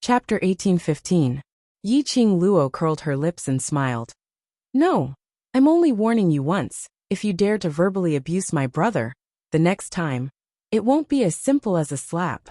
Chapter 1815. Yi Qing Luo curled her lips and smiled. No. I'm only warning you once. If you dare to verbally abuse my brother, the next time, it won't be as simple as a slap.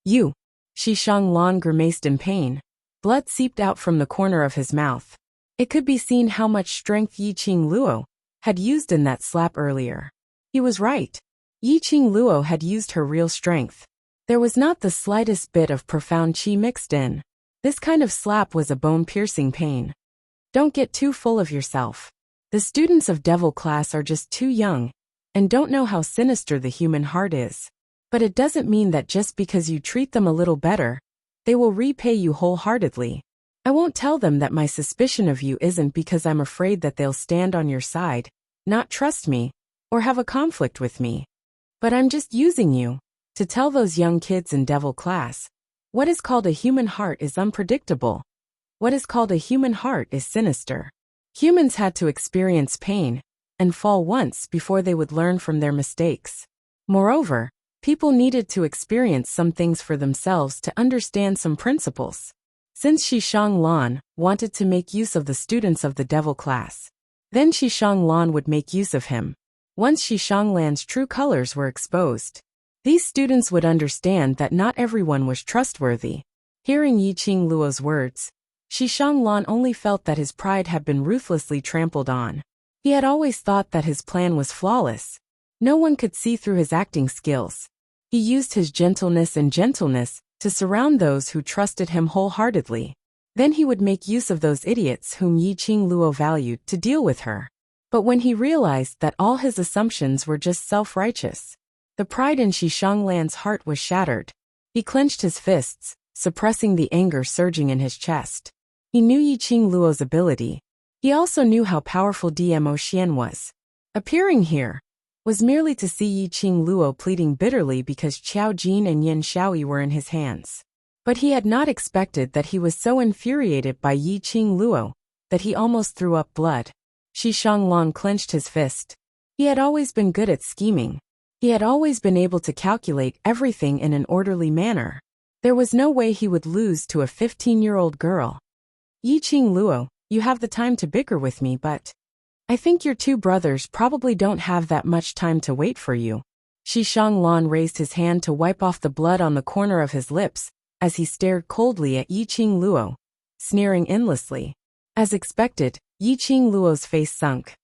You. Shi Shanglan grimaced in pain. Blood seeped out from the corner of his mouth. It could be seen how much strength Yi Qing Luo had used in that slap earlier. He was right. Yi Qing Luo had used her real strength. There was not the slightest bit of profound qi mixed in. This kind of slap was a bone-piercing pain. Don't get too full of yourself. The students of Devil class are just too young and don't know how sinister the human heart is. But it doesn't mean that just because you treat them a little better, they will repay you wholeheartedly. I won't tell them that my suspicion of you isn't because I'm afraid that they'll stand on your side, not trust me, or have a conflict with me. But I'm just using you to tell those young kids in Devil class, what is called a human heart is unpredictable. What is called a human heart is sinister. Humans had to experience pain and fall once before they would learn from their mistakes. Moreover, people needed to experience some things for themselves to understand some principles. Since Shi Shanglan wanted to make use of the students of the Devil class, then Shi Shanglan would make use of him. Once Shi Shanglan's true colors were exposed, these students would understand that not everyone was trustworthy. Hearing Yi Qing Luo's words, Shi Shanglan only felt that his pride had been ruthlessly trampled on. He had always thought that his plan was flawless. No one could see through his acting skills. He used his gentleness to surround those who trusted him wholeheartedly. Then he would make use of those idiots whom Yi Qing Luo valued to deal with her. But when he realized that all his assumptions were just self-righteous, the pride in Shi Shanglan's heart was shattered. He clenched his fists, suppressing the anger surging in his chest. He knew Yi Qing Luo's ability. He also knew how powerful Dmo Xian was. Appearing here was merely to see Yi Qing Luo pleading bitterly because Qiao Jin and Yin Shaoyi were in his hands. But he had not expected that he was so infuriated by Yi Qing Luo that he almost threw up blood. Shi Shanglan clenched his fist. He had always been good at scheming. He had always been able to calculate everything in an orderly manner. There was no way he would lose to a 15-year-old girl. Yi Qing Luo, you have the time to bicker with me, but I think your two brothers probably don't have that much time to wait for you. Shi Shanglan raised his hand to wipe off the blood on the corner of his lips as he stared coldly at Yi Qing Luo, sneering endlessly. As expected, Yi Qing Luo's face sunk.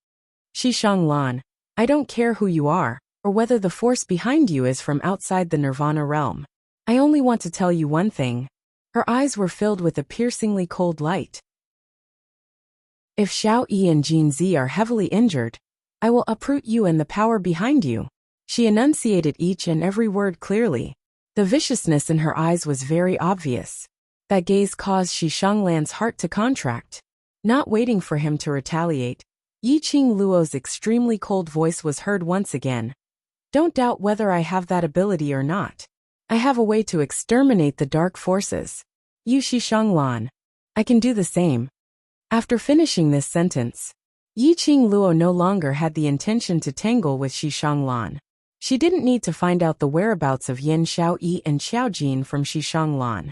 Shi Shanglan, I don't care who you are, or whether the force behind you is from outside the Nirvana realm. I only want to tell you one thing. Her eyes were filled with a piercingly cold light. If Xiao Yi and Jin Zi are heavily injured, I will uproot you and the power behind you. She enunciated each and every word clearly. The viciousness in her eyes was very obvious. That gaze caused Shi Shanglan's heart to contract. Not waiting for him to retaliate, Yi Qing Luo's extremely cold voice was heard once again. Don't doubt whether I have that ability or not. I have a way to exterminate the dark forces. You Shi Shanglan. I can do the same. After finishing this sentence, Yi Qing Luo no longer had the intention to tangle with Shi Shanglan. She didn't need to find out the whereabouts of Yin Shaoyi and Qiao Jin from Shi Shanglan.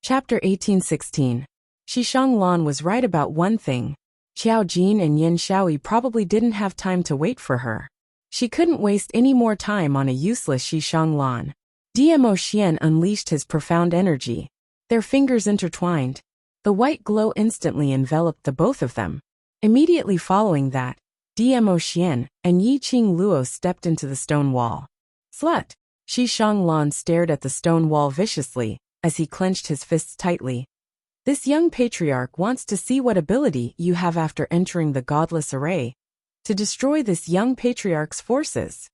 Chapter 1816. Shi Shanglan was right about one thing. Qiao Jin and Yin Shaoyi probably didn't have time to wait for her. She couldn't waste any more time on a useless Shi Shanglan. Dmo Xian unleashed his profound energy. Their fingers intertwined. The white glow instantly enveloped the both of them. Immediately following that, Dmo Xian and Yi Qing Luo stepped into the stone wall. Slut! Shi Shanglan stared at the stone wall viciously as he clenched his fists tightly. This young patriarch wants to see what ability you have after entering the godless array to destroy this young patriarch's forces.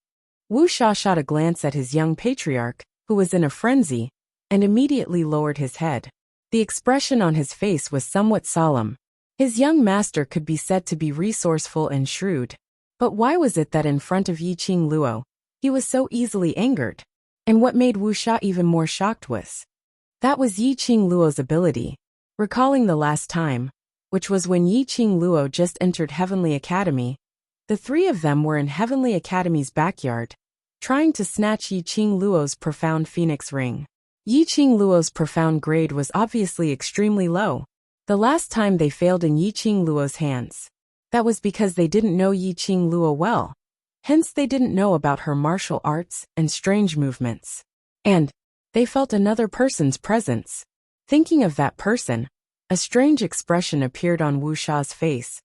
Wu Sha shot a glance at his young patriarch, who was in a frenzy, and immediately lowered his head. The expression on his face was somewhat solemn. His young master could be said to be resourceful and shrewd. But why was it that in front of Yi Qing Luo, he was so easily angered? And what made Wu Sha even more shocked was that was Yi Qing Luo's ability. Recalling the last time, which was when Yi Qing Luo just entered Heavenly Academy, the three of them were in Heavenly Academy's backyard, trying to snatch Yiqing Luo's profound phoenix ring. Yiqing Luo's profound grade was obviously extremely low. The last time they failed in Yiqing Luo's hands. That was because they didn't know Yiqing Luo well. Hence they didn't know about her martial arts and strange movements. And they felt another person's presence. Thinking of that person, a strange expression appeared on Wu Sha's face.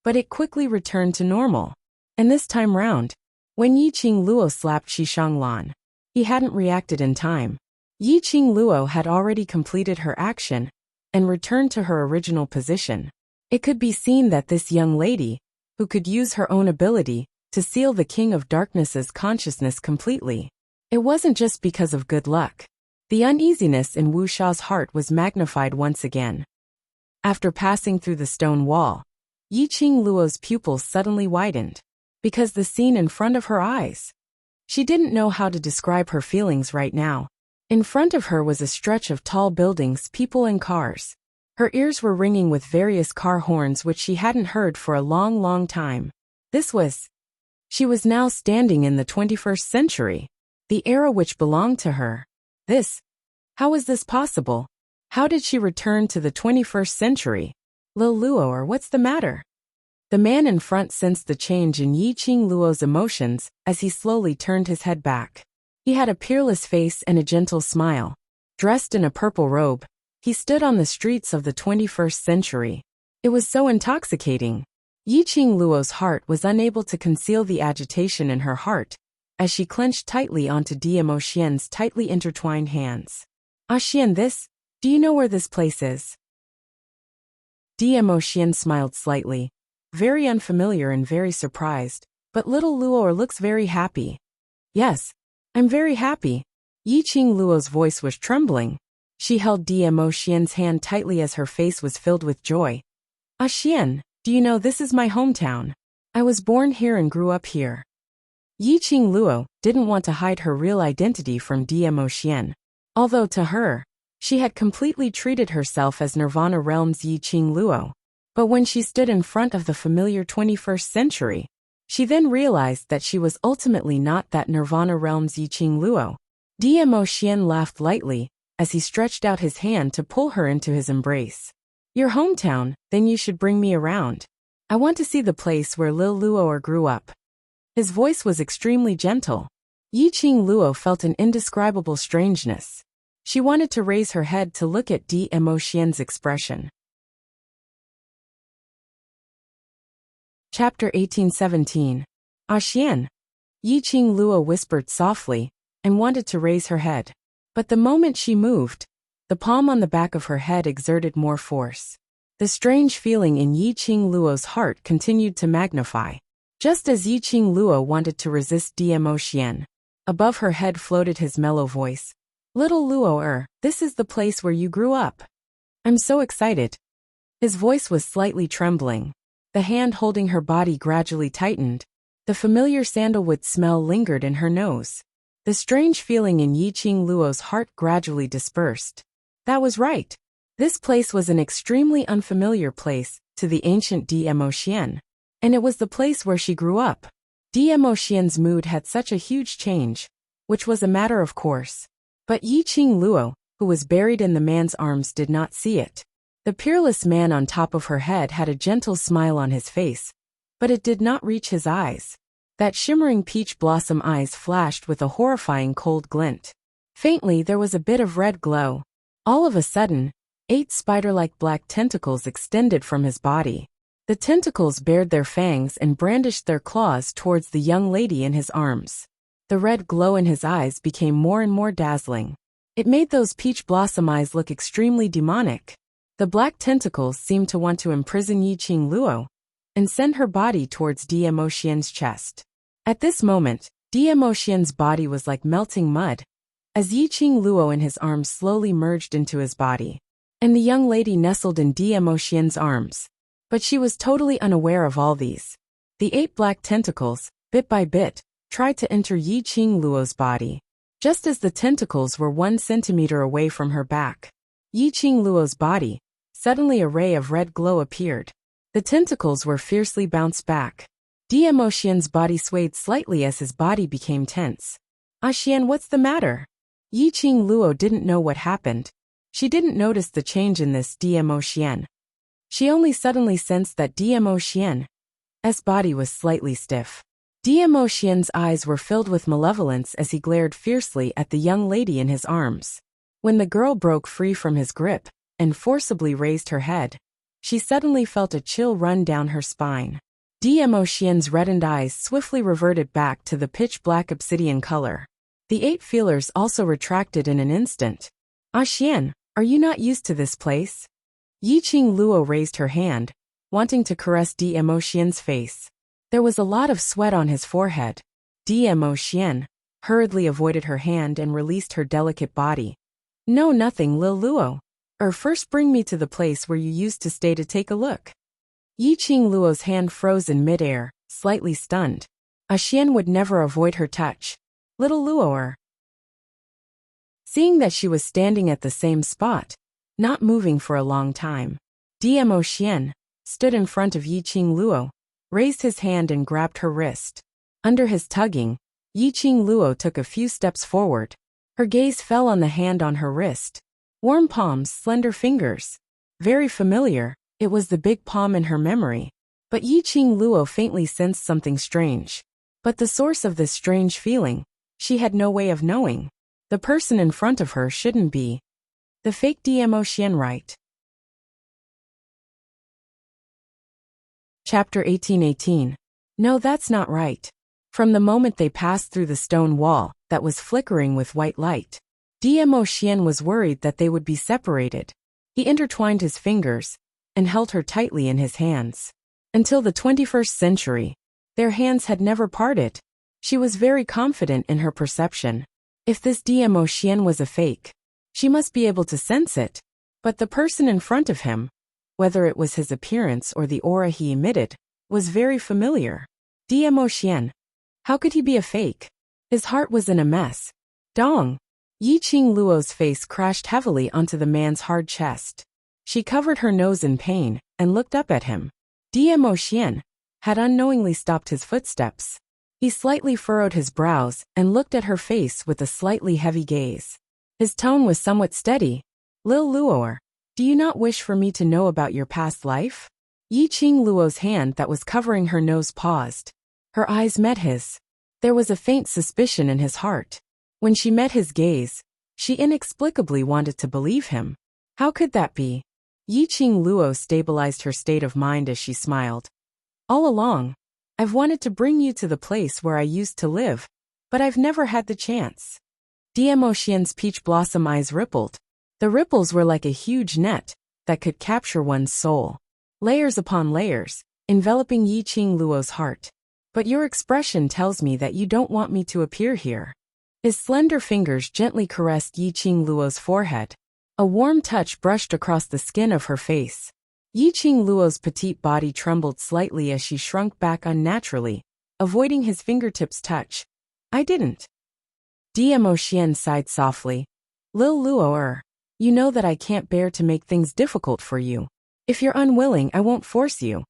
But it quickly returned to normal. And this time round, when Yiqing Luo slapped Shishang Lan, he hadn't reacted in time. Yiqing Luo had already completed her action and returned to her original position. It could be seen that this young lady, who could use her own ability to seal the King of Darkness's consciousness completely, it wasn't just because of good luck. The uneasiness in Wu Sha's heart was magnified once again. After passing through the stone wall, Yiqing Luo's pupils suddenly widened, because the scene in front of her eyes. She didn't know how to describe her feelings right now. In front of her was a stretch of tall buildings, people and cars. Her ears were ringing with various car horns which she hadn't heard for a long, long time. She was now standing in the 21st century, the era which belonged to her. How was this possible? How did she return to the 21st century? Lil Luo, or what's the matter? The man in front sensed the change in Yiqing Luo's emotions as he slowly turned his head back. He had a peerless face and a gentle smile. Dressed in a purple robe, he stood on the streets of the 21st century. It was so intoxicating. Yiqing Luo's heart was unable to conceal the agitation in her heart as she clenched tightly onto Diemo Xian's tightly intertwined hands. "Ah Xian, do you know where this place is?" Diemo Xian smiled slightly, very unfamiliar and very surprised, but little Luo looks very happy. "Yes, I'm very happy." Yiqing Luo's voice was trembling. She held Diemo Xian's hand tightly as her face was filled with joy. "Ah Xian, do you know this is my hometown? I was born here and grew up here." Yiqing Luo didn't want to hide her real identity from Diemo Xian. Although to her, she had completely treated herself as Nirvana Realm's Yiqing Luo. But when she stood in front of the familiar 21st century, she then realized that she was ultimately not that Nirvana Realm's Yiqing Luo. Diemo Xian laughed lightly as he stretched out his hand to pull her into his embrace. "Your hometown, then you should bring me around. I want to see the place where Lil Luo grew up." His voice was extremely gentle. Yiqing Luo felt an indescribable strangeness. She wanted to raise her head to look at Diemo Xian's expression. Chapter 1817. "Ah Xian." Yiqing Luo whispered softly and wanted to raise her head. But the moment she moved, the palm on the back of her head exerted more force. The strange feeling in Yiqing Luo's heart continued to magnify. Just as Yiqing Luo wanted to resist Diemo Xian, above her head floated his mellow voice. "Little Luo, this is the place where you grew up. I'm so excited." His voice was slightly trembling. The hand holding her body gradually tightened. The familiar sandalwood smell lingered in her nose. The strange feeling in Yiqing Luo's heart gradually dispersed. That was right. This place was an extremely unfamiliar place to the ancient Diemo Xian. And it was the place where she grew up. Diemo Xian's mood had such a huge change, which was a matter of course. But Yiqing Luo, who was buried in the man's arms, did not see it. The peerless man on top of her head had a gentle smile on his face, but it did not reach his eyes. That shimmering peach blossom eyes flashed with a horrifying cold glint. Faintly there was a bit of red glow. All of a sudden, 8 spider-like black tentacles extended from his body. The tentacles bared their fangs and brandished their claws towards the young lady in his arms. The red glow in his eyes became more and more dazzling. It made those peach blossom eyes look extremely demonic. The black tentacles seemed to want to imprison Yiqing Luo and send her body towards Diemo Xian's chest. At this moment, Diemo Xian's body was like melting mud, as Yiqing Luo in his arms slowly merged into his body. And the young lady nestled in Diemo Xian's arms. But she was totally unaware of all these. The 8 black tentacles, bit by bit, tried to enter Yiqing Luo's body. Just as the tentacles were 1 centimeter away from her back, Yiqing Luo's body, suddenly a ray of red glow appeared. The tentacles were fiercely bounced back. Diemo Xian's body swayed slightly as his body became tense. Xian, what's the matter? Yiqing Luo didn't know what happened. She didn't notice the change in this DMO Xian. She only suddenly sensed that DMO Xian's body was slightly stiff. DMO Xian's eyes were filled with malevolence as he glared fiercely at the young lady in his arms. When the girl broke free from his grip and forcibly raised her head, she suddenly felt a chill run down her spine. DMO Xian's reddened eyes swiftly reverted back to the pitch-black obsidian color. The 8 feelers also retracted in an instant. Xian, are you not used to this place? Yiqing Luo raised her hand, wanting to caress DMO Xian's face. There was a lot of sweat on his forehead. DMO Xian hurriedly avoided her hand and released her delicate body. No, nothing, Lil Luo. First bring me to the place where you used to stay to take a look. Yiqing Luo's hand froze in midair, slightly stunned. Xian would never avoid her touch. Little Luo. Seeing that she was standing at the same spot, not moving for a long time, DMO Xian stood in front of Yiqing Luo, raised his hand and grabbed her wrist. Under his tugging, Yiqing Luo took a few steps forward. Her gaze fell on the hand on her wrist. Warm palms, slender fingers. Very familiar, it was the big palm in her memory. But Yiqing Luo faintly sensed something strange. But the source of this strange feeling, she had no way of knowing. The person in front of her shouldn't be the fake DMO Xian, right? Chapter 1818. No, that's not right. From the moment they passed through the stone wall that was flickering with white light, DMO Xian was worried that they would be separated. He intertwined his fingers and held her tightly in his hands. Until the 21st century, their hands had never parted. She was very confident in her perception. If this DMO Xian was a fake, she must be able to sense it. But the person in front of him, whether it was his appearance or the aura he emitted, was very familiar. DMO Xian. How could he be a fake? His heart was in a mess. Dong! Yiqing Luo's face crashed heavily onto the man's hard chest. She covered her nose in pain and looked up at him. DMO Xian had unknowingly stopped his footsteps. He slightly furrowed his brows and looked at her face with a slightly heavy gaze. His tone was somewhat steady. Lil Luo, do you not wish for me to know about your past life? Yiqing Luo's hand that was covering her nose paused. Her eyes met his. There was a faint suspicion in his heart. When she met his gaze, she inexplicably wanted to believe him. How could that be? Yiqing Luo stabilized her state of mind as she smiled. All along, I've wanted to bring you to the place where I used to live, but I've never had the chance. DMO Xian's peach blossom eyes rippled. The ripples were like a huge net that could capture one's soul. Layers upon layers, enveloping Yiqing Luo's heart. But your expression tells me that you don't want me to appear here. His slender fingers gently caressed Yiqing Luo's forehead. A warm touch brushed across the skin of her face. Yiqing Luo's petite body trembled slightly as she shrunk back unnaturally, avoiding his fingertips' touch. I didn't. DMO Xian sighed softly. Lil Luo, you know that I can't bear to make things difficult for you. If you're unwilling, I won't force you.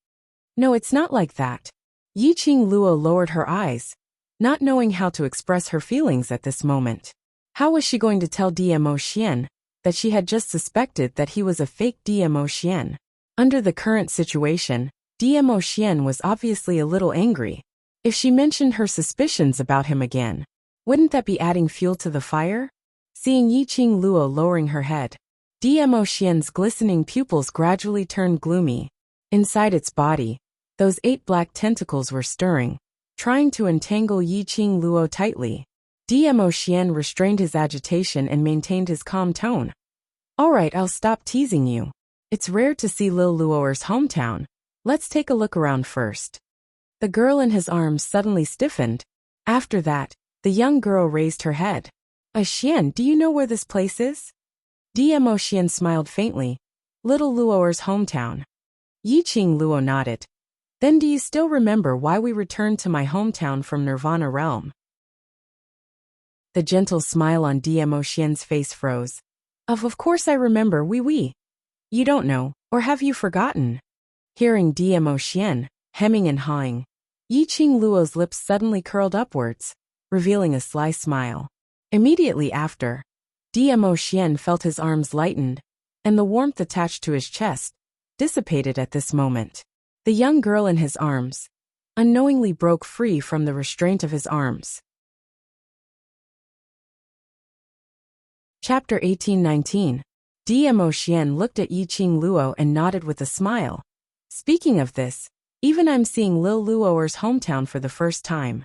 No, it's not like that. Yiqing Luo lowered her eyes, not knowing how to express her feelings at this moment. How was she going to tell DMO Xian that she had just suspected that he was a fake DMO Xian? Under the current situation, DMO Xian was obviously a little angry. If she mentioned her suspicions about him again, wouldn't that be adding fuel to the fire? Seeing Yiqing Luo lowering her head, DMO Xian's glistening pupils gradually turned gloomy. Inside its body, those 8 black tentacles were stirring, trying to entangle Yiqing Luo tightly. DMO Xian restrained his agitation and maintained his calm tone. Alright, I'll stop teasing you. It's rare to see Lil Luo's hometown. Let's take a look around first. The girl in his arms suddenly stiffened. After that, the young girl raised her head. Xian, do you know where this place is? DMO Xian smiled faintly. Little Luo's hometown. Yiqing Luo nodded. Then do you still remember why we returned to my hometown from Nirvana realm? The gentle smile on DMO Xian's face froze. Of course I remember, oui. You don't know, or have you forgotten? Hearing DMO Xian hemming and hawing, Yiqing Luo's lips suddenly curled upwards, revealing a sly smile. Immediately after, Dmo Xian felt his arms lightened, and the warmth attached to his chest dissipated at this moment. The young girl in his arms unknowingly broke free from the restraint of his arms. Chapter 18-19. Dmo Xian looked at Yiqing Luo and nodded with a smile. Speaking of this, even I'm seeing Lil Luo'er's hometown for the first time.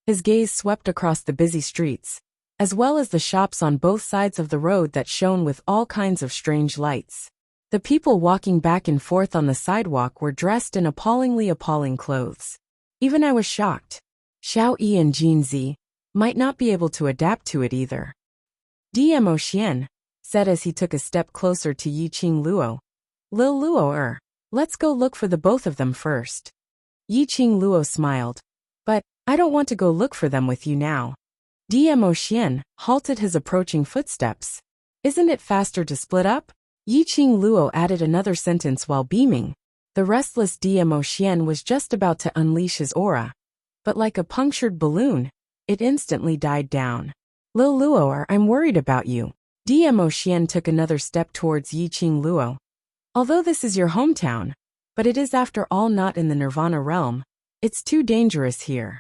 His gaze swept across the busy streets, as well as the shops on both sides of the road that shone with all kinds of strange lights. The people walking back and forth on the sidewalk were dressed in appalling clothes. Even I was shocked. Xiao Yi and Jin Zi might not be able to adapt to it either. Dmo Xian said as he took a step closer to Yiqing Luo. Lil Luo'er, let's go look for the both of them first. Yiqing Luo smiled. But I don't want to go look for them with you now. Dmo Xian halted his approaching footsteps. Isn't it faster to split up? Yiqing Luo added another sentence while beaming. The restless Dmo Xian was just about to unleash his aura. But like a punctured balloon, it instantly died down. Lil Luo'er, I'm worried about you. Dmo Xian took another step towards Yiqing Luo. Although this is your hometown, but it is after all not in the Nirvana realm. It's too dangerous here.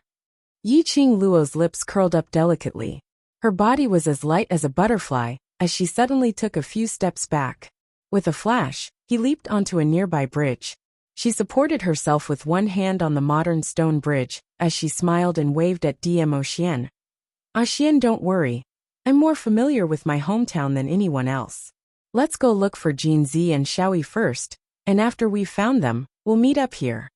Yiqing Luo's lips curled up delicately. Her body was as light as a butterfly, as she suddenly took a few steps back. With a flash, he leaped onto a nearby bridge. She supported herself with one hand on the modern stone bridge, as she smiled and waved at Dmo Xian. Xian, don't worry. I'm more familiar with my hometown than anyone else. Let's go look for Jin Zi and Xiaoyi first, and after we've found them, we'll meet up here.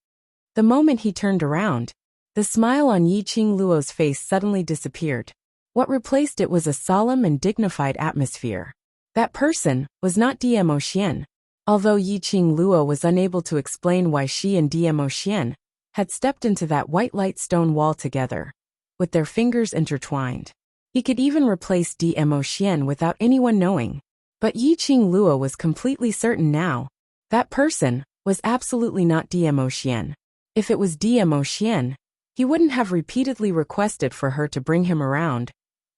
The moment he turned around, the smile on Yiqing Luo's face suddenly disappeared. What replaced it was a solemn and dignified atmosphere. That person was not Dmo Xian. Although Yiqing Luo was unable to explain why she and Dmo Xian had stepped into that white light stone wall together, with their fingers intertwined. He could even replace Dmo Xian without anyone knowing. But Yiqing Luo was completely certain now. That person was absolutely not Dmo Xian. If it was Dmo Xian, he wouldn't have repeatedly requested for her to bring him around,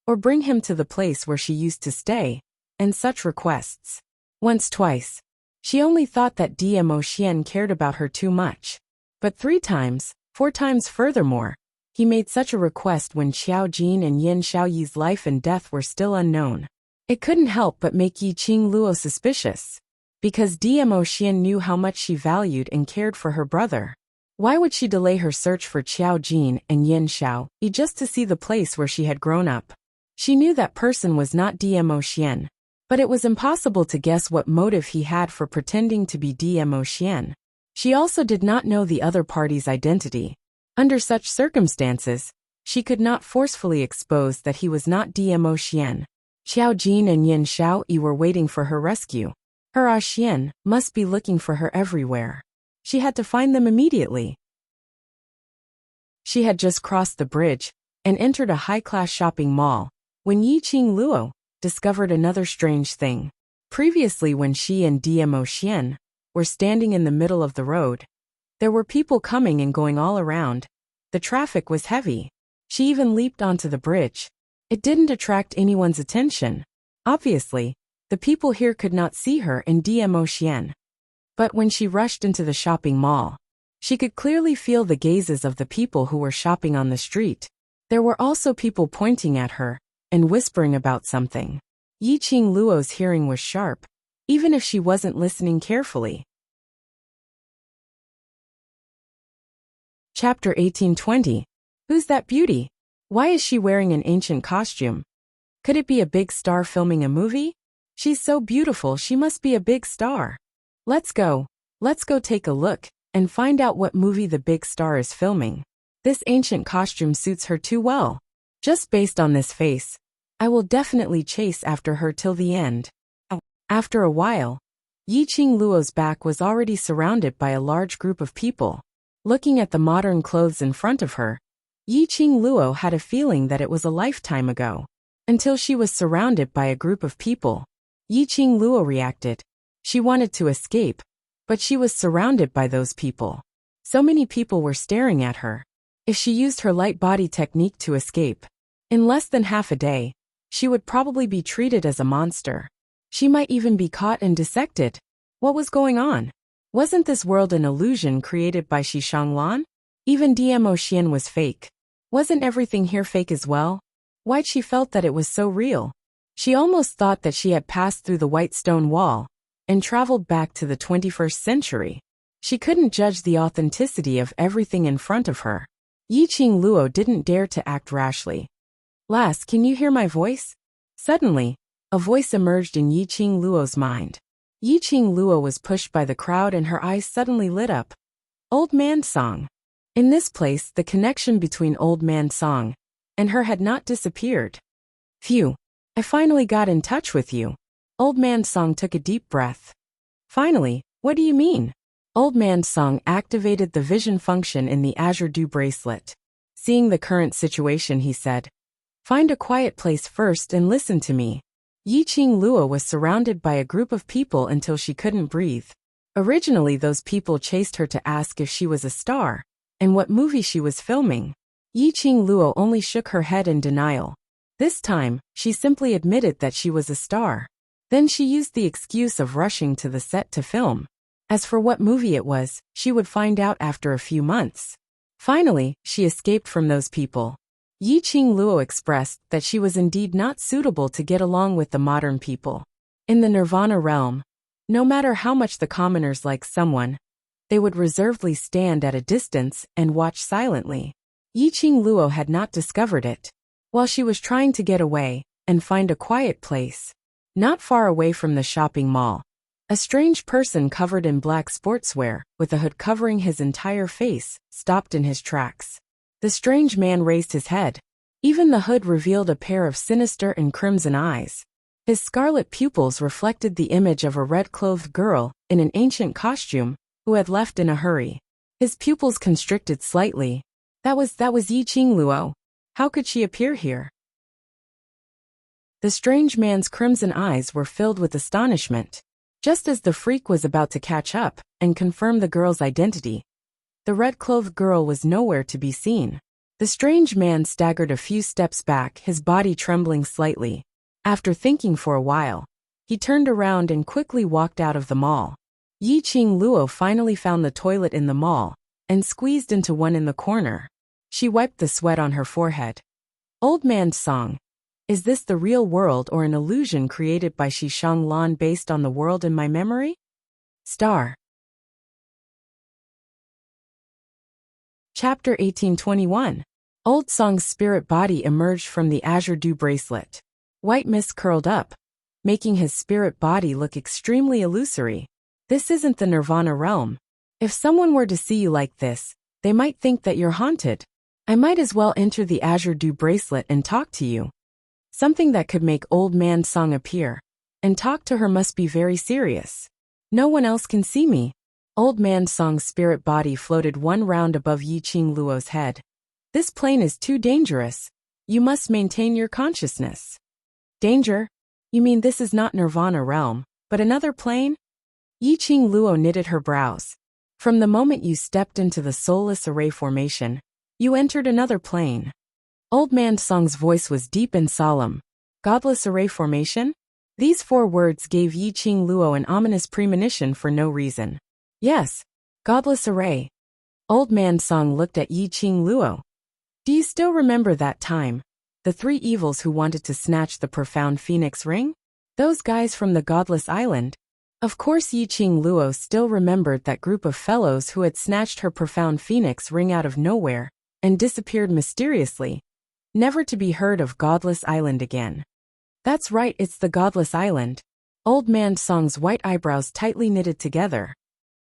or bring him to the place where she used to stay, and such requests. Once, twice. She only thought that Dmo Xian cared about her too much. But 3 times, 4 times furthermore, he made such a request when Xiao Jin and Yin Xiaoyi's life and death were still unknown. It couldn't help but make Yiqing Luo suspicious, because Dmo Xian knew how much she valued and cared for her brother. Why would she delay her search for Xiao Jin and Yin Xiaoyi just to see the place where she had grown up? She knew that person was not Dmo Xian, but it was impossible to guess what motive he had for pretending to be Dmo Xian. She also did not know the other party's identity. Under such circumstances, she could not forcefully expose that he was not Dmo Xian. Xiao Jin and Yin Xiaoyi were waiting for her rescue. Her Xian must be looking for her everywhere. She had to find them immediately. She had just crossed the bridge and entered a high-class shopping mall when Yiqing Luo discovered another strange thing. Previously, when she and Dmo Xian were standing in the middle of the road, there were people coming and going all around. The traffic was heavy. She even leaped onto the bridge. It didn't attract anyone's attention. Obviously, the people here could not see her and Dmo Xian. But when she rushed into the shopping mall, she could clearly feel the gazes of the people who were shopping on the street. There were also people pointing at her and whispering about something. Yiqing Luo's hearing was sharp, even if she wasn't listening carefully. Chapter 18-20. Who's that beauty? Why is she wearing an ancient costume? Could it be a big star filming a movie? She's so beautiful, she must be a big star. Let's go take a look and find out what movie the big star is filming. This ancient costume suits her too well. Just based on this face, I will definitely chase after her till the end. After a while, Yiqing Luo's back was already surrounded by a large group of people. Looking at the modern clothes in front of her, Yiqing Luo had a feeling that it was a lifetime ago, until she was surrounded by a group of people. Yiqing Luo reacted. She wanted to escape, but she was surrounded by those people. So many people were staring at her. If she used her light body technique to escape, In less than half a day, she would probably be treated as a monster. She might even be caught and dissected. What was going on? Wasn't this world an illusion created by Xishanglan? Even Dmo Xian was fake. Wasn't everything here fake as well? Why'd she felt that it was so real? She almost thought that she had passed through the white stone wall and traveled back to the 21st century. She couldn't judge the authenticity of everything in front of her. Yiqing Luo didn't dare to act rashly. "Lass, can you hear my voice?" Suddenly, a voice emerged in Yiqing Luo's mind. Yiqing Luo was pushed by the crowd and her eyes suddenly lit up. Old Man Song. In this place, the connection between Old Man Song and her had not disappeared. "Phew, I finally got in touch with you." Old Man Song took a deep breath. "Finally, what do you mean?" Old Man Song activated the vision function in the Azure Dew bracelet. Seeing the current situation, he said, "Find a quiet place first and listen to me." Yiqing Luo was surrounded by a group of people until she couldn't breathe. Originally, those people chased her to ask if she was a star and what movie she was filming. Yiqing Luo only shook her head in denial. This time, she simply admitted that she was a star. Then she used the excuse of rushing to the set to film. As for what movie it was, she would find out after a few months. Finally, she escaped from those people. Yiqing Luo expressed that she was indeed not suitable to get along with the modern people. In the Nirvana realm, no matter how much the commoners liked someone, they would reservedly stand at a distance and watch silently. Yiqing Luo had not discovered it. While she was trying to get away and find a quiet place, not far away from the shopping mall, a strange person covered in black sportswear, with a hood covering his entire face, stopped in his tracks. The strange man raised his head. Even the hood revealed a pair of sinister and crimson eyes. His scarlet pupils reflected the image of a red-clothed girl in an ancient costume who had left in a hurry. His pupils constricted slightly. That was Yiqing Luo. How could she appear here? The strange man's crimson eyes were filled with astonishment. Just as the freak was about to catch up and confirm the girl's identity, the red-clothed girl was nowhere to be seen. The strange man staggered a few steps back, his body trembling slightly. After thinking for a while, he turned around and quickly walked out of the mall. Yiqing Luo finally found the toilet in the mall and squeezed into one in the corner. She wiped the sweat on her forehead. "Old Man Song, is this the real world or an illusion created by Xishanglan based on the world in my memory?" Star. Chapter 1821. Old Song's spirit body emerged from the Azure Dew bracelet. White mist curled up, making his spirit body look extremely illusory. This isn't the Nirvana realm. If someone were to see you like this, they might think that you're haunted. I might as well enter the Azure Dew bracelet and talk to you. Something that could make Old Man Song appear and talk to her must be very serious. No one else can see me. Old Man Song's spirit body floated one round above Yiqing Luo's head. "This plane is too dangerous. You must maintain your consciousness." "Danger? You mean this is not Nirvana realm, but another plane?" Yiqing Luo knitted her brows. "From the moment you stepped into the soulless array formation, you entered another plane." Old Man Song's voice was deep and solemn. "Godless array formation?" These 4 words gave Yiqing Luo an ominous premonition for no reason. "Yes, godless array." Old Man Song looked at Yiqing Luo. "Do you still remember that time? The 3 evils who wanted to snatch the profound phoenix ring? Those guys from the godless island?" Of course, Yiqing Luo still remembered that group of fellows who had snatched her profound phoenix ring out of nowhere and disappeared mysteriously, never to be heard of Godless Island again. "That's right, it's the Godless Island." Old Man Song's white eyebrows tightly knitted together.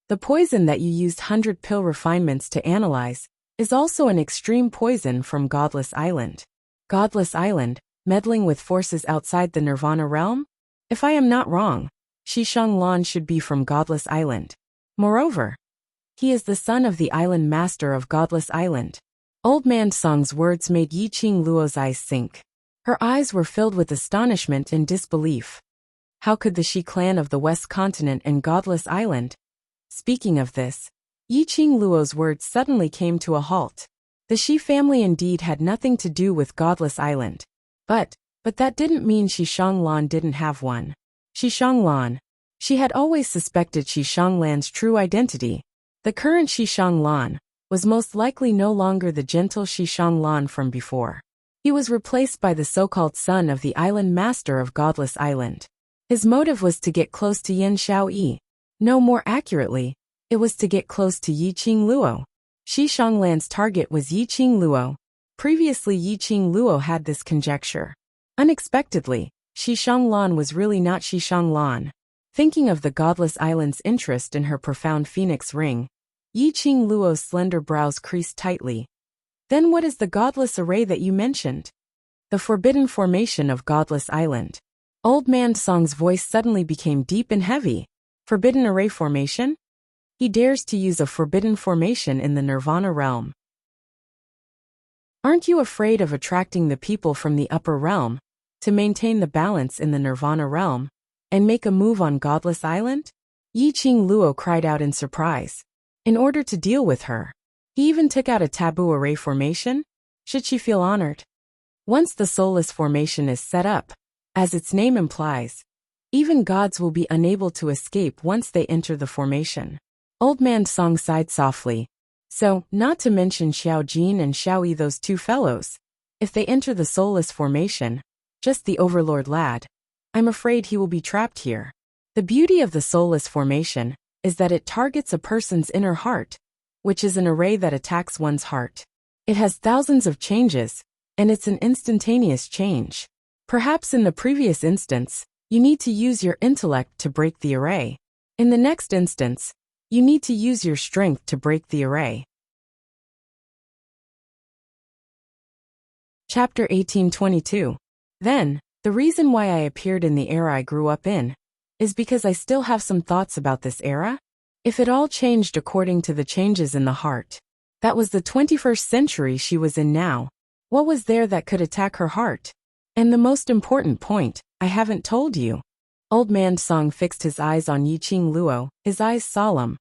"The poison that you used 100-pill refinements to analyze is also an extreme poison from Godless Island." Godless Island, meddling with forces outside the Nirvana realm? If I am not wrong, Xishanglan should be from Godless Island. Moreover, he is the son of the island master of Godless Island. Old Man Song's words made Yiqing Luo's eyes sink. Her eyes were filled with astonishment and disbelief. How could the Shi clan of the West Continent and Godless Island? Speaking of this, Yiqing Luo's words suddenly came to a halt. The Shi family indeed had nothing to do with Godless Island. But that didn't mean Shi Shanglan didn't have one. Shi Shanglan. She had always suspected Shi Shanglan's true identity. The current Shi Shanglan was most likely no longer the gentle Shi Shanglan from before. He was replaced by the so-called son of the island master of Godless Island. His motive was to get close to Yin Xiaoyi. No, more accurately, it was to get close to Yiqing Luo. Shi Shanglan's target was Yiqing Luo. Previously, Yiqing Luo had this conjecture. Unexpectedly, Shi Shanglan was really not Shi Shanglan. Thinking of the Godless Island's interest in her profound phoenix ring, Yiqing Luo's slender brows creased tightly. Then what is the Godless Array that you mentioned? The forbidden formation of Godless Island. Old Man Song's voice suddenly became deep and heavy. Forbidden Array formation? He dares to use a forbidden formation in the Nirvana realm. Aren't you afraid of attracting the people from the upper realm to maintain the balance in the Nirvana realm and make a move on Godless Island? Yiqing Luo cried out in surprise. In order to deal with her, he even took out a taboo array formation? Should she feel honored? Once the soulless formation is set up, as its name implies, even gods will be unable to escape once they enter the formation. Old Man Song sighed softly. So, not to mention Xiao Jin and Xiao Yi, those two fellows. If they enter the soulless formation, just the overlord lad, I'm afraid he will be trapped here. The beauty of the soulless formation is that it targets a person's inner heart, which is an array that attacks one's heart. It has thousands of changes, and it's an instantaneous change. Perhaps in the previous instance, you need to use your intellect to break the array. In the next instance, you need to use your strength to break the array. Chapter 1822. Then, the reason why I appeared in the era I grew up in is because I still have some thoughts about this era. If it all changed according to the changes in the heart, that was the 21st century she was in now. What was there that could attack her heart? And the most important point, I haven't told you. Old Man Song fixed his eyes on Yiqing Luo, his eyes solemn.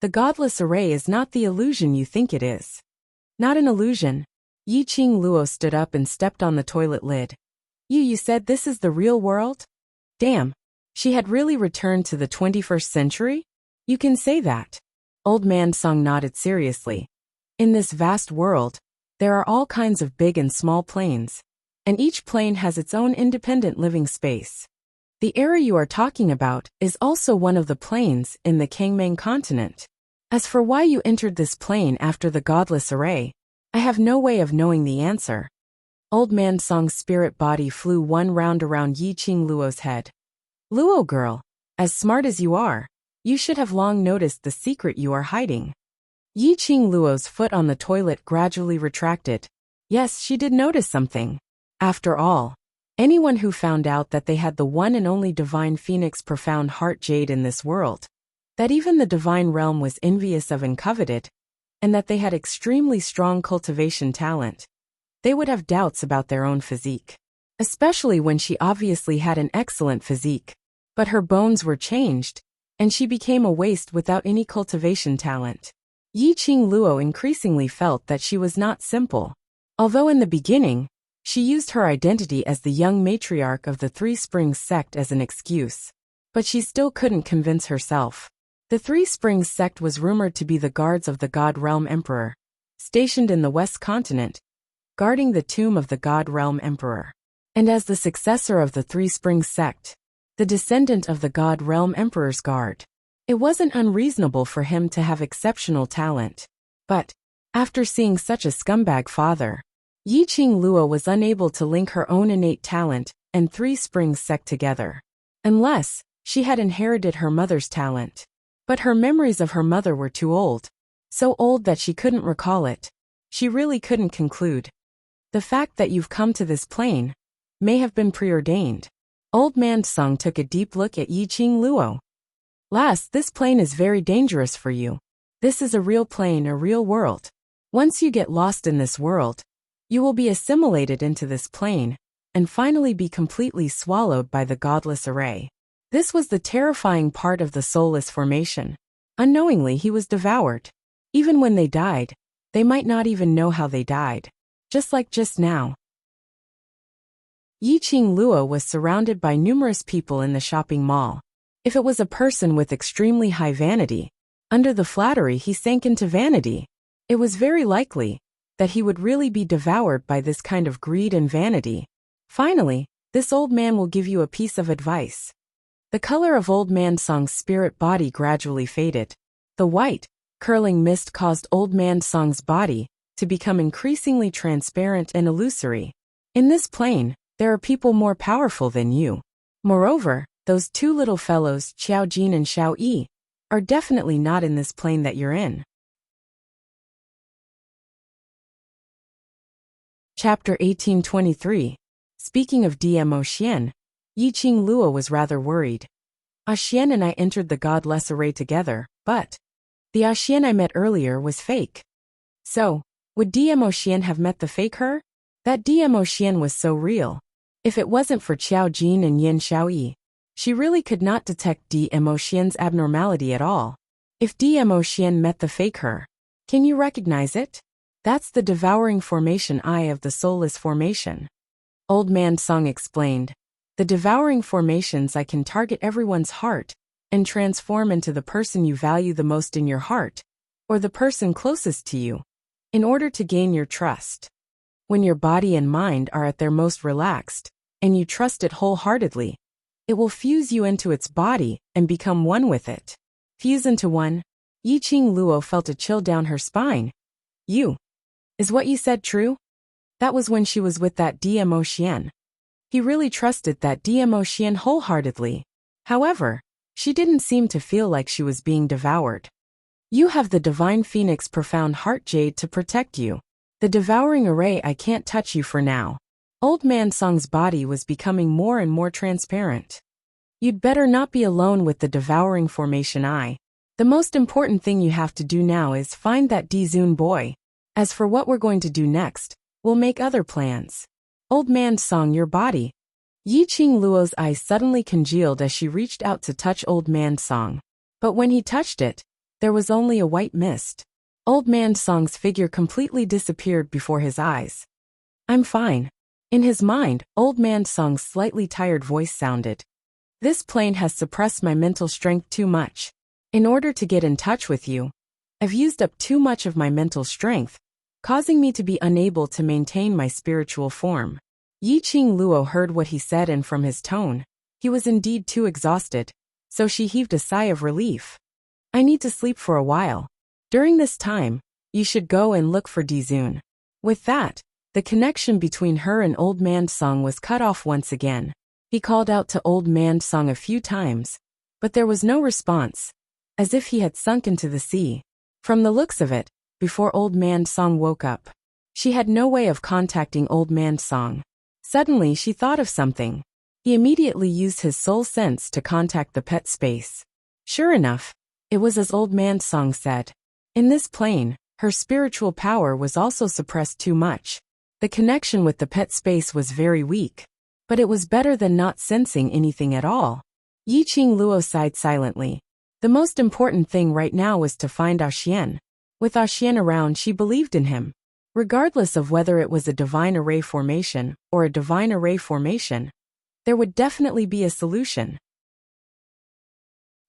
The Godless Array is not the illusion you think it is. Not an illusion. Yiqing Luo stood up and stepped on the toilet lid. You said this is the real world? Damn. She had really returned to the 21st century? You can say that. Old Man Song nodded seriously. In this vast world, there are all kinds of big and small planes, and each plane has its own independent living space. The era you are talking about is also one of the planes in the Kangming continent. As for why you entered this plane after the Godless Array, I have no way of knowing the answer. Old Man Song's spirit body flew one round around Yiqing Luo's head. Luo girl, as smart as you are, you should have long noticed the secret you are hiding. Yiqing Luo's foot on the toilet gradually retracted. Yes, she did notice something. After all, anyone who found out that they had the one and only divine phoenix profound heart jade in this world, that even the divine realm was envious of and coveted, and that they had extremely strong cultivation talent, they would have doubts about their own physique. Especially when she obviously had an excellent physique, but her bones were changed, and she became a waste without any cultivation talent. Yiqing Luo increasingly felt that she was not simple. Although in the beginning, she used her identity as the young matriarch of the Three Springs sect as an excuse, but she still couldn't convince herself. The Three Springs sect was rumored to be the guards of the God Realm Emperor, stationed in the West Continent, guarding the tomb of the God Realm Emperor. And as the successor of the Three Springs sect, the descendant of the God Realm Emperor's guard, it wasn't unreasonable for him to have exceptional talent. But, after seeing such a scumbag father, Yiqing Luo was unable to link her own innate talent and Three Springs sect together. Unless she had inherited her mother's talent. But her memories of her mother were too old. So old that she couldn't recall it. She really couldn't conclude. The fact that you've come to this plane may have been preordained. Old Man Sung took a deep look at Yiqing Luo. Last, this plane is very dangerous for you. This is a real plane, a real world. Once you get lost in this world, you will be assimilated into this plane, and finally be completely swallowed by the Godless Array. This was the terrifying part of the soulless formation. Unknowingly he was devoured. Even when they died, They might not even know how they died. Just like just now. Yiqing Luo was surrounded by numerous people in the shopping mall. If it was a person with extremely high vanity, under the flattery he sank into vanity. It was very likely that he would really be devoured by this kind of greed and vanity. Finally, this old man will give you a piece of advice. The color of old man Song's spirit body gradually faded. The white, curling mist caused old man Song's body to become increasingly transparent and illusory. In this plane, there are people more powerful than you. Moreover, those two little fellows, Xiao Jin and Xiao Yi, are definitely not in this plane that you're in. Chapter 1823. Speaking of DMO Xian, Yiqing Luo was rather worried. Xian and I entered the godless array together, but the Xian I met earlier was fake. So, would DMO Xian have met the fake her? That DMO Xian was so real. If it wasn't for Xiao Jin and Yin Xiaoyi, she really could not detect DMO Xian's abnormality at all. If DMO Xian met the fake her, can you recognize it? That's the devouring formation eye of the soulless formation. Old Man Song explained. The devouring formations eye can target everyone's heart and transform into the person you value the most in your heart, or the person closest to you, in order to gain your trust. When your body and mind are at their most relaxed, and you trust it wholeheartedly, it will fuse you into its body and become one with it. Fuse into one. Yiqing Luo felt a chill down her spine. You. Is what you said true? That was when she was with that DMO Xian. He really trusted that DMO Xian wholeheartedly. However, she didn't seem to feel like she was being devoured. You have the Divine Phoenix Profound Heart Jade to protect you. The devouring array I can't touch you for now. Old Man Song's body was becoming more and more transparent. You'd better not be alone with the devouring formation eye. The most important thing you have to do now is find that Dizun boy. As for what we're going to do next, we'll make other plans. Old Man Song, your body. Yiqing Luo's eyes suddenly congealed as she reached out to touch Old Man Song. But when he touched it, there was only a white mist. Old Man Song's figure completely disappeared before his eyes. I'm fine. In his mind, Old Man Song's slightly tired voice sounded. This plane has suppressed my mental strength too much. In order to get in touch with you, I've used up too much of my mental strength, causing me to be unable to maintain my spiritual form. Yiqing Luo heard what he said, and from his tone, he was indeed too exhausted, so she heaved a sigh of relief. I need to sleep for a while. During this time, you should go and look for Dizun. With that, the connection between her and Old Man Song was cut off once again. He called out to Old Man Song a few times, but there was no response, as if he had sunk into the sea. From the looks of it, before Old Man Song woke up, she had no way of contacting Old Man Song. Suddenly she thought of something. He immediately used his soul sense to contact the pet space. Sure enough, it was as Old Man Song said. In this plane, her spiritual power was also suppressed too much. The connection with the pet space was very weak, but it was better than not sensing anything at all. Yiqing Luo sighed silently. The most important thing right now was to find Xian. With Xian around, she believed in him. Regardless of whether it was a divine array formation or a divine array formation, there would definitely be a solution.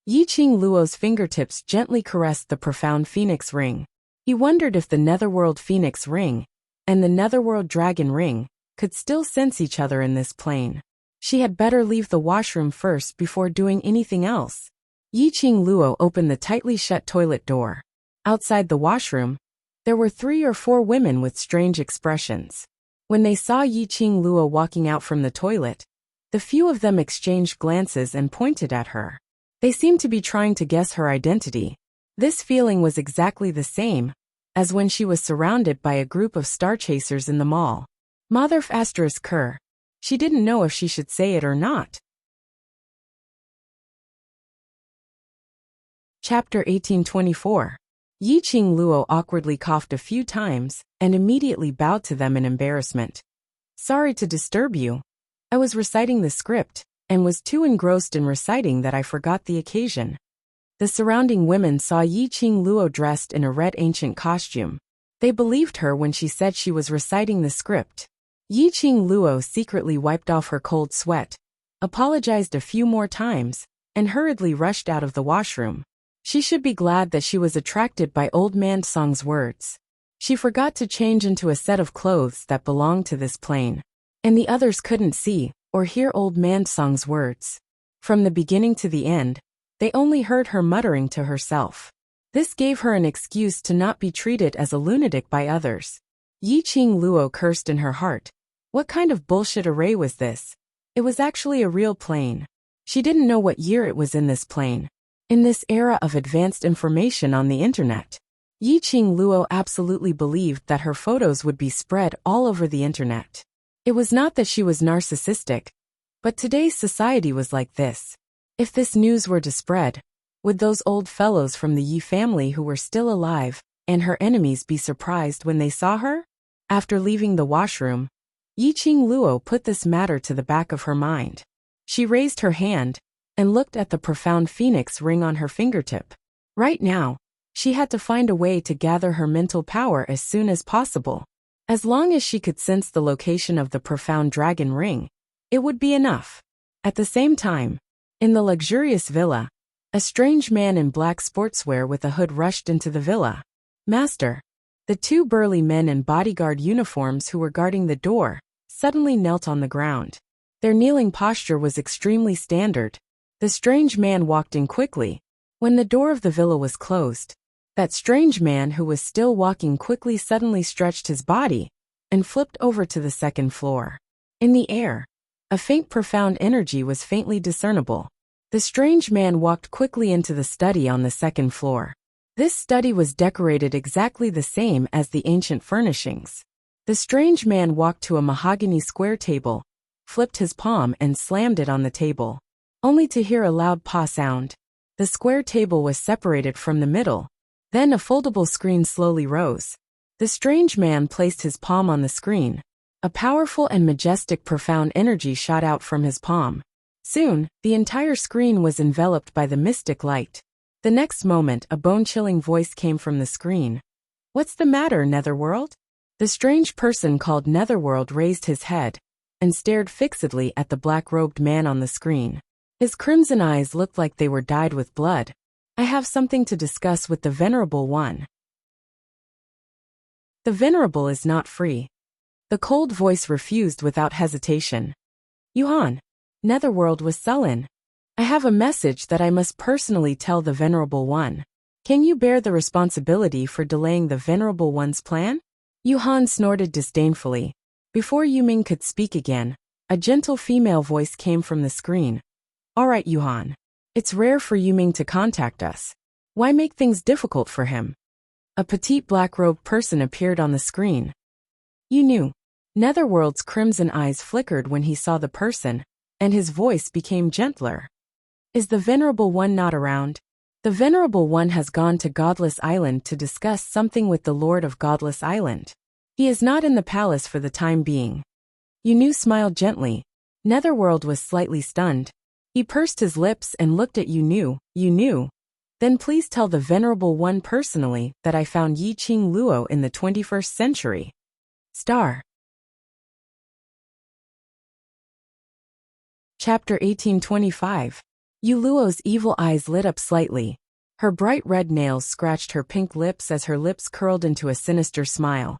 Yiqing Luo's fingertips gently caressed the profound phoenix ring. He wondered if the netherworld phoenix ring and the netherworld dragon ring could still sense each other in this plane. She had better leave the washroom first before doing anything else. Yiqing Luo opened the tightly shut toilet door. Outside the washroom, there were 3 or 4 women with strange expressions. When they saw Yiqing Luo walking out from the toilet, the few of them exchanged glances and pointed at her. They seemed to be trying to guess her identity. This feeling was exactly the same as when she was surrounded by a group of star chasers in the mall. Motherf asterisk her. She didn't know if she should say it or not. Chapter 1824. Yiqing Luo awkwardly coughed a few times and immediately bowed to them in embarrassment. Sorry to disturb you. I was reciting the script and was too engrossed in reciting that I forgot the occasion. The surrounding women saw Yiqing Luo dressed in a red ancient costume. They believed her when she said she was reciting the script. Yiqing Luo secretly wiped off her cold sweat, apologized a few more times, and hurriedly rushed out of the washroom. She should be glad that she was attracted by old man Song's words. She forgot to change into a set of clothes that belonged to this plane, and the others couldn't see or hear old man Song's words. From the beginning to the end, they only heard her muttering to herself. This gave her an excuse to not be treated as a lunatic by others. Yiqing Luo cursed in her heart. What kind of bullshit array was this? It was actually a real plane. She didn't know what year it was in this plane. In this era of advanced information on the internet, Yiqing Luo absolutely believed that her photos would be spread all over the internet. It was not that she was narcissistic, but today's society was like this. If this news were to spread, would those old fellows from the Yi family who were still alive and her enemies be surprised when they saw her? After leaving the washroom, Yiqing Luo put this matter to the back of her mind. She raised her hand and looked at the profound phoenix ring on her fingertip. Right now, she had to find a way to gather her mental power as soon as possible. As long as she could sense the location of the profound dragon ring, it would be enough. At the same time, in the luxurious villa, a strange man in black sportswear with a hood rushed into the villa. Master. The two burly men in bodyguard uniforms who were guarding the door suddenly knelt on the ground. Their kneeling posture was extremely standard. The strange man walked in quickly. When the door of the villa was closed, that strange man who was still walking quickly suddenly stretched his body and flipped over to the second floor. In the air, a faint profound energy was faintly discernible. The strange man walked quickly into the study on the second floor. This study was decorated exactly the same as the ancient furnishings. The strange man walked to a mahogany square table, flipped his palm and slammed it on the table, only to hear a loud paw sound. The square table was separated from the middle. Then a foldable screen slowly rose. The strange man placed his palm on the screen. A powerful and majestic profound energy shot out from his palm. Soon, the entire screen was enveloped by the mystic light. The next moment, a bone-chilling voice came from the screen. "What's the matter, Netherworld?" The strange person called Netherworld raised his head and stared fixedly at the black-robed man on the screen. His crimson eyes looked like they were dyed with blood. "I have something to discuss with the Venerable One." "The Venerable is not free." The cold voice refused without hesitation. "Yuhan." Netherworld was sullen. "I have a message that I must personally tell the Venerable One. Can you bear the responsibility for delaying the Venerable One's plan?" Yuhan snorted disdainfully. Before Yuming could speak again, a gentle female voice came from the screen. "All right, Yuhan. It's rare for Yuming to contact us. Why make things difficult for him?" A petite black-robed person appeared on the screen. "You knew." Netherworld's crimson eyes flickered when he saw the person, and his voice became gentler. "Is the Venerable One not around?" "The Venerable One has gone to Godless Island to discuss something with the Lord of Godless Island. He is not in the palace for the time being." Yunu smiled gently. Netherworld was slightly stunned. He pursed his lips and looked at Yunu. "Yunu, then please tell the Venerable One personally that I found Yiqing Luo in the 21st century. Star. Chapter 1825. Yu Luo's evil eyes lit up slightly. Her bright red nails scratched her pink lips as her lips curled into a sinister smile.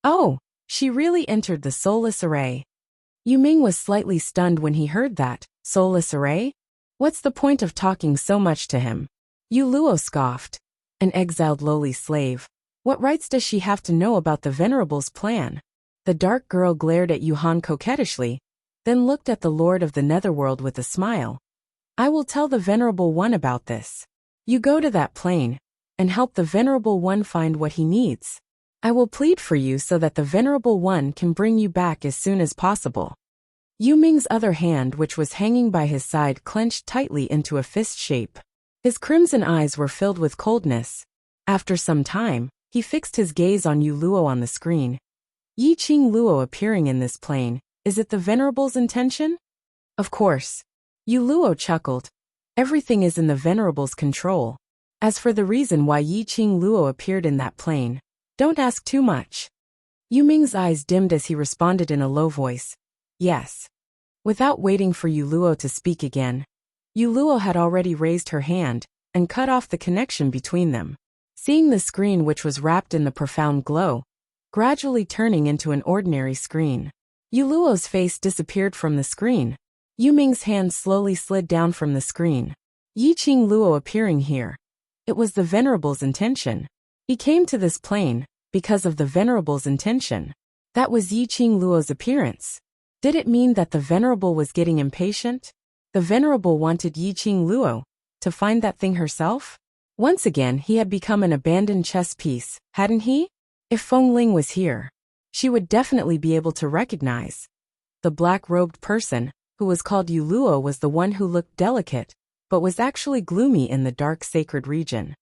Oh, she really entered the soulless array. Yu Ming was slightly stunned when he heard that. Soulless array? What's the point of talking so much to him? Yu Luo scoffed. An exiled lowly slave. What rights does she have to know about the Venerable's plan? The dark girl glared at Yuhan coquettishly, then looked at the Lord of the Netherworld with a smile. "I will tell the Venerable One about this. You go to that plane and help the Venerable One find what he needs. I will plead for you so that the Venerable One can bring you back as soon as possible." Yu Ming's other hand, which was hanging by his side, clenched tightly into a fist shape. His crimson eyes were filled with coldness. After some time, he fixed his gaze on Yu Luo on the screen. Yiqing Luo appearing in this plane, is it the Venerable's intention? Of course. Yu Luo chuckled. Everything is in the Venerable's control. As for the reason why Yiqing Luo appeared in that plane, Don't ask too much. Yu Ming's eyes dimmed as he responded in a low voice. Yes. Without waiting for Yu Luo to speak again, Yu Luo had already raised her hand and cut off the connection between them. Seeing the screen, which was wrapped in the profound glow, gradually turning into an ordinary screen. Yu Luo's face disappeared from the screen. Yu Ming's hand slowly slid down from the screen. Yiqing Luo appearing here. It was the Venerable's intention. He came to this plane because of the Venerable's intention. That was Yiqing Luo's appearance. Did it mean that the Venerable was getting impatient? The Venerable wanted Yiqing Luo to find that thing herself? Once again, he had become an abandoned chess piece, hadn't he? If Feng Ling was here, she would definitely be able to recognize. The black-robed person, who was called Yu Luo, was the one who looked delicate, but was actually gloomy in the dark sacred region.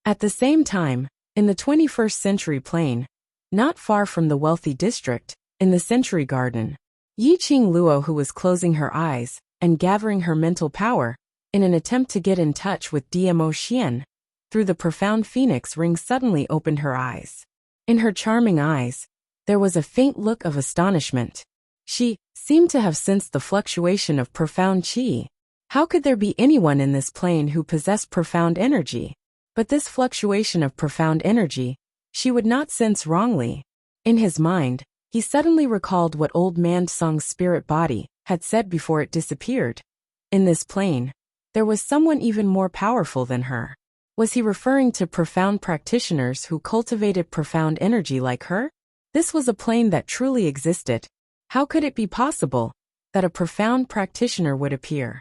At the same time, in the 21st century plane, not far from the wealthy district, in the Century Garden, Yiqing Luo, who was closing her eyes and gathering her mental power in an attempt to get in touch with DMO Xian, through the profound phoenix ring, suddenly opened her eyes. In her charming eyes, there was a faint look of astonishment. She seemed to have sensed the fluctuation of profound qi. How could there be anyone in this plane who possessed profound energy? But this fluctuation of profound energy, she would not sense wrongly. In his mind, he suddenly recalled what old man Song's spirit body had said before it disappeared. In this plane, there was someone even more powerful than her. Was he referring to profound practitioners who cultivated profound energy like her? This was a plane that truly existed. How could it be possible that a profound practitioner would appear?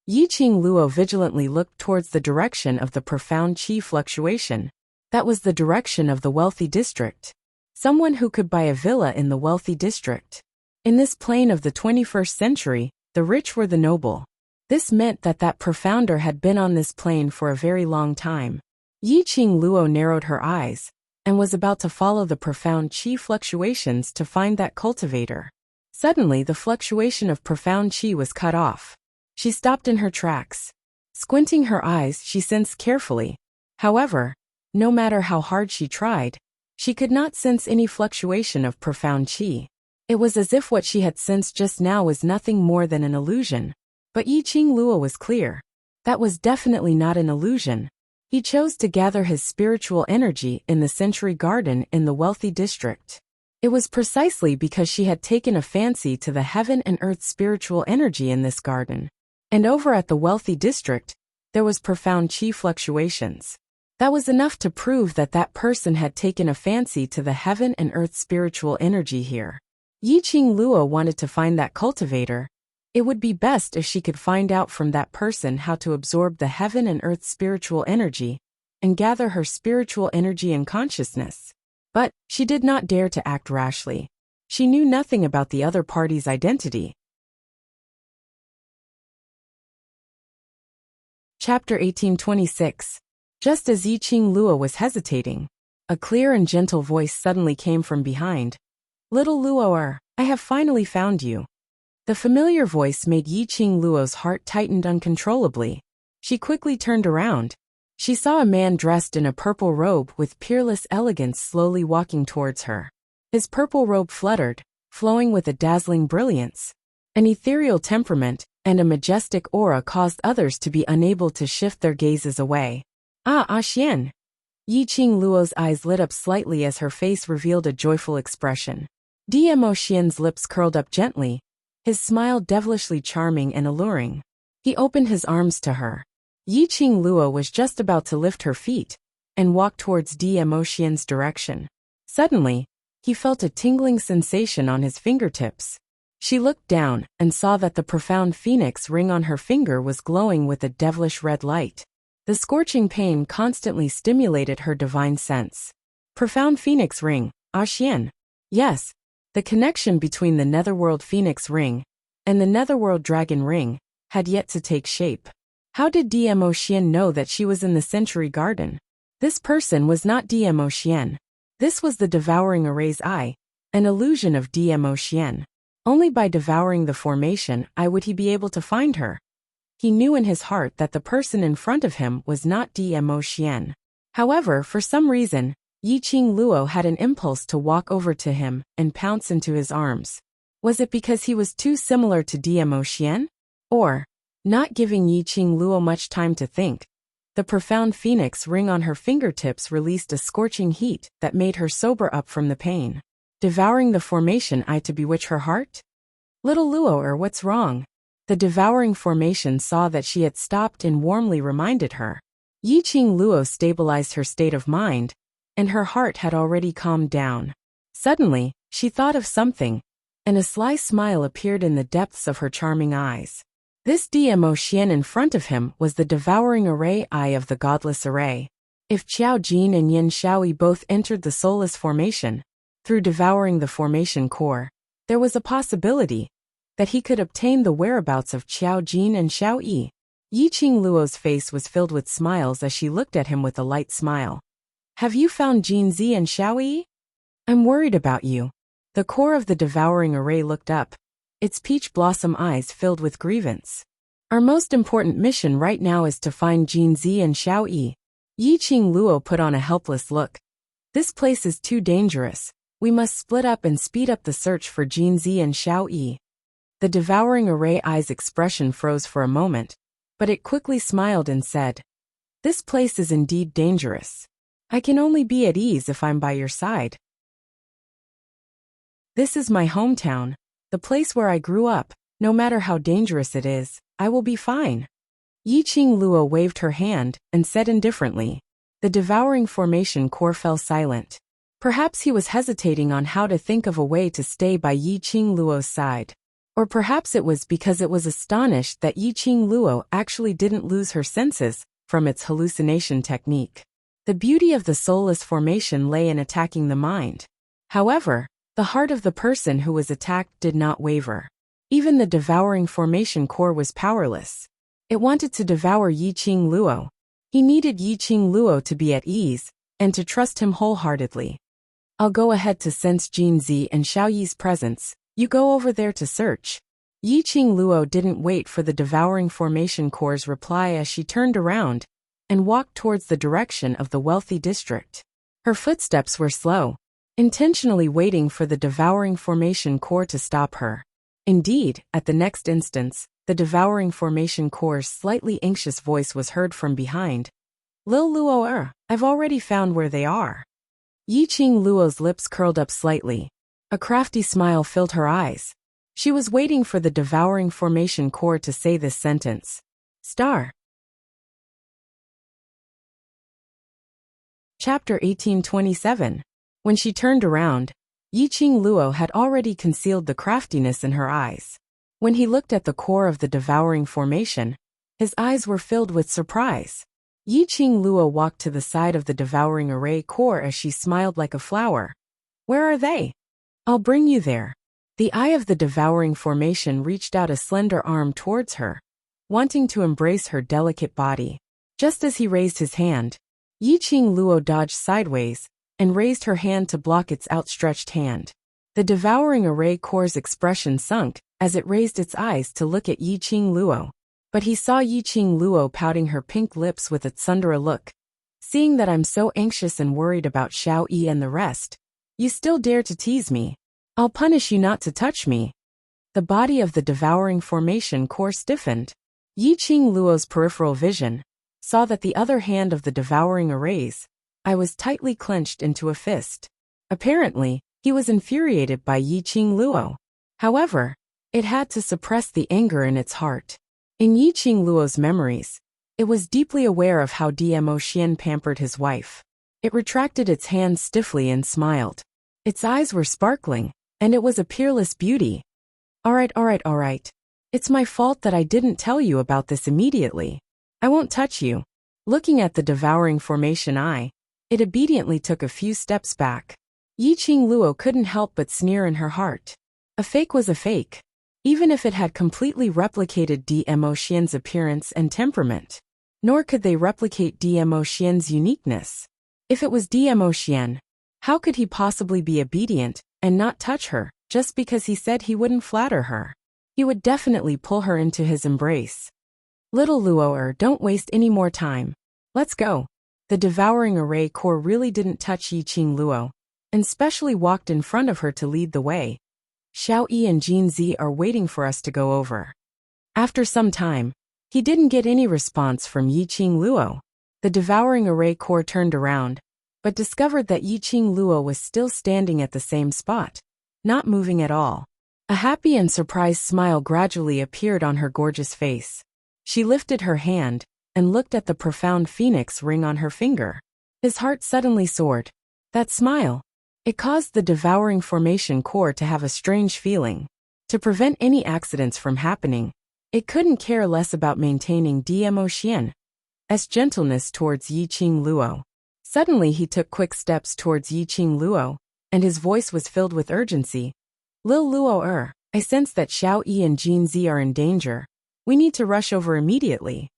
Yiqing Luo vigilantly looked towards the direction of the profound qi fluctuation. That was the direction of the wealthy district. Someone who could buy a villa in the wealthy district. In this plane of the 21st century, the rich were the noble. This meant that that profounder had been on this plane for a very long time. Yiqing Luo narrowed her eyes and was about to follow the profound qi fluctuations to find that cultivator. Suddenly, the fluctuation of profound qi was cut off. She stopped in her tracks. Squinting her eyes, she sensed carefully. However, no matter how hard she tried, she could not sense any fluctuation of profound qi. It was as if what she had sensed just now was nothing more than an illusion. But Yiqing Luo was clear. That was definitely not an illusion. He chose to gather his spiritual energy in the Century Garden in the wealthy district. It was precisely because she had taken a fancy to the heaven and earth spiritual energy in this garden. And over at the wealthy district, there was profound qi fluctuations. That was enough to prove that that person had taken a fancy to the heaven and earth spiritual energy here. Yiqing Luo wanted to find that cultivator. It would be best if she could find out from that person how to absorb the heaven and earth spiritual energy and gather her spiritual energy and consciousness. But she did not dare to act rashly. She knew nothing about the other party's identity. Chapter 1826. Just as Yiqing Luo was hesitating, a clear and gentle voice suddenly came from behind. Little Luoer, I have finally found you. The familiar voice made Yiqing Luo's heart tighten uncontrollably. She quickly turned around. She saw a man dressed in a purple robe with peerless elegance slowly walking towards her. His purple robe fluttered, flowing with a dazzling brilliance. An ethereal temperament and a majestic aura caused others to be unable to shift their gazes away. Ah, Xian! Yiqing Luo's eyes lit up slightly as her face revealed a joyful expression. DMO Xian's lips curled up gently, his smile devilishly charming and alluring. He opened his arms to her. Yiqing Luo was just about to lift her feet and walk towards DMO Xian's direction. Suddenly, he felt a tingling sensation on his fingertips. She looked down and saw that the profound phoenix ring on her finger was glowing with a devilish red light. The scorching pain constantly stimulated her divine sense. Profound phoenix ring, Xian. Yes, the connection between the netherworld phoenix ring and the netherworld dragon ring had yet to take shape. How did DMO Xian know that she was in the Century Garden? This person was not DMO Xian. This was the devouring array's eye, an illusion of DMO Xian. Only by devouring the formation eye would he be able to find her. He knew in his heart that the person in front of him was not DMO Xian. However, for some reason, Yiqing Luo had an impulse to walk over to him and pounce into his arms. Was it because he was too similar to Diemo Xian? Or, not giving Yiqing Luo much time to think, the profound phoenix ring on her fingertips released a scorching heat that made her sober up from the pain. Devouring the formation eye to bewitch her heart? Little Luo, what's wrong? The devouring formation saw that she had stopped and warmly reminded her. Yiqing Luo stabilized her state of mind, and her heart had already calmed down. Suddenly, she thought of something, and a sly smile appeared in the depths of her charming eyes. This Diemo Xian in front of him was the devouring array eye of the godless array. If Qiao Jin and Yin Shaoyi both entered the soulless formation, through devouring the formation core, there was a possibility that he could obtain the whereabouts of Qiao Jin and Shaoyi. Yiqing Luo's face was filled with smiles as she looked at him with a light smile. Have you found Jinzi and Shaoyi? I'm worried about you. The core of the devouring array looked up, its peach blossom eyes filled with grievance. Our most important mission right now is to find Jinzi and Shaoyi. Yiqing Luo put on a helpless look. This place is too dangerous. We must split up and speed up the search for Jinzi and Shaoyi. The devouring array eye's expression froze for a moment, but it quickly smiled and said, This place is indeed dangerous. I can only be at ease if I'm by your side. This is my hometown, the place where I grew up. No matter how dangerous it is, I will be fine. Yiqing Luo waved her hand and said indifferently. The devouring formation core fell silent. Perhaps he was hesitating on how to think of a way to stay by Yiqing Luo's side. Or perhaps it was because it was astonished that Yiqing Luo actually didn't lose her senses from its hallucination technique. The beauty of the soulless formation lay in attacking the mind. However, the heart of the person who was attacked did not waver. Even the devouring formation core was powerless. It wanted to devour Yiqing Luo. He needed Yiqing Luo to be at ease and to trust him wholeheartedly. I'll go ahead to sense Jinzi and Shaoyi's presence. You go over there to search. Yiqing Luo didn't wait for the devouring formation core's reply as she turned around and walked towards the direction of the wealthy district. Her footsteps were slow, intentionally waiting for the devouring formation core to stop her. Indeed, at the next instance, the devouring formation core's slightly anxious voice was heard from behind. Lil Luo, I've already found where they are. Yiqing Luo's lips curled up slightly. A crafty smile filled her eyes. She was waiting for the devouring formation core to say this sentence. Star. Chapter 1827. When she turned around, Yiqing Luo had already concealed the craftiness in her eyes. When he looked at the core of the devouring formation, his eyes were filled with surprise. Yiqing Luo walked to the side of the devouring array core as she smiled like a flower. Where are they? I'll bring you there. The eye of the devouring formation reached out a slender arm towards her, wanting to embrace her delicate body. Just as he raised his hand, Yiqing Luo dodged sideways and raised her hand to block its outstretched hand. The devouring array core's expression sunk as it raised its eyes to look at Yiqing Luo. But he saw Yiqing Luo pouting her pink lips with a tsundere look. Seeing that I'm so anxious and worried about Shaoyi and the rest, you still dare to tease me. I'll punish you not to touch me. The body of the devouring formation core stiffened. Yiqing Luo's peripheral vision saw that the other hand of the devouring array's eye was tightly clenched into a fist. Apparently, he was infuriated by Yiqing Luo. However, it had to suppress the anger in its heart. In Yiqing Luo's memories, it was deeply aware of how Diemo Xian pampered his wife. It retracted its hands stiffly and smiled. Its eyes were sparkling, and it was a peerless beauty. All right. It's my fault that I didn't tell you about this immediately. I won't touch you. Looking at the devouring formation eye, it obediently took a few steps back. Yiqing Luo couldn't help but sneer in her heart. A fake was a fake, even if it had completely replicated Diemo Xian's appearance and temperament. Nor could they replicate Diemo Xian's uniqueness. If it was Diemo Xian, how could he possibly be obedient and not touch her just because he said he wouldn't flatter her? He would definitely pull her into his embrace. Little Luo, don't waste any more time. Let's go. The devouring array core really didn't touch Yiqing Luo, and specially walked in front of her to lead the way. Xiao Yi and Jin Zi are waiting for us to go over. After some time, he didn't get any response from Yiqing Luo. The devouring array core turned around, but discovered that Yiqing Luo was still standing at the same spot, not moving at all. A happy and surprised smile gradually appeared on her gorgeous face. She lifted her hand and looked at the profound phoenix ring on her finger. His heart suddenly soared. That smile, it caused the devouring formation core to have a strange feeling. To prevent any accidents from happening, it couldn't care less about maintaining Dmo Xian's gentleness towards Yiqing Luo. Suddenly he took quick steps towards Yiqing Luo, and his voice was filled with urgency. Lil Luo I sense that Xiao Yi and Jin Zi are in danger. We need to rush over immediately.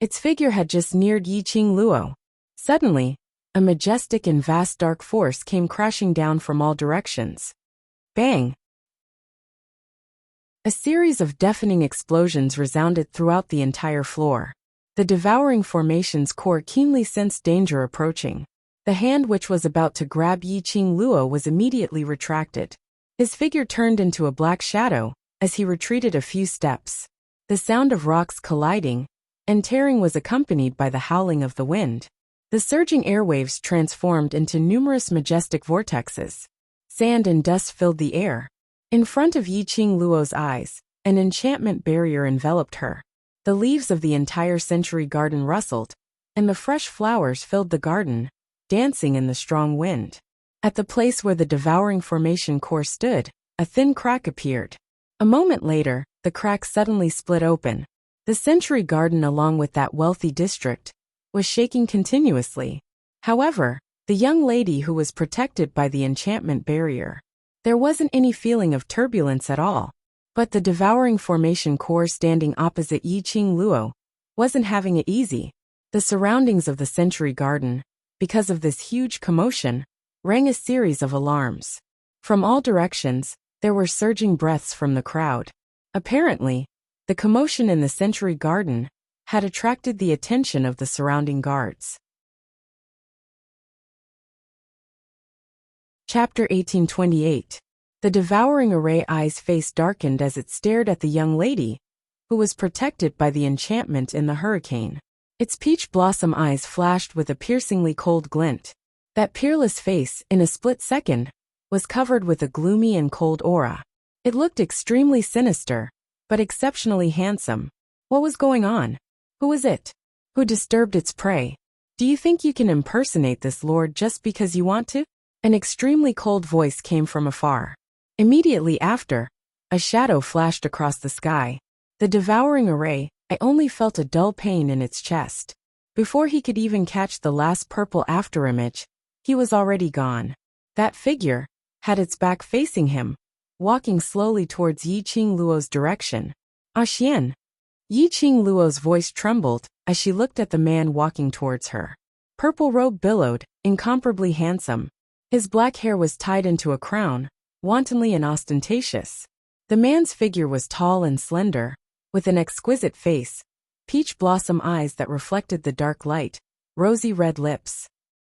Its figure had just neared Yiqing Luo. Suddenly, a majestic and vast dark force came crashing down from all directions. Bang! A series of deafening explosions resounded throughout the entire floor. The devouring formation's core keenly sensed danger approaching. The hand which was about to grab Yiqing Luo was immediately retracted. His figure turned into a black shadow as he retreated a few steps. The sound of rocks colliding and tearing was accompanied by the howling of the wind. The surging airwaves transformed into numerous majestic vortexes. Sand and dust filled the air. In front of Yiqing Luo's eyes, an enchantment barrier enveloped her. The leaves of the entire century garden rustled, and the fresh flowers filled the garden, dancing in the strong wind. At the place where the devouring formation core stood, a thin crack appeared. A moment later, the crack suddenly split open. The century garden, along with that wealthy district, was shaking continuously. However, the young lady who was protected by the enchantment barrier, there wasn't any feeling of turbulence at all. But the devouring formation core standing opposite Yiqing Luo wasn't having it easy. The surroundings of the century garden, because of this huge commotion, rang a series of alarms. From all directions, there were surging breaths from the crowd. Apparently, the commotion in the century garden had attracted the attention of the surrounding guards. Chapter 1828. The devouring array eyes face darkened as it stared at the young lady, who was protected by the enchantment in the hurricane. Its peach blossom eyes flashed with a piercingly cold glint. That peerless face, in a split second, was covered with a gloomy and cold aura. It looked extremely sinister, but exceptionally handsome. What was going on? Who was it? Who disturbed its prey? Do you think you can impersonate this lord just because you want to? An extremely cold voice came from afar. Immediately after, a shadow flashed across the sky. The devouring array, I only felt a dull pain in its chest. Before he could even catch the last purple afterimage, he was already gone. That figure had its back facing him, walking slowly towards Yiqing Luo's direction. Xian. Yiqing Luo's voice trembled as she looked at the man walking towards her. Purple robe billowed, incomparably handsome. His black hair was tied into a crown, wantonly and ostentatious. The man's figure was tall and slender, with an exquisite face, peach blossom eyes that reflected the dark light, rosy red lips.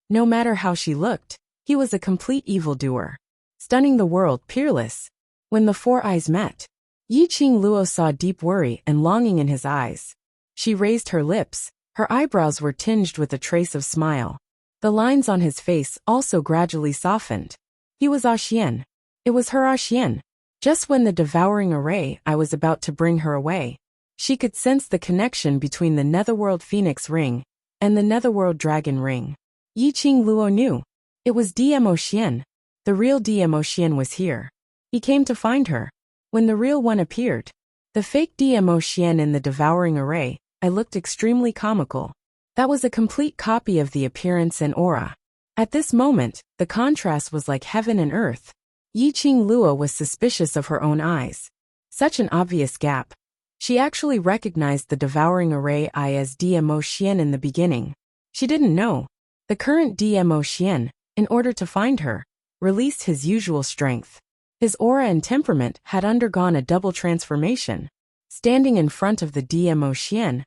No matter how she looked, he was a complete evildoer, stunning the world, peerless. When the four eyes met, Yiqing Luo saw deep worry and longing in his eyes. She raised her lips, her eyebrows were tinged with a trace of smile. The lines on his face also gradually softened. He was Xian. It was her Xian. Just when the devouring array I was about to bring her away, she could sense the connection between the Netherworld Phoenix Ring and the Netherworld Dragon Ring. Yiqing Luo knew. It was Dmo Xian. The real Dmo Xian was here. He came to find her. When the real one appeared, the fake Dmo Xian in the devouring array, I looked extremely comical. That was a complete copy of the appearance and aura. At this moment, the contrast was like heaven and earth. Yiqing Luo was suspicious of her own eyes. Such an obvious gap. She actually recognized the devouring array I as Dmo Xian in the beginning. She didn't know. The current Dmo Xian, in order to find her, released his usual strength. His aura and temperament had undergone a double transformation. Standing in front of the Dmo Xian,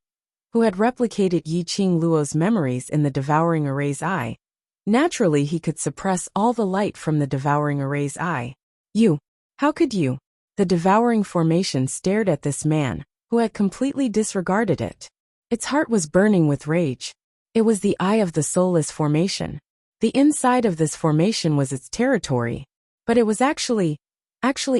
who had replicated Yiqing Luo's memories in the devouring array's eye. Naturally, he could suppress all the light from the devouring array's eye. You? How could you? The devouring formation stared at this man, who had completely disregarded it. Its heart was burning with rage. It was the eye of the soulless formation. The inside of this formation was its territory. But it was actually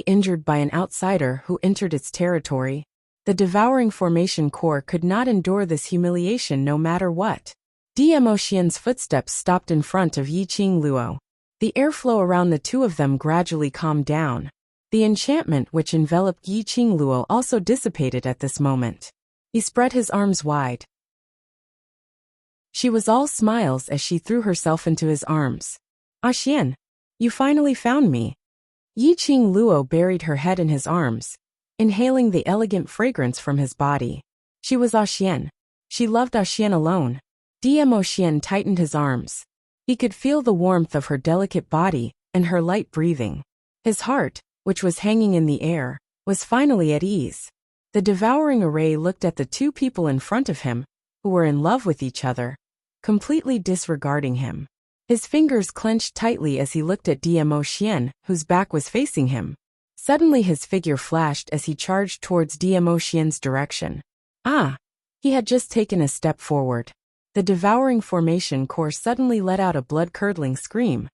injured by an outsider who entered its territory. The devouring formation core could not endure this humiliation no matter what. Dmo Xian's footsteps stopped in front of Yiqing Luo. The airflow around the two of them gradually calmed down. The enchantment which enveloped Yiqing Luo also dissipated at this moment. He spread his arms wide. She was all smiles as she threw herself into his arms. Xian, you finally found me. Yiqing Luo buried her head in his arms, inhaling the elegant fragrance from his body. She was Xian. She loved Xian alone. Dmo Xian tightened his arms. He could feel the warmth of her delicate body and her light breathing. His heart, which was hanging in the air, was finally at ease. The devouring array looked at the two people in front of him, who were in love with each other, completely disregarding him. His fingers clenched tightly as he looked at Dmo Xian, whose back was facing him. Suddenly his figure flashed as he charged towards Dmo Xian's direction. He had just taken a step forward. The devouring formation core suddenly let out a blood-curdling scream.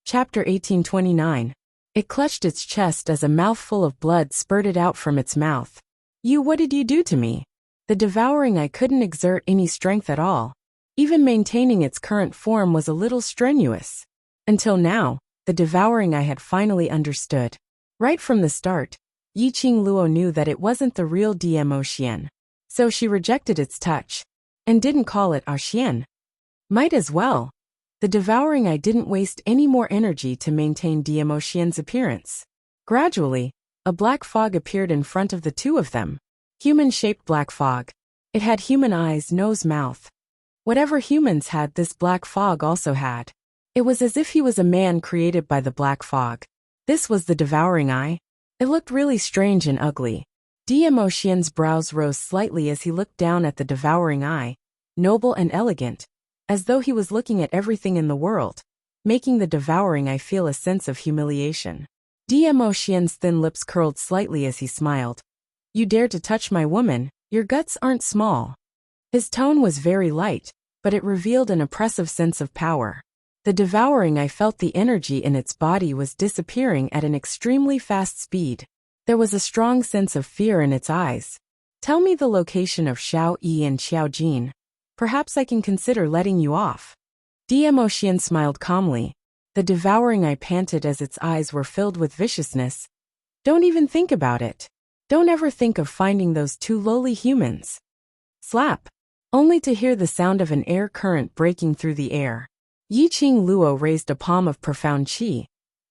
Chapter 1829. It clutched its chest as a mouthful of blood spurted out from its mouth. What did you do to me? The devouring eye couldn't exert any strength at all. Even maintaining its current form was a little strenuous. Until now, the devouring eye had finally understood. Right from the start, Yiqing Luo knew that it wasn't the real Dmo Xian. So she rejected its touch, and didn't call it Xian. Might as well. The devouring eye didn't waste any more energy to maintain Dmo Xian's appearance. Gradually, a black fog appeared in front of the two of them. Human-shaped black fog. It had human eyes, nose, mouth. Whatever humans had, this black fog also had. It was as if he was a man created by the black fog. This was the devouring eye. It looked really strange and ugly. Dmo Xian's brows rose slightly as he looked down at the devouring eye, noble and elegant, as though he was looking at everything in the world, making the devouring eye feel a sense of humiliation. Dmo Xian's thin lips curled slightly as he smiled. You dare to touch my woman, your guts aren't small. His tone was very light, but it revealed an oppressive sense of power. The devouring eye felt the energy in its body was disappearing at an extremely fast speed. There was a strong sense of fear in its eyes. Tell me the location of Xiao Yi and Xiao Jin. Perhaps I can consider letting you off. Dmo Xian smiled calmly. The devouring eye panted as its eyes were filled with viciousness. Don't even think about it. Don't ever think of finding those two lowly humans. Slap. Only to hear the sound of an air current breaking through the air. Yiqing Luo raised a palm of profound qi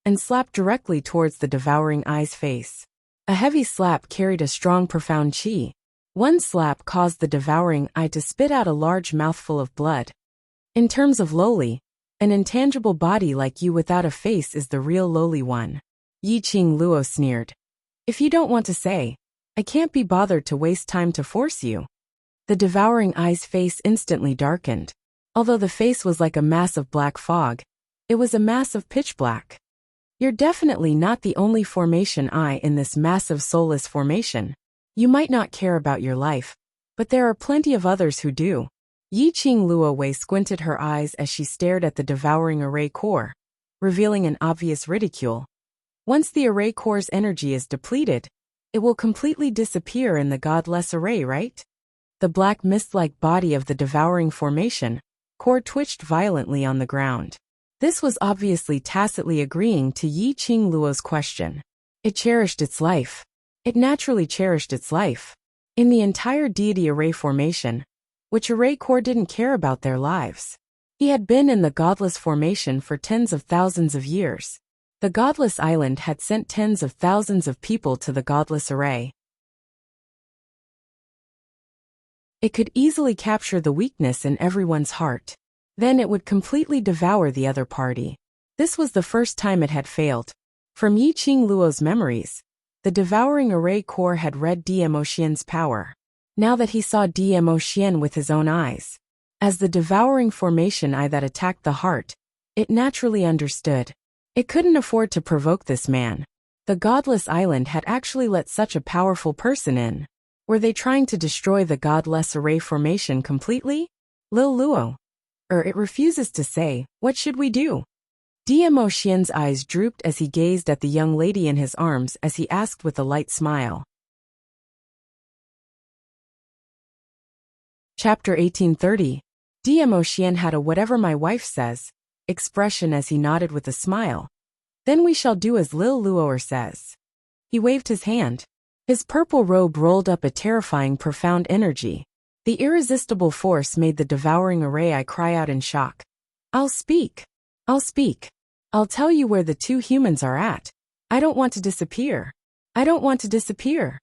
and slapped directly towards the devouring eye's face. A heavy slap carried a strong profound qi. One slap caused the devouring eye to spit out a large mouthful of blood. In terms of lowly, an intangible body like you without a face is the real lowly one. Yiqing Luo sneered. If you don't want to say, I can't be bothered to waste time to force you. The devouring eye's face instantly darkened. Although the face was like a mass of black fog, it was a mass of pitch black. You're definitely not the only formation eye in this massive soulless formation. You might not care about your life, but there are plenty of others who do. Yiqing Luo squinted her eyes as she stared at the devouring array core, revealing an obvious ridicule. Once the array core's energy is depleted, it will completely disappear in the godless array, right? The black mist-like body of the devouring formation core twitched violently on the ground. This was obviously tacitly agreeing to Yiqing Luo's question. It cherished its life. It naturally cherished its life. In the entire deity array formation, which array core didn't care about their lives. He had been in the godless formation for tens of thousands of years. The godless island had sent tens of thousands of people to the godless array. It could easily capture the weakness in everyone's heart. Then it would completely devour the other party. This was the first time it had failed. From Yiqing Luo's memories, The devouring array core had read Emotien's power. Now that he saw Emotien with his own eyes, as the devouring formation eye that attacked the heart, it naturally understood. It couldn't afford to provoke this man. The godless island had actually let such a powerful person in. Were they trying to destroy the godless array formation completely? Lil Luo. It refuses to say, what should we do? Emotien's eyes drooped as he gazed at the young lady in his arms as he asked with a light smile. Chapter 1830. Emotien had a whatever my wife says expression as he nodded with a smile. Then we shall do as Lil Luo says. He waved his hand. His purple robe rolled up a terrifying profound energy. The irresistible force made the devouring array eye cry out in shock. I'll speak. I'll speak. I'll tell you where the two humans are at. I don't want to disappear. I don't want to disappear.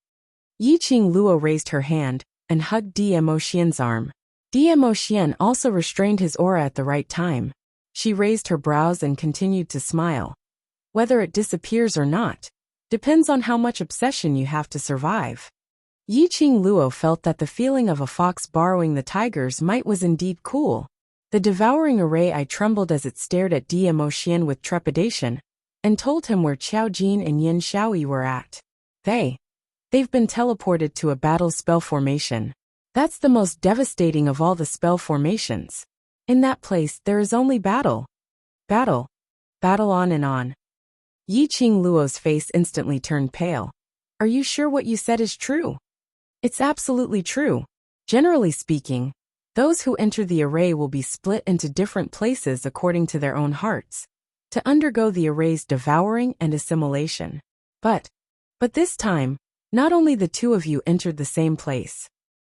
Yiqing Luo raised her hand and hugged Emotien's arm. Emotien also restrained his aura at the right time. She raised her brows and continued to smile. Whether it disappears or not depends on how much obsession you have to survive. Yiqing Luo felt that the feeling of a fox borrowing the tiger's might was indeed cool. The devouring array eye trembled as it stared at Emotien with trepidation, and told him where Qiao Jin and Yin Xiaoyi were at. They've been teleported to a battle spell formation. That's the most devastating of all the spell formations. In that place there is only battle. Battle. Battle on and on. Yiqing Luo's face instantly turned pale. Are you sure what you said is true? It's absolutely true. Generally speaking, those who enter the array will be split into different places according to their own hearts, to undergo the array's devouring and assimilation. But this time, not only the two of you entered the same place.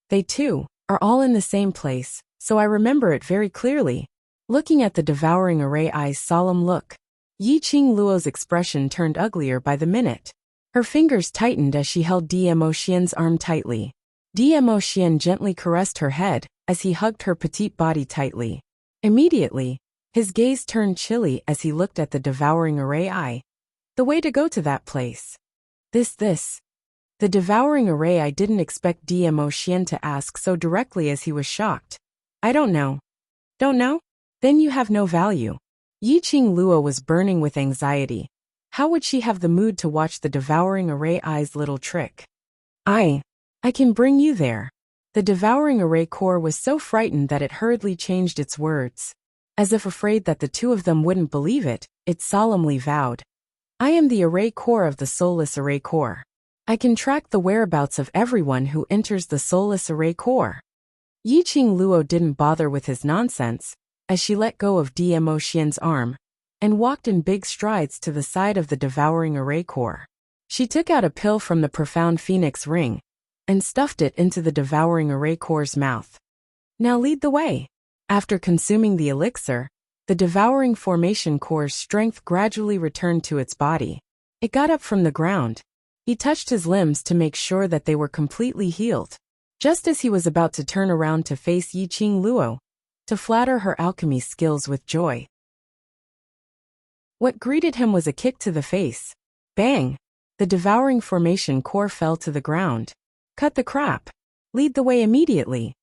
They too are all in the same place, so I remember it very clearly. Looking at the devouring array eye's solemn look, Yiqing Luo's expression turned uglier by the minute. Her fingers tightened as she held Emotien's arm tightly. Emotien gently caressed her head as he hugged her petite body tightly. Immediately, his gaze turned chilly as he looked at the devouring array eye. The way to go to that place. This. The devouring array eye didn't expect Emotien to ask so directly as he was shocked. I don't know. Don't know? Then you have no value. Yiqing Luo was burning with anxiety. How would she have the mood to watch the devouring array eye's little trick? I can bring you there. The devouring array core was so frightened that it hurriedly changed its words. As if afraid that the two of them wouldn't believe it, it solemnly vowed. I am the array core of the soulless array core. I can track the whereabouts of everyone who enters the soulless array core. Yiqing Luo didn't bother with his nonsense, as she let go of Emotien's arm, and walked in big strides to the side of the devouring array core. She took out a pill from the profound phoenix ring, and stuffed it into the devouring array core's mouth. Now lead the way. After consuming the elixir, the devouring formation core's strength gradually returned to its body. It got up from the ground. He touched his limbs to make sure that they were completely healed. Just as he was about to turn around to face Yiqing Luo, to flatter her alchemy skills with joy, what greeted him was a kick to the face. Bang! The devouring formation core fell to the ground. Cut the crap. Lead the way immediately.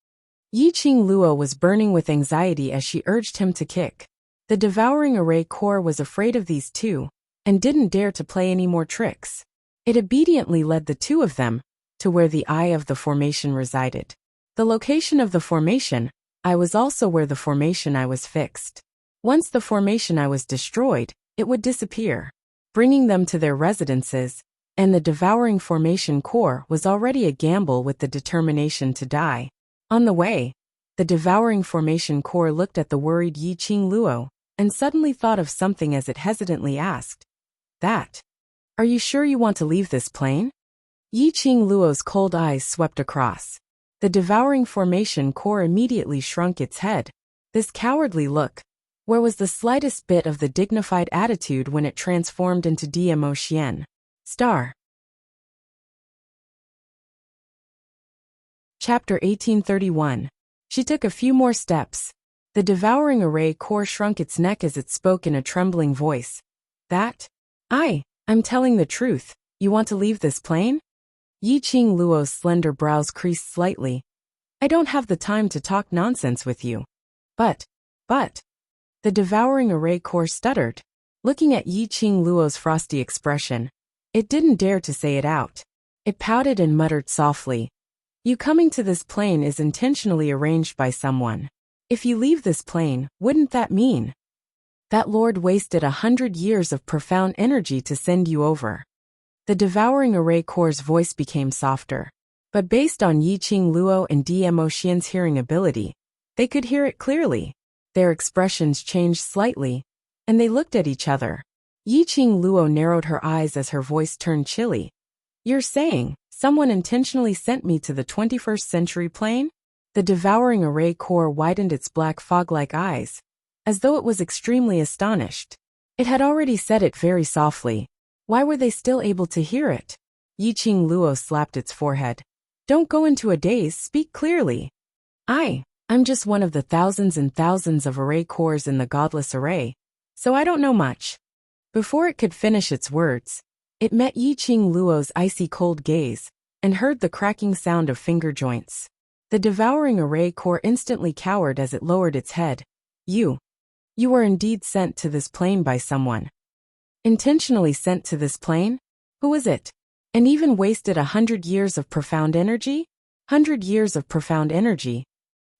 Yiqing Luo was burning with anxiety as she urged him to kick. The devouring array core was afraid of these two, and didn't dare to play any more tricks. It obediently led the two of them to where the eye of the formation resided. The location of the formation eye was also where the formation eye was fixed. Once the formation eye was destroyed, it would disappear, bringing them to their residences, and the devouring formation core was already a gamble with the determination to die. On the way, the devouring formation core looked at the worried Yiqing Luo, and suddenly thought of something as it hesitantly asked, Are you sure you want to leave this plane? Yiqing Luo's cold eyes swept across. The devouring formation core immediately shrunk its head. This cowardly look. Where was the slightest bit of the dignified attitude when it transformed into Emotien? Chapter 1831. She took a few more steps. The devouring array core shrunk its neck as it spoke in a trembling voice. I'm telling the truth. You want to leave this plane? Yiqing Luo's slender brows creased slightly. I don't have the time to talk nonsense with you. But. The devouring array core stuttered. Looking at Yiqing Luo's frosty expression, it didn't dare to say it out. It pouted and muttered softly. You coming to this plane is intentionally arranged by someone. If you leave this plane, wouldn't that mean that Lord wasted 100 years of profound energy to send you over? The devouring array core's voice became softer. But based on Yiqing Luo and Dmo Xian's hearing ability, they could hear it clearly. Their expressions changed slightly, and they looked at each other. Yiqing Luo narrowed her eyes as her voice turned chilly. You're saying, someone intentionally sent me to the 21st century plane? The devouring array core widened its black fog-like eyes, as though it was extremely astonished. It had already said it very softly. Why were they still able to hear it? Yiqing Luo slapped its forehead. Don't go into a daze, speak clearly. I'm just one of the thousands and thousands of array cores in the godless array, so I don't know much. Before it could finish its words, it met Yiqing Luo's icy cold gaze, and heard the cracking sound of finger joints. The devouring array core instantly cowered as it lowered its head. You were indeed sent to this plane by someone. Intentionally sent to this plane? Who is it? And even wasted 100 years of profound energy? 100 years of profound energy.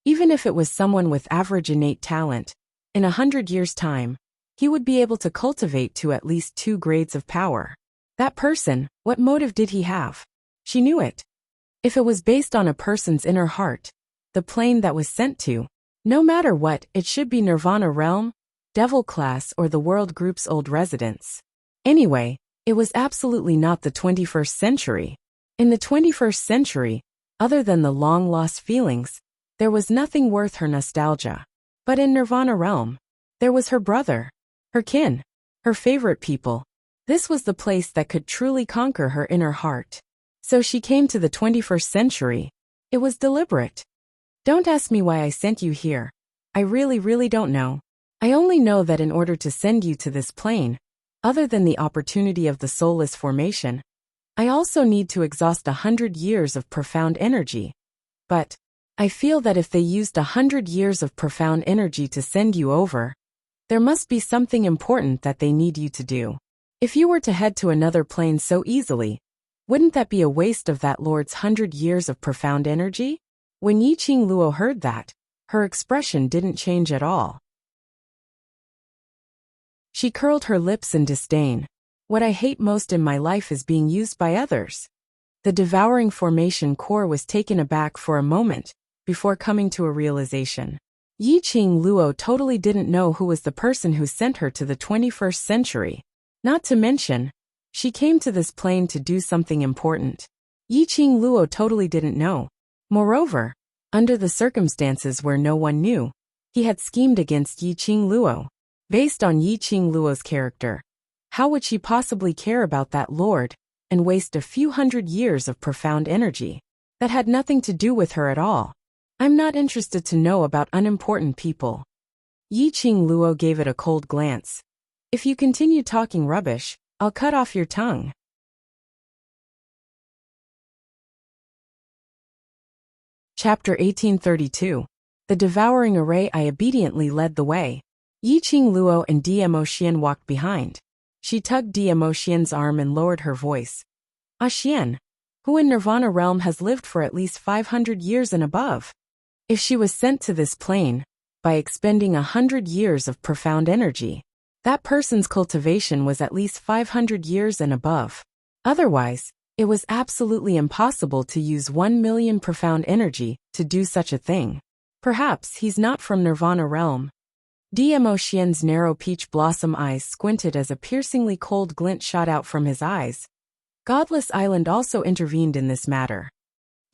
Even if it was someone with average innate talent, in 100 years' time, he would be able to cultivate to at least 2 grades of power. That person, what motive did he have? She knew it. If it was based on a person's inner heart, the plane that was sent to, no matter what, it should be Nirvana Realm, Devil Class, or the World Group's old residence. Anyway, it was absolutely not the 21st century. In the 21st century, other than the long-lost feelings, there was nothing worth her nostalgia. But in Nirvana Realm, there was her brother, her kin, her favorite people. This was the place that could truly conquer her inner heart. So she came to the 21st century. It was deliberate. Don't ask me why I sent you here. I really don't know. I only know that in order to send you to this plane, other than the opportunity of the soulless formation, I also need to exhaust 100 years of profound energy. But I feel that if they used 100 years of profound energy to send you over, there must be something important that they need you to do. If you were to head to another plane so easily, wouldn't that be a waste of that Lord's 100 years of profound energy? When Yiqing Luo heard that, her expression didn't change at all. She curled her lips in disdain. What I hate most in my life is being used by others. The devouring formation core was taken aback for a moment, before coming to a realization. Yiqing Luo totally didn't know who was the person who sent her to the 21st century. Not to mention, she came to this plane to do something important. Yiqing Luo totally didn't know. Moreover, under the circumstances where no one knew, he had schemed against Yiqing Luo. Based on Yiqing Luo's character, how would she possibly care about that lord, and waste a few hundred years of profound energy? That had nothing to do with her at all. I'm not interested to know about unimportant people. Yiqing Luo gave it a cold glance. If you continue talking rubbish, I'll cut off your tongue. Chapter 1832. The Devouring Array. I obediently led the way. Yiqing Luo and Dmo Xian walked behind. She tugged Dmo Xian's arm and lowered her voice. Xian, who in Nirvana Realm has lived for at least 500 years and above. If she was sent to this plane, by expending 100 years of profound energy, that person's cultivation was at least 500 years and above. Otherwise, it was absolutely impossible to use 1 million profound energy to do such a thing. Perhaps he's not from Nirvana Realm. Dmo Xian's narrow peach blossom eyes squinted as a piercingly cold glint shot out from his eyes. Godless Island also intervened in this matter.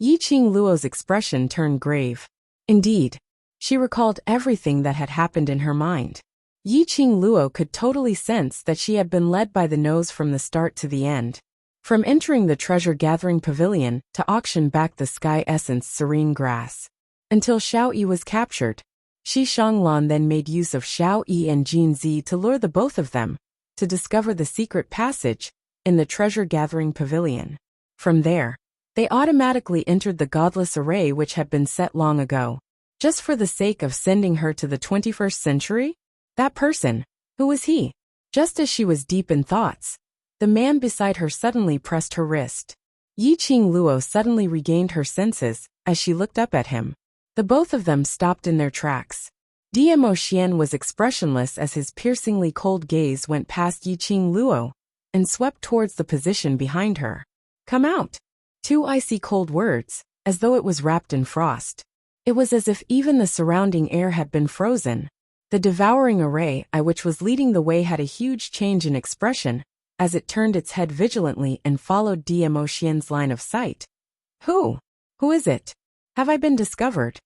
Yiqing Luo's expression turned grave. Indeed, she recalled everything that had happened in her mind. Yiqing Luo could totally sense that she had been led by the nose from the start to the end. From entering the treasure-gathering pavilion to auction back the Sky Essence Serene Grass. Until Xiao Yi was captured. Shi Shanglan then made use of Xiao Yi and Jin Zi to lure the both of them, to discover the secret passage, in the treasure-gathering pavilion. From there, they automatically entered the godless array which had been set long ago. Just for the sake of sending her to the 21st century? That person, who was he? Just as she was deep in thoughts, the man beside her suddenly pressed her wrist. Yiqing Luo suddenly regained her senses as she looked up at him. The both of them stopped in their tracks. Diemo Xian was expressionless as his piercingly cold gaze went past Yiqing Luo and swept towards the position behind her. Come out! 2 icy cold words, as though it was wrapped in frost. It was as if even the surrounding air had been frozen. The devouring array which was leading the way had a huge change in expression as it turned its head vigilantly and followed Diemo Xian's line of sight. Who? Who is it? Have I been discovered?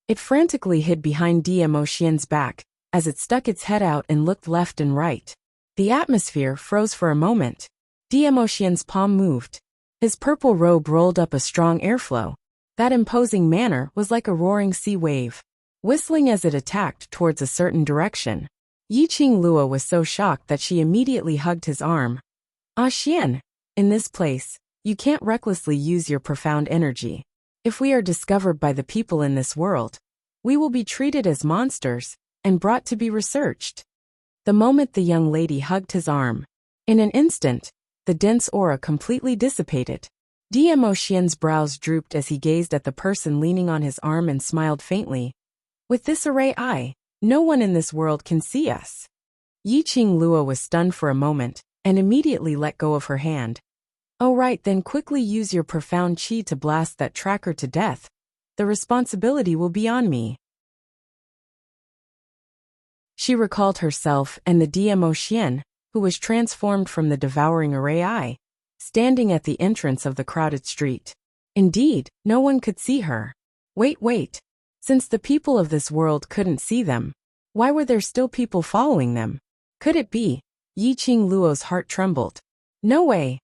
It frantically hid behind Diemo Xian's back as it stuck its head out and looked left and right. The atmosphere froze for a moment. Diemo Xian's palm moved. His purple robe rolled up a strong airflow. That imposing manner was like a roaring sea wave, whistling as it attacked towards a certain direction. Yiqing Luo was so shocked that she immediately hugged his arm. Ah Xian, in this place, you can't recklessly use your profound energy. If we are discovered by the people in this world, we will be treated as monsters and brought to be researched. The moment the young lady hugged his arm, in an instant, the dense aura completely dissipated. Diemo Xian's brows drooped as he gazed at the person leaning on his arm and smiled faintly. With this array no one in this world can see us. Yiqing Luo was stunned for a moment and immediately let go of her hand. Oh right, then quickly use your profound qi to blast that tracker to death. The responsibility will be on me. She recalled herself and the Diemo Xian, who was transformed from the devouring array standing at the entrance of the crowded street. Indeed, no one could see her. Wait. Since the people of this world couldn't see them, why were there still people following them? Could it be? Yiqing Luo's heart trembled. No way.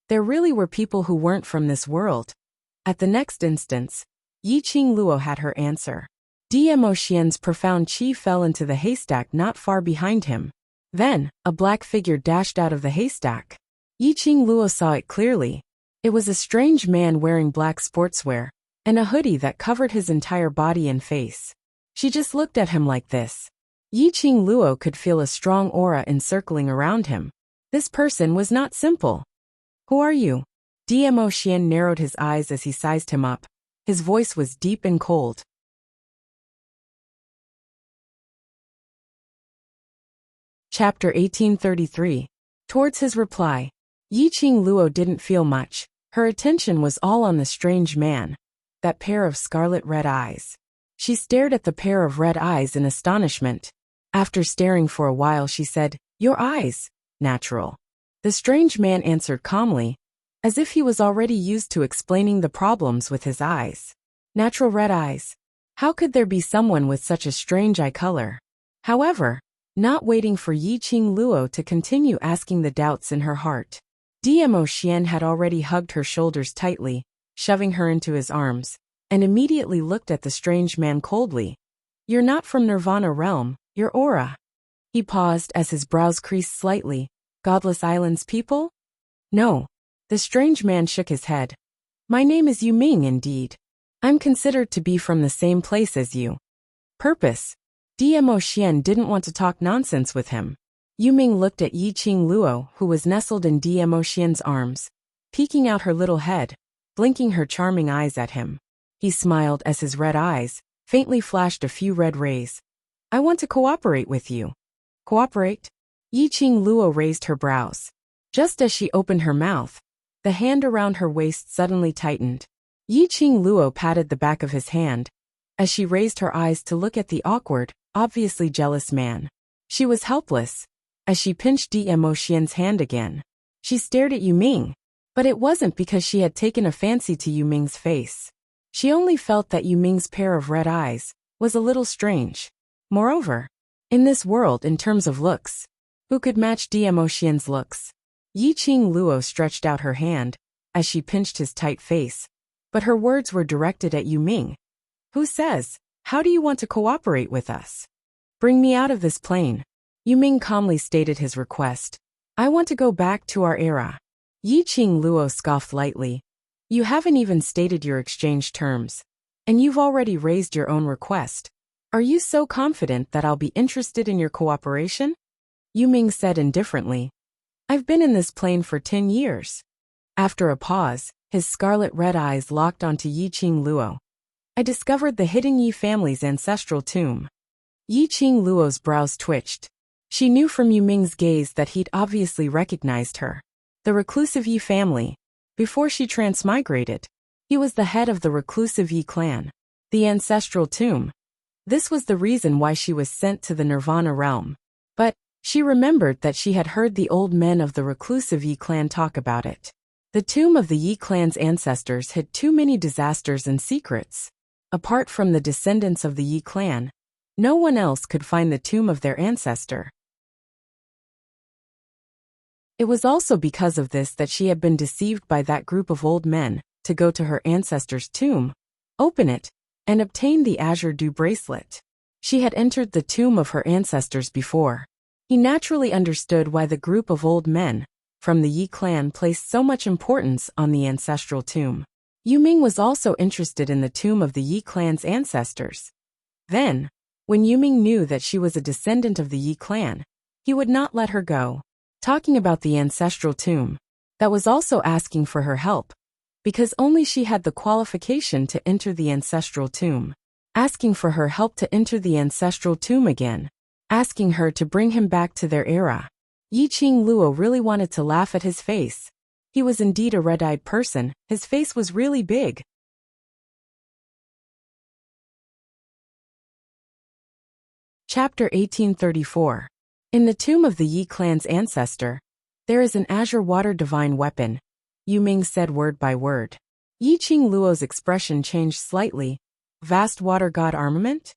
There really were people who weren't from this world. At the next instance, Yiqing Luo had her answer. Diemo Xian's profound qi fell into the haystack not far behind him. Then, a black figure dashed out of the haystack. Yiqing Luo saw it clearly. It was a strange man wearing black sportswear and a hoodie that covered his entire body and face. She just looked at him like this. Yiqing Luo could feel a strong aura encircling around him. This person was not simple. Who are you? Diemo Xian narrowed his eyes as he sized him up. His voice was deep and cold. Chapter 1833. Towards his reply, Yiqing Luo didn't feel much. Her attention was all on the strange man, that pair of scarlet red eyes. She stared at the pair of red eyes in astonishment. After staring for a while she said, "Your eyes, natural." The strange man answered calmly, as if he was already used to explaining the problems with his eyes. Natural red eyes. How could there be someone with such a strange eye color? However, not waiting for Yiqing Luo to continue asking the doubts in her heart, Diemo Xian had already hugged her shoulders tightly, shoving her into his arms, and immediately looked at the strange man coldly. "You're not from Nirvana realm, your aura." He paused as his brows creased slightly. "Godless Islands people?" "No." The strange man shook his head. "My name is Yu Ming indeed. I'm considered to be from the same place as you." Purpose. Diemo Xian didn't want to talk nonsense with him. Yu Ming looked at Yiqing Luo, who was nestled in Diemo Xian's arms, peeking out her little head, blinking her charming eyes at him. He smiled as his red eyes faintly flashed a few red rays. "I want to cooperate with you." "Cooperate?" Yiqing Luo raised her brows. Just as she opened her mouth, the hand around her waist suddenly tightened. Yiqing Luo patted the back of his hand as she raised her eyes to look at the awkward, obviously jealous man. She was helpless as she pinched Diemo Xian's hand again. She stared at Yu Ming, but it wasn't because she had taken a fancy to Yu Ming's face. She only felt that Yu Ming's pair of red eyes was a little strange. Moreover, in this world in terms of looks, who could match Diemo Xian's looks? Yiqing Luo stretched out her hand as she pinched his tight face, but her words were directed at Yu Ming. "Who says? How do you want to cooperate with us?" "Bring me out of this plane." Yu Ming calmly stated his request. "I want to go back to our era." Yi Qing Luo scoffed lightly. You haven't even stated your exchange terms. And you've already raised your own request. Are you so confident that I'll be interested in your cooperation? Yu Ming said indifferently. I've been in this plane for 10 years. After a pause, his scarlet-red eyes locked onto Yi Qing Luo. I discovered the hidden Yi family's ancestral tomb. Yi Qing Luo's brows twitched. She knew from Yu Ming's gaze that he'd obviously recognized her. The reclusive Yi family. Before she transmigrated, he was the head of the reclusive Yi clan. The ancestral tomb. This was the reason why she was sent to the Nirvana realm. But she remembered that she had heard the old men of the reclusive Yi clan talk about it. The tomb of the Yi clan's ancestors hid too many disasters and secrets. Apart from the descendants of the Yi clan, no one else could find the tomb of their ancestor. It was also because of this that she had been deceived by that group of old men to go to her ancestor's tomb, open it, and obtain the Azure Dew bracelet. She had entered the tomb of her ancestors before. He naturally understood why the group of old men from the Yi clan placed so much importance on the ancestral tomb. Yu Ming was also interested in the tomb of the Yi clan's ancestors. Then, when Yu Ming knew that she was a descendant of the Yi clan, he would not let her go. Talking about the ancestral tomb, that was also asking for her help, because only she had the qualification to enter the ancestral tomb. Asking for her help to enter the ancestral tomb again. Asking her to bring him back to their era. Yi Qing Luo really wanted to laugh at his face. He was indeed a red-eyed person, his face was really big. Chapter 1834. In the tomb of the Yi clan's ancestor, there is an azure water divine weapon, Yu Ming said word by word. Yi Qing Luo's expression changed slightly. Vast water god armament?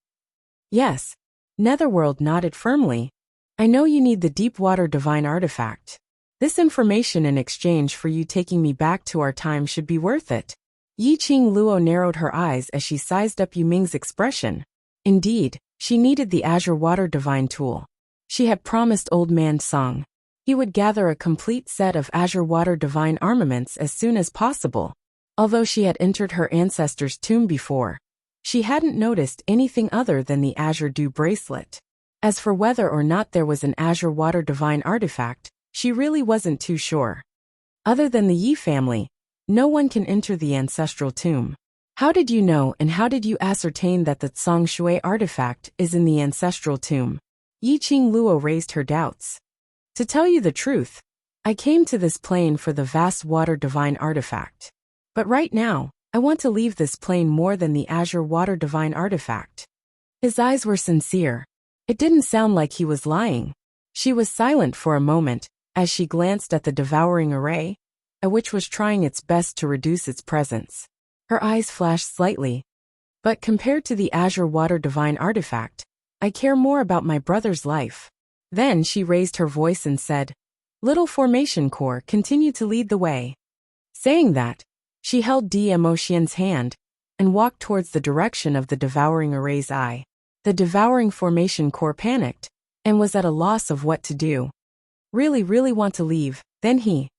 Yes. Netherworld nodded firmly. I know you need the deep water divine artifact. This information in exchange for you taking me back to our time should be worth it. Yi Qing Luo narrowed her eyes as she sized up Yu Ming's expression. Indeed, she needed the azure water divine tool. She had promised Old Man Song he would gather a complete set of azure water divine armaments as soon as possible. Although she had entered her ancestor's tomb before, she hadn't noticed anything other than the Azure Dew bracelet. As for whether or not there was an azure water divine artifact, she really wasn't too sure. Other than the Yi family, no one can enter the ancestral tomb. How did you know and how did you ascertain that the Tsang Shui artifact is in the ancestral tomb? Yi Qing Luo raised her doubts. To tell you the truth, I came to this plane for the vast water divine artifact. But right now, I want to leave this plane more than the azure water divine artifact. His eyes were sincere. It didn't sound like he was lying. She was silent for a moment, as she glanced at the devouring array, which was trying its best to reduce its presence. Her eyes flashed slightly. But compared to the azure water divine artifact, I care more about my brother's life. Then she raised her voice and said, Little Formation Corps, continue to lead the way. Saying that, she held Mo Xian's hand and walked towards the direction of the devouring array's eye. The devouring Formation Corps panicked and was at a loss of what to do. Really want to leave, then he.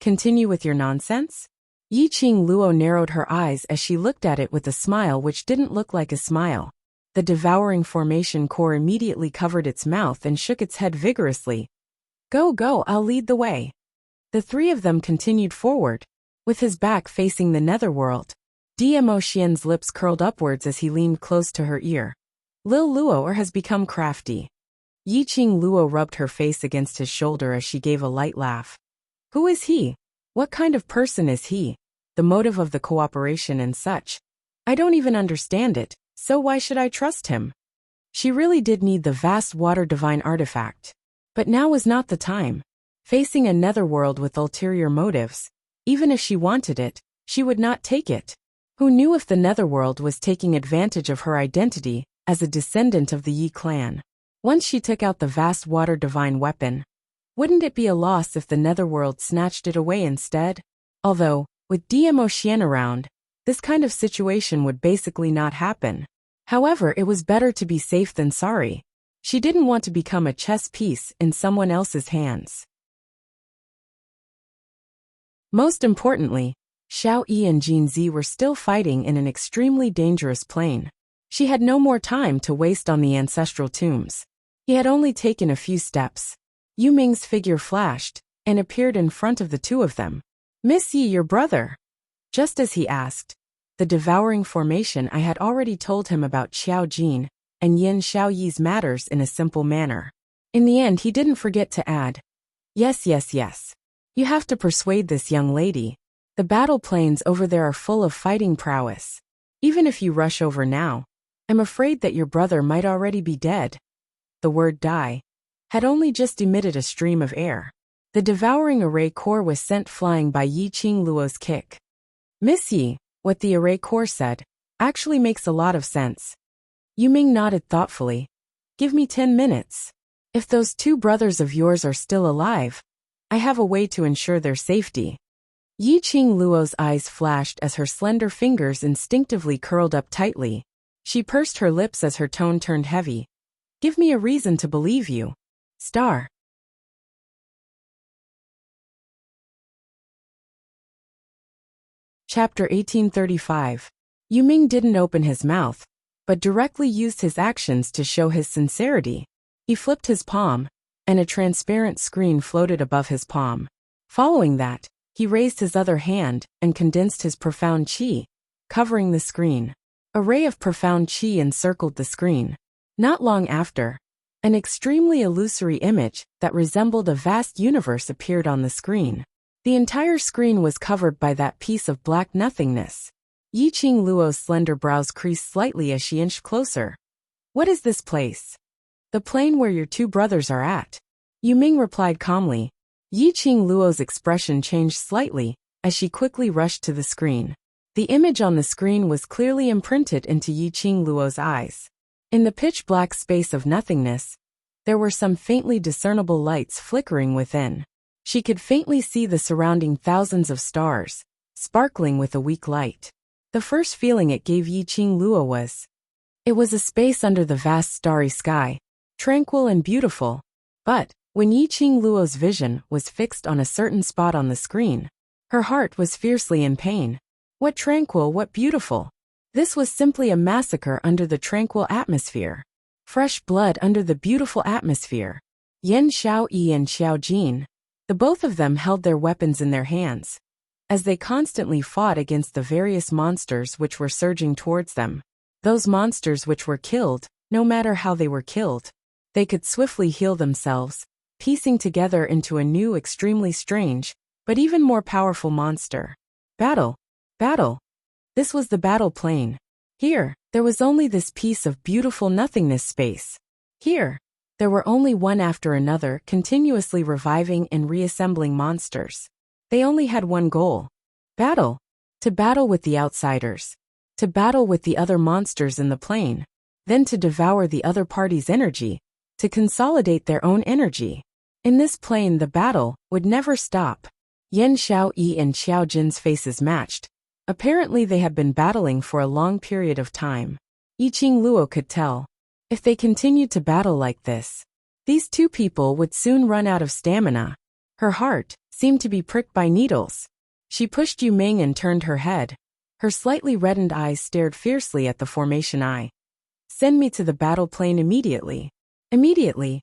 Continue with your nonsense? Yi Qing Luo narrowed her eyes as she looked at it with a smile which didn't look like a smile. The devouring Formation Corps immediately covered its mouth and shook its head vigorously. Go, I'll lead the way. The three of them continued forward, with his back facing the netherworld. Mo Xian's lips curled upwards as he leaned close to her ear. Lil Luo has become crafty. Yi Qing Luo rubbed her face against his shoulder as she gave a light laugh. Who is he? What kind of person is he? The motive of the cooperation and such. I don't even understand it, so why should I trust him? She really did need the vast water divine artifact. But now was not the time. Facing a netherworld with ulterior motives, even if she wanted it, she would not take it. Who knew if the netherworld was taking advantage of her identity as a descendant of the Yi clan? Once she took out the vast water divine weapon, wouldn't it be a loss if the netherworld snatched it away instead? Although, with Mo Xian around, this kind of situation would basically not happen. However, it was better to be safe than sorry. She didn't want to become a chess piece in someone else's hands. Most importantly, Xiao Yi and Jin Zi were still fighting in an extremely dangerous plane. She had no more time to waste on the ancestral tombs. He had only taken a few steps. Yu Ming's figure flashed and appeared in front of the two of them. "Miss Yi, your brother?" Just as he asked, the devouring formation I had already told him about Xiao Jin and Yin Xiao Yi's matters in a simple manner. In the end, he didn't forget to add, Yes. You have to persuade this young lady. The battle planes over there are full of fighting prowess. Even if you rush over now, I'm afraid that your brother might already be dead." The word die had only just emitted a stream of air. The devouring array core was sent flying by Yi Qing Luo's kick. "Miss Yi, what the array core said actually makes a lot of sense." Yu Ming nodded thoughtfully. "Give me 10 minutes. If those two brothers of yours are still alive, I have a way to ensure their safety." Yi Qing Luo's eyes flashed as her slender fingers instinctively curled up tightly. She pursed her lips as her tone turned heavy. "Give me a reason to believe you. Star." Chapter 1835. Yu Ming didn't open his mouth, but directly used his actions to show his sincerity. He flipped his palm, and a transparent screen floated above his palm. Following that, he raised his other hand and condensed his profound qi, covering the screen. A ray of profound qi encircled the screen. Not long after, an extremely illusory image that resembled a vast universe appeared on the screen. The entire screen was covered by that piece of black nothingness. Yi Qing Luo's slender brows creased slightly as she inched closer. "What is this place?" "The plane where your two brothers are at," Yu Ming replied calmly. Yi Qing Luo's expression changed slightly as she quickly rushed to the screen. The image on the screen was clearly imprinted into Yi Qing Luo's eyes. In the pitch-black space of nothingness, there were some faintly discernible lights flickering within. She could faintly see the surrounding thousands of stars, sparkling with a weak light. The first feeling it gave Yi Qing Luo was, it was a space under the vast starry sky, tranquil and beautiful. But when Yi Qing Luo's vision was fixed on a certain spot on the screen, her heart was fiercely in pain. What tranquil, what beautiful. This was simply a massacre under the tranquil atmosphere. Fresh blood under the beautiful atmosphere. Yin Xiao Yi and Xiao Jin, the both of them held their weapons in their hands, as they constantly fought against the various monsters which were surging towards them. Those monsters which were killed, no matter how they were killed, they could swiftly heal themselves, piecing together into a new extremely strange, but even more powerful monster. Battle. This was the battle plane. Here, there was only this piece of beautiful nothingness space. Here, there were only one after another continuously reviving and reassembling monsters. They only had one goal. Battle. To battle with the outsiders. To battle with the other monsters in the plane. Then to devour the other party's energy. To consolidate their own energy. In this plane the battle would never stop. Yin Xiao Yi and Xiao Jin's faces matched. Apparently they had been battling for a long period of time. Yi Qing Luo could tell. If they continued to battle like this, these two people would soon run out of stamina. Her heart seemed to be pricked by needles. She pushed Yu Ming and turned her head. Her slightly reddened eyes stared fiercely at the formation eye. "Send me to the battle plane immediately." Immediately.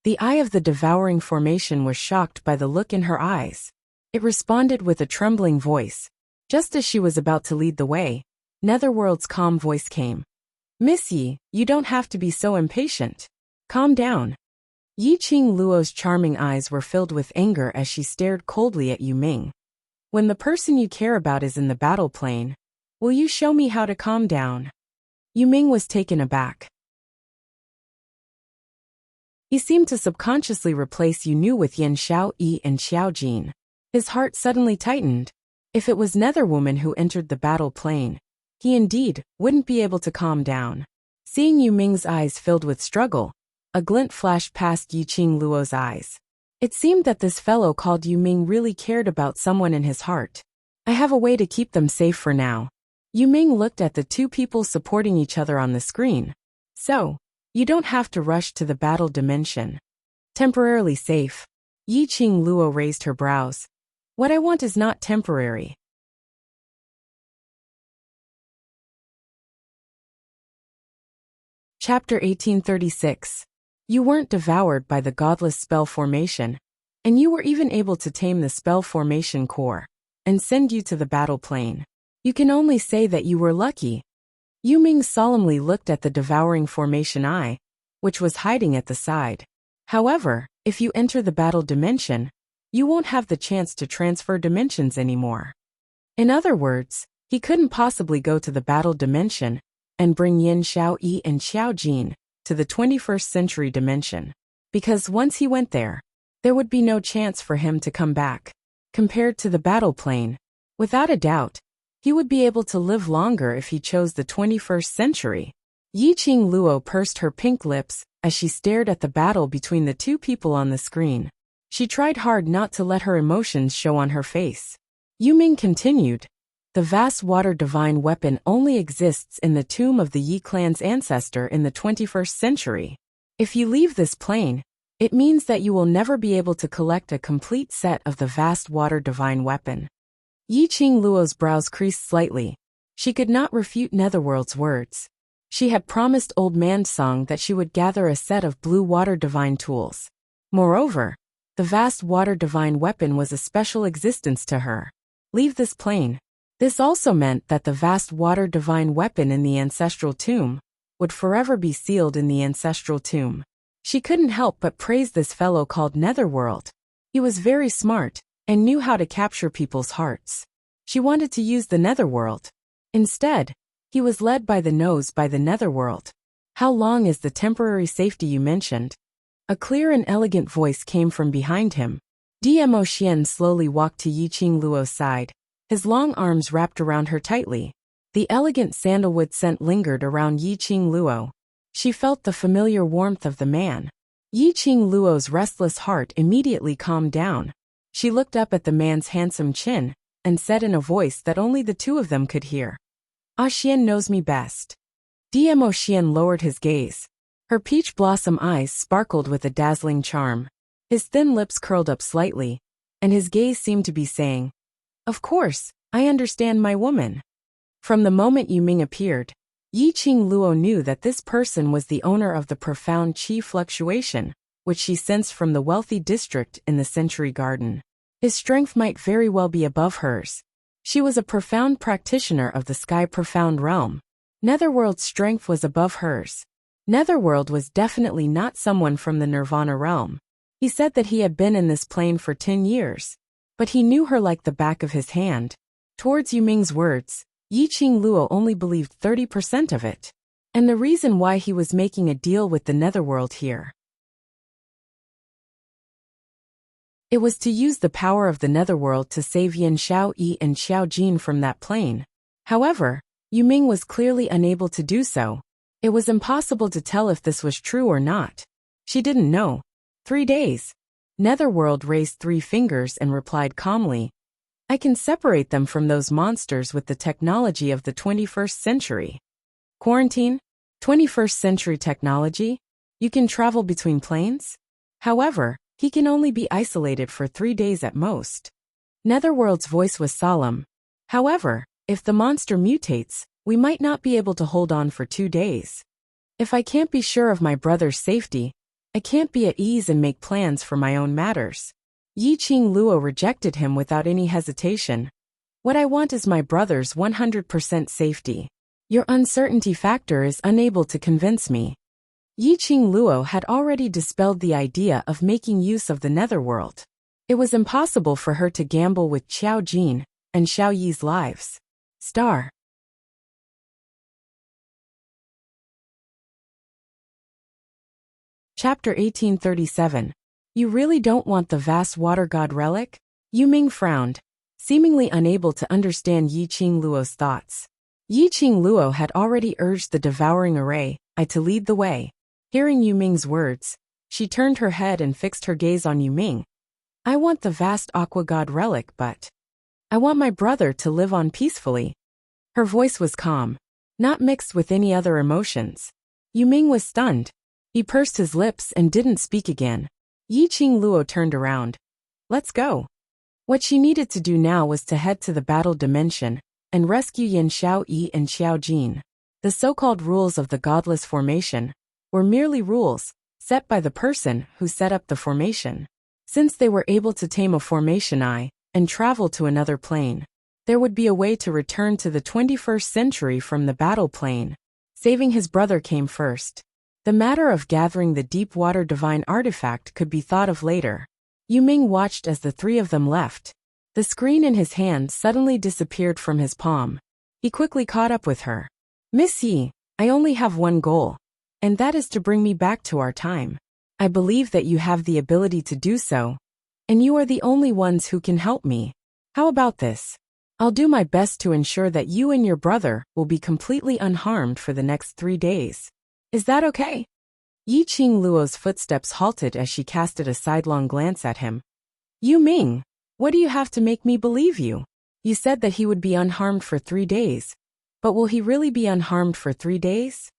The eye of the devouring formation was shocked by the look in her eyes. It responded with a trembling voice. Just as she was about to lead the way, Netherworld's calm voice came. "Miss Yi, you don't have to be so impatient. Calm down." Yi Qing Luo's charming eyes were filled with anger as she stared coldly at Yu Ming. "When the person you care about is in the battle plane, will you show me how to calm down?" Yu Ming was taken aback. He seemed to subconsciously replace Yu Nu with Yin Xiao Yi and Xiao Jin. His heart suddenly tightened. If it was Netherwoman who entered the battle plane, he indeed wouldn't be able to calm down. Seeing Yu Ming's eyes filled with struggle, a glint flashed past Yi Qing Luo's eyes. It seemed that this fellow called Yu Ming really cared about someone in his heart. "I have a way to keep them safe for now." Yu Ming looked at the two people supporting each other on the screen. "So, you don't have to rush to the battle dimension. Temporarily safe." Yi Qing Luo raised her brows. What I want is not temporary. Chapter 1836. You weren't devoured by the godless spell formation, and you were even able to tame the spell formation core and send you to the battle plane. You can only say that you were lucky. Yu Ming solemnly looked at the devouring formation eye, which was hiding at the side. However, if you enter the battle dimension, you won't have the chance to transfer dimensions anymore. In other words, he couldn't possibly go to the battle dimension and bring Yin Xiao Yi and Xiao Jin to the 21st century dimension, because once he went there would be no chance for him to come back. Compared to the battle plane, without a doubt, he would be able to live longer if he chose the 21st century. Yiqing Luo pursed her pink lips as she stared at the battle between the two people on the screen. She tried hard not to let her emotions show on her face. Yu Ming continued, "The vast water divine weapon only exists in the tomb of the Yi clan's ancestor in the 21st century. If you leave this plane, it means that you will never be able to collect a complete set of the vast water divine weapon." Yiqing Luo's brows creased slightly. She could not refute Netherworld's words. She had promised Old Man Song that she would gather a set of blue water divine tools. Moreover, the vast water divine weapon was a special existence to her. Leave this plane. This also meant that the vast water divine weapon in the ancestral tomb would forever be sealed in the ancestral tomb. She couldn't help but praise this fellow called Netherworld. He was very smart and knew how to capture people's hearts. She wanted to use the Netherworld. Instead, he was led by the nose by the Netherworld. "How long is the temporary safety you mentioned?" A clear and elegant voice came from behind him. Dmo Xian slowly walked to Yiqing Luo's side, his long arms wrapped around her tightly. The elegant sandalwood scent lingered around Yiqing Luo. She felt the familiar warmth of the man. Yiqing Luo's restless heart immediately calmed down. She looked up at the man's handsome chin and said in a voice that only the two of them could hear, "Ah Xian knows me best." Dmo Xian lowered his gaze. Her peach blossom eyes sparkled with a dazzling charm. His thin lips curled up slightly, and his gaze seemed to be saying, "Of course, I understand my woman." From the moment Yu Ming appeared, Yiqing Luo knew that this person was the owner of the profound qi fluctuation, which she sensed from the wealthy district in the Century Garden. His strength might very well be above hers. She was a profound practitioner of the Sky Profound Realm. Netherworld's strength was above hers. Netherworld was definitely not someone from the Nirvana realm. He said that he had been in this plane for 10 years. But he knew her like the back of his hand. Towards Yu Ming's words, Yiqing Luo only believed 30% of it. And the reason why he was making a deal with the Netherworld here. It was to use the power of the Netherworld to save Yin Xiao Yi and Xiao Jin from that plane. However, Yu Ming was clearly unable to do so. It was impossible to tell if this was true or not. She didn't know. 3 days. Netherworld raised 3 fingers and replied calmly, "I can separate them from those monsters with the technology of the 21st century." Quarantine? 21st century technology? You can travel between planes? However, he can only be isolated for 3 days at most. Netherworld's voice was solemn. However, if the monster mutates, we might not be able to hold on for 2 days. If I can't be sure of my brother's safety, I can't be at ease and make plans for my own matters. Yiqing Luo rejected him without any hesitation. "What I want is my brother's 100% safety. Your uncertainty factor is unable to convince me." Yiqing Luo had already dispelled the idea of making use of the Netherworld. It was impossible for her to gamble with Xiao Jin and Xiao Yi's lives. Star. Chapter 1837. You really don't want the vast water god relic? Yu Ming frowned, seemingly unable to understand Yiqing Luo's thoughts. Yiqing Luo had already urged the devouring array, to lead the way. Hearing Yu Ming's words, she turned her head and fixed her gaze on Yu Ming. "I want the vast aqua god relic, but I want my brother to live on peacefully." Her voice was calm, not mixed with any other emotions. Yu Ming was stunned. He pursed his lips and didn't speak again. Yiqing Luo turned around. "Let's go." What she needed to do now was to head to the battle dimension and rescue Yin Xiao Yi and Xiao Jin. The so-called rules of the godless formation were merely rules set by the person who set up the formation. Since they were able to tame a formation eye and travel to another plane, there would be a way to return to the 21st century from the battle plane. Saving his brother came first. The matter of gathering the deep water divine artifact could be thought of later. Yu Ming watched as the three of them left. The screen in his hand suddenly disappeared from his palm. He quickly caught up with her. Miss Yi, I only have one goal, and that is to bring me back to our time. I believe that you have the ability to do so, and you are the only ones who can help me. How about this? I'll do my best to ensure that you and your brother will be completely unharmed for the next 3 days. Is that okay? Yi Qing Luo's footsteps halted as she casted a sidelong glance at him. Yu Ming, what do you have to make me believe you? You said that he would be unharmed for 3 days. But will he really be unharmed for 3 days?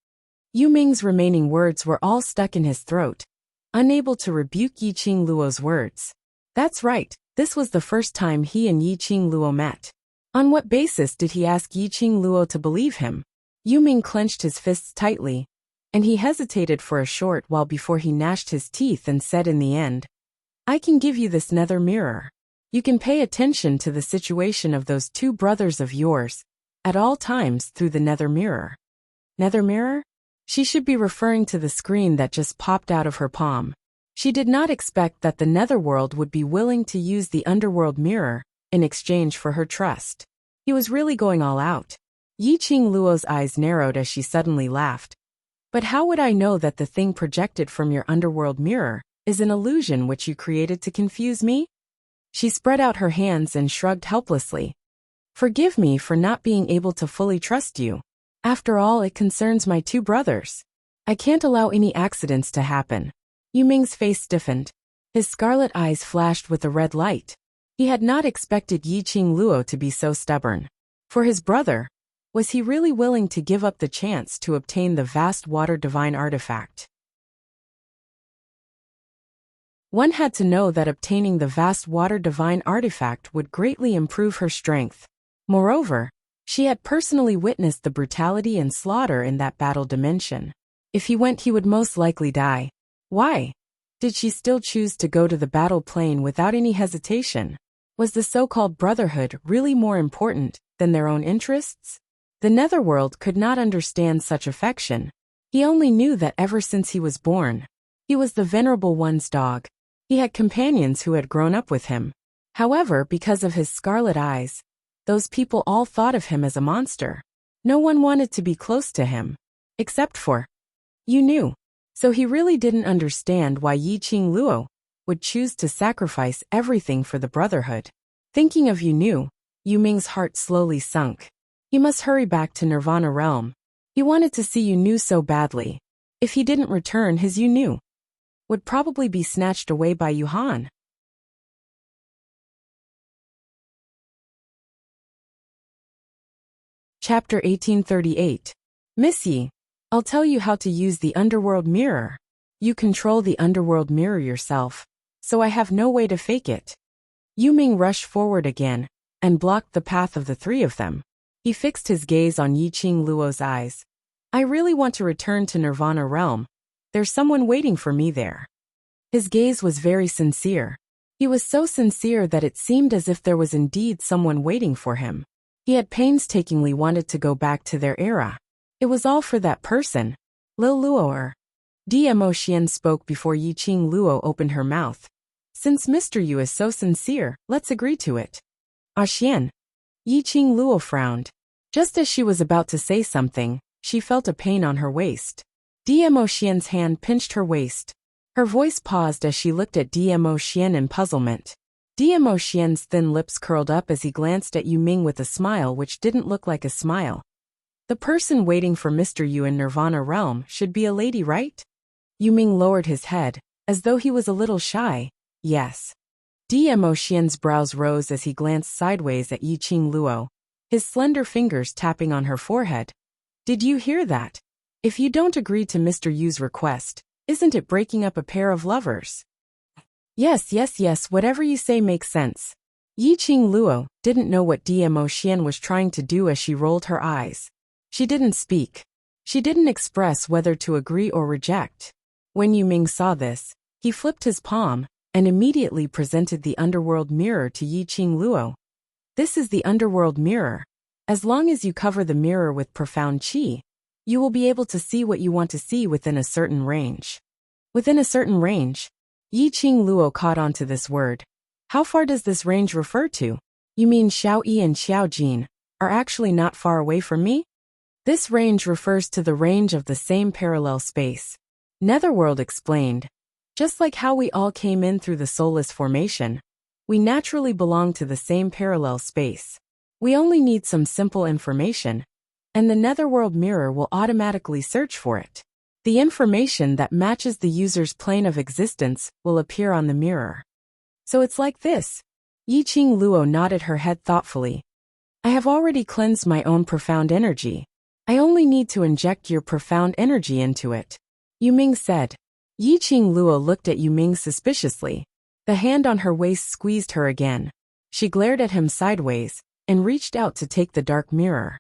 Yu Ming's remaining words were all stuck in his throat, unable to rebuke Yi Qing Luo's words. That's right, this was the first time he and Yi Qing Luo met. On what basis did he ask Yi Qing Luo to believe him? Yu Ming clenched his fists tightly, and he hesitated for a short while before he gnashed his teeth and said in the end, I can give you this nether mirror. You can pay attention to the situation of those 2 brothers of yours at all times through the nether mirror. Nether mirror? She should be referring to the screen that just popped out of her palm. She did not expect that the netherworld would be willing to use the underworld mirror in exchange for her trust. He was really going all out. Yi Qing Luo's eyes narrowed as she suddenly laughed. But how would I know that the thing projected from your underworld mirror is an illusion which you created to confuse me? She spread out her hands and shrugged helplessly. Forgive me for not being able to fully trust you. After all, it concerns my 2 brothers. I can't allow any accidents to happen. Yu Ming's face stiffened. His scarlet eyes flashed with a red light. He had not expected Yi Qing Luo to be so stubborn. For his brother, was he really willing to give up the chance to obtain the vast water divine artifact? One had to know that obtaining the vast water divine artifact would greatly improve her strength. Moreover, she had personally witnessed the brutality and slaughter in that battle dimension. If he went, he would most likely die. Why did she still choose to go to the battle plane without any hesitation? Was the so-called brotherhood really more important than their own interests? The netherworld could not understand such affection. He only knew that ever since he was born, he was the Venerable One's dog. He had companions who had grown up with him. However, because of his scarlet eyes, those people all thought of him as a monster. No one wanted to be close to him. Except for Yu Ming. So he really didn't understand why Yi Qing Luo would choose to sacrifice everything for the brotherhood. Thinking of Yu Ming, Yu Ming's heart slowly sunk. He must hurry back to Nirvana Realm. He wanted to see Yu Ming so badly. If he didn't return, his Yu Ming would probably be snatched away by Yuhan. Chapter 1838. Miss Yi, I'll tell you how to use the underworld mirror. You control the underworld mirror yourself, so I have no way to fake it. Yu Ming rushed forward again and blocked the path of the 3 of them. He fixed his gaze on Yi Qing Luo's eyes. I really want to return to Nirvana Realm. There's someone waiting for me there. His gaze was very sincere. He was so sincere that it seemed as if there was indeed someone waiting for him. He had painstakingly wanted to go back to their era. It was all for that person. Lil Luoer. Dmo Xian spoke before Yi Qing Luo opened her mouth. Since Mr. Yu is so sincere, let's agree to it. Ah Xian. Yi Qing Luo frowned. Just as she was about to say something, she felt a pain on her waist. Dmo Xian's hand pinched her waist. Her voice paused as she looked at Dmo Xian in puzzlement. Dmo Xian's thin lips curled up as he glanced at Yu Ming with a smile which didn't look like a smile. The person waiting for Mr. Yu in Nirvana Realm should be a lady, right? Yu Ming lowered his head, as though he was a little shy. Yes. Dmo Xian's brows rose as he glanced sideways at Yi Qing Luo, his slender fingers tapping on her forehead. Did you hear that? If you don't agree to Mr. Yu's request, isn't it breaking up a pair of lovers? Yes, whatever you say makes sense. Yiqing Luo didn't know what Dmo Xian was trying to do as she rolled her eyes. She didn't speak. She didn't express whether to agree or reject. When Yuming saw this, he flipped his palm and immediately presented the underworld mirror to Yiqing Luo. This is the underworld mirror. As long as you cover the mirror with profound qi, you will be able to see what you want to see within a certain range. Within a certain range? Yiqing Luo caught on to this word. How far does this range refer to? You mean Xiao Yi and Xiao Jin are actually not far away from me? This range refers to the range of the same parallel space. Netherworld explained. Just like how we all came in through the soulless formation, we naturally belong to the same parallel space. We only need some simple information, and the Netherworld mirror will automatically search for it. The information that matches the user's plane of existence will appear on the mirror. So it's like this. Yiqing Luo nodded her head thoughtfully. I have already cleansed my own profound energy. I only need to inject your profound energy into it. Yuming said. Yiqing Luo looked at Yuming suspiciously. The hand on her waist squeezed her again. She glared at him sideways and reached out to take the dark mirror.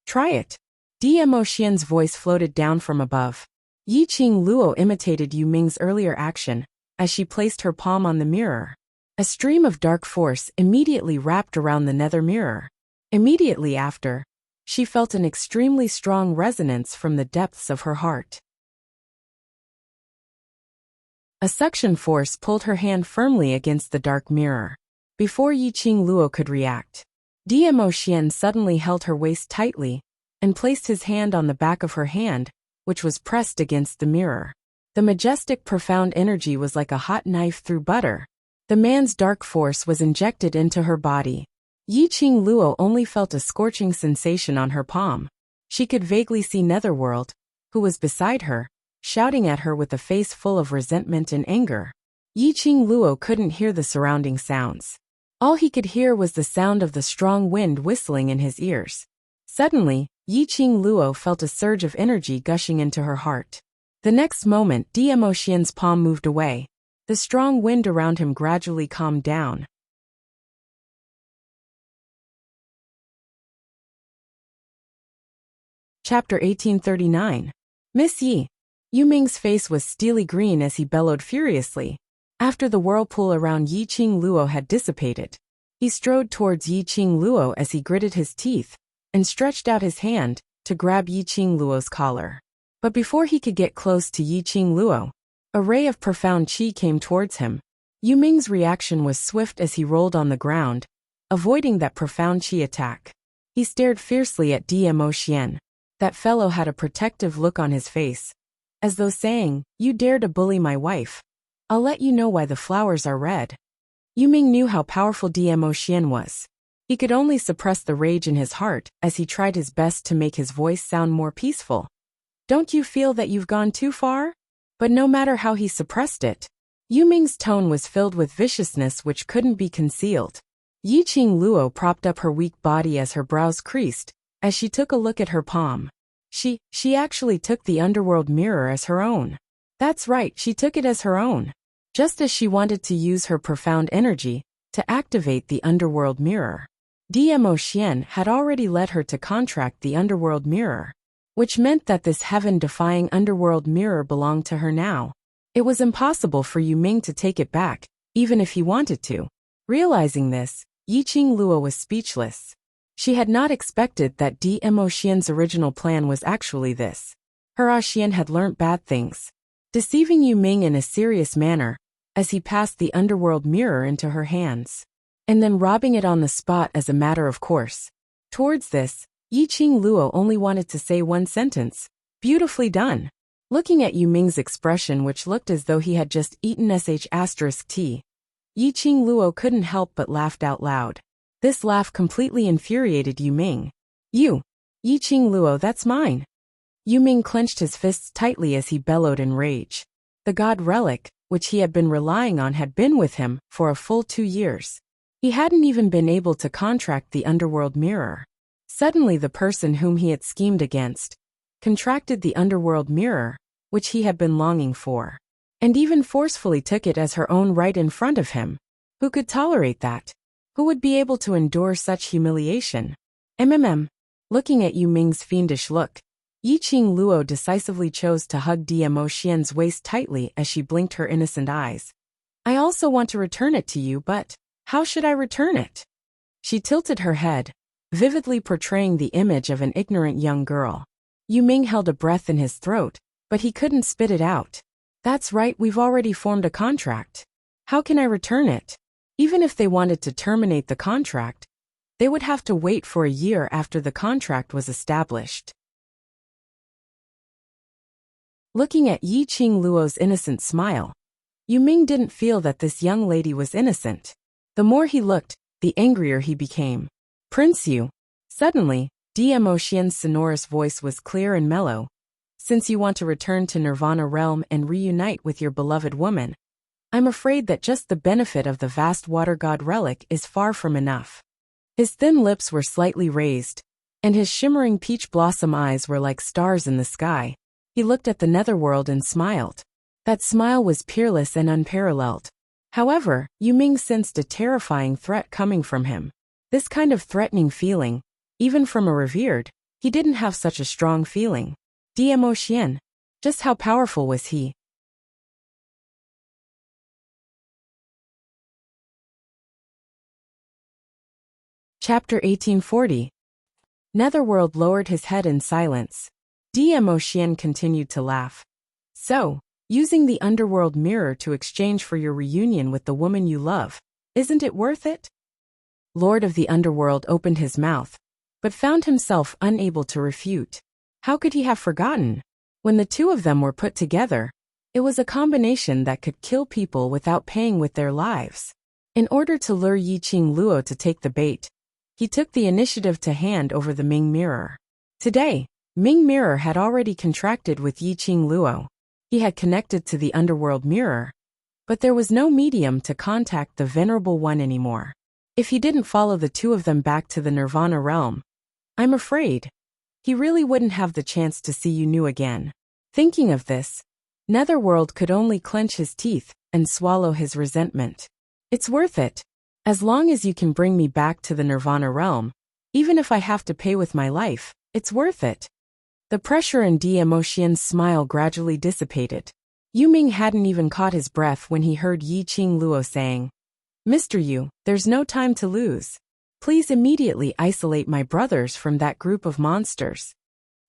Try it. Dmo Xian's voice floated down from above. Yiqing Luo imitated Yuming's earlier action as she placed her palm on the mirror. A stream of dark force immediately wrapped around the nether mirror. Immediately after, she felt an extremely strong resonance from the depths of her heart. A suction force pulled her hand firmly against the dark mirror. Before Yiqing Luo could react, Dmo Xian suddenly held her waist tightly and placed his hand on the back of her hand, which was pressed against the mirror. The majestic profound energy was like a hot knife through butter. The man's dark force was injected into her body. Yiqing Luo only felt a scorching sensation on her palm. She could vaguely see Netherworld, who was beside her, shouting at her with a face full of resentment and anger. Yiqing Luo couldn't hear the surrounding sounds. All he could hear was the sound of the strong wind whistling in his ears. Suddenly, Yiqing Luo felt a surge of energy gushing into her heart. The next moment, Dmo Xian's palm moved away. The strong wind around him gradually calmed down. Chapter 1839. Miss Yi. Yuming's face was steely green as he bellowed furiously. After the whirlpool around Yiqing Luo had dissipated, he strode towards Yiqing Luo as he gritted his teeth and stretched out his hand to grab Yiqing Luo's collar. But before he could get close to Yiqing Luo, a ray of profound qi came towards him. Yuming's reaction was swift as he rolled on the ground, avoiding that profound qi attack. He stared fiercely at Dmo Xian. That fellow had a protective look on his face, as though saying, "You dare to bully my wife? I'll let you know why the flowers are red." Yuming knew how powerful Dmo Xian was. He could only suppress the rage in his heart as he tried his best to make his voice sound more peaceful. Don't you feel that you've gone too far? But no matter how he suppressed it, Yuming's tone was filled with viciousness which couldn't be concealed. Yiqing Luo propped up her weak body as her brows creased, as she took a look at her palm. She actually took the underworld mirror as her own. That's right, she took it as her own. Just as she wanted to use her profound energy to activate the underworld mirror, Dmo Xian had already led her to contract the underworld mirror, which meant that this heaven-defying underworld mirror belonged to her now. It was impossible for Yuming to take it back, even if he wanted to. Realizing this, Yiqing Luo was speechless. She had not expected that Dmo Xian's original plan was actually this. Her Xian had learnt bad things, deceiving Yuming in a serious manner, as he passed the underworld mirror into her hands, and then robbing it on the spot as a matter of course. Towards this, Yiqing Luo only wanted to say one sentence: beautifully done. Looking at Yuming's expression, which looked as though he had just eaten *T, Yiqing Luo couldn't help but laughed out loud. This laugh completely infuriated Yuming. Yiqing Luo, that's mine. Yuming clenched his fists tightly as he bellowed in rage. The god relic, which he had been relying on, had been with him for a full 2 years. He hadn't even been able to contract the underworld mirror. Suddenly the person whom he had schemed against contracted the underworld mirror, which he had been longing for, and even forcefully took it as her own right in front of him. Who could tolerate that? Who would be able to endure such humiliation? Looking at Yu Ming's fiendish look, Yiqing Luo decisively chose to hug Mo Xian's waist tightly as she blinked her innocent eyes. I also want to return it to you, but how should I return it? She tilted her head, vividly portraying the image of an ignorant young girl. Yu Ming held a breath in his throat, but he couldn't spit it out. That's right, we've already formed a contract. How can I return it? Even if they wanted to terminate the contract, they would have to wait for a year after the contract was established. Looking at Yiqing Luo's innocent smile, Yu Ming didn't feel that this young lady was innocent. The more he looked, the angrier he became. Prince Yu. Suddenly, Mo Xian's sonorous voice was clear and mellow. Since you want to return to Nirvana realm and reunite with your beloved woman, I'm afraid that just the benefit of the vast water god relic is far from enough. His thin lips were slightly raised, and his shimmering peach blossom eyes were like stars in the sky. He looked at the netherworld and smiled. That smile was peerless and unparalleled. However, Yu Ming sensed a terrifying threat coming from him. This kind of threatening feeling, even from a revered, he didn't have such a strong feeling. Mo Xian. Just how powerful was he? Chapter 1840. Netherworld lowered his head in silence. Mo Xian continued to laugh. So, using the underworld mirror to exchange for your reunion with the woman you love, isn't it worth it? Lord of the Underworld opened his mouth, but found himself unable to refute. How could he have forgotten? When the two of them were put together, it was a combination that could kill people without paying with their lives. In order to lure Yiqing Luo to take the bait, he took the initiative to hand over the Ming Mirror. Today, Ming Mirror had already contracted with Yiqing Luo. He had connected to the Underworld Mirror, but there was no medium to contact the Venerable One anymore. If he didn't follow the two of them back to the Nirvana realm, I'm afraid he really wouldn't have the chance to see Yu again. Thinking of this, Netherworld could only clench his teeth and swallow his resentment. It's worth it. As long as you can bring me back to the Nirvana realm, even if I have to pay with my life, it's worth it. The pressure in Mo Xian's smile gradually dissipated. Yu Ming hadn't even caught his breath when he heard Yiqing Luo saying, Mr. Yu, there's no time to lose. Please immediately isolate my brothers from that group of monsters.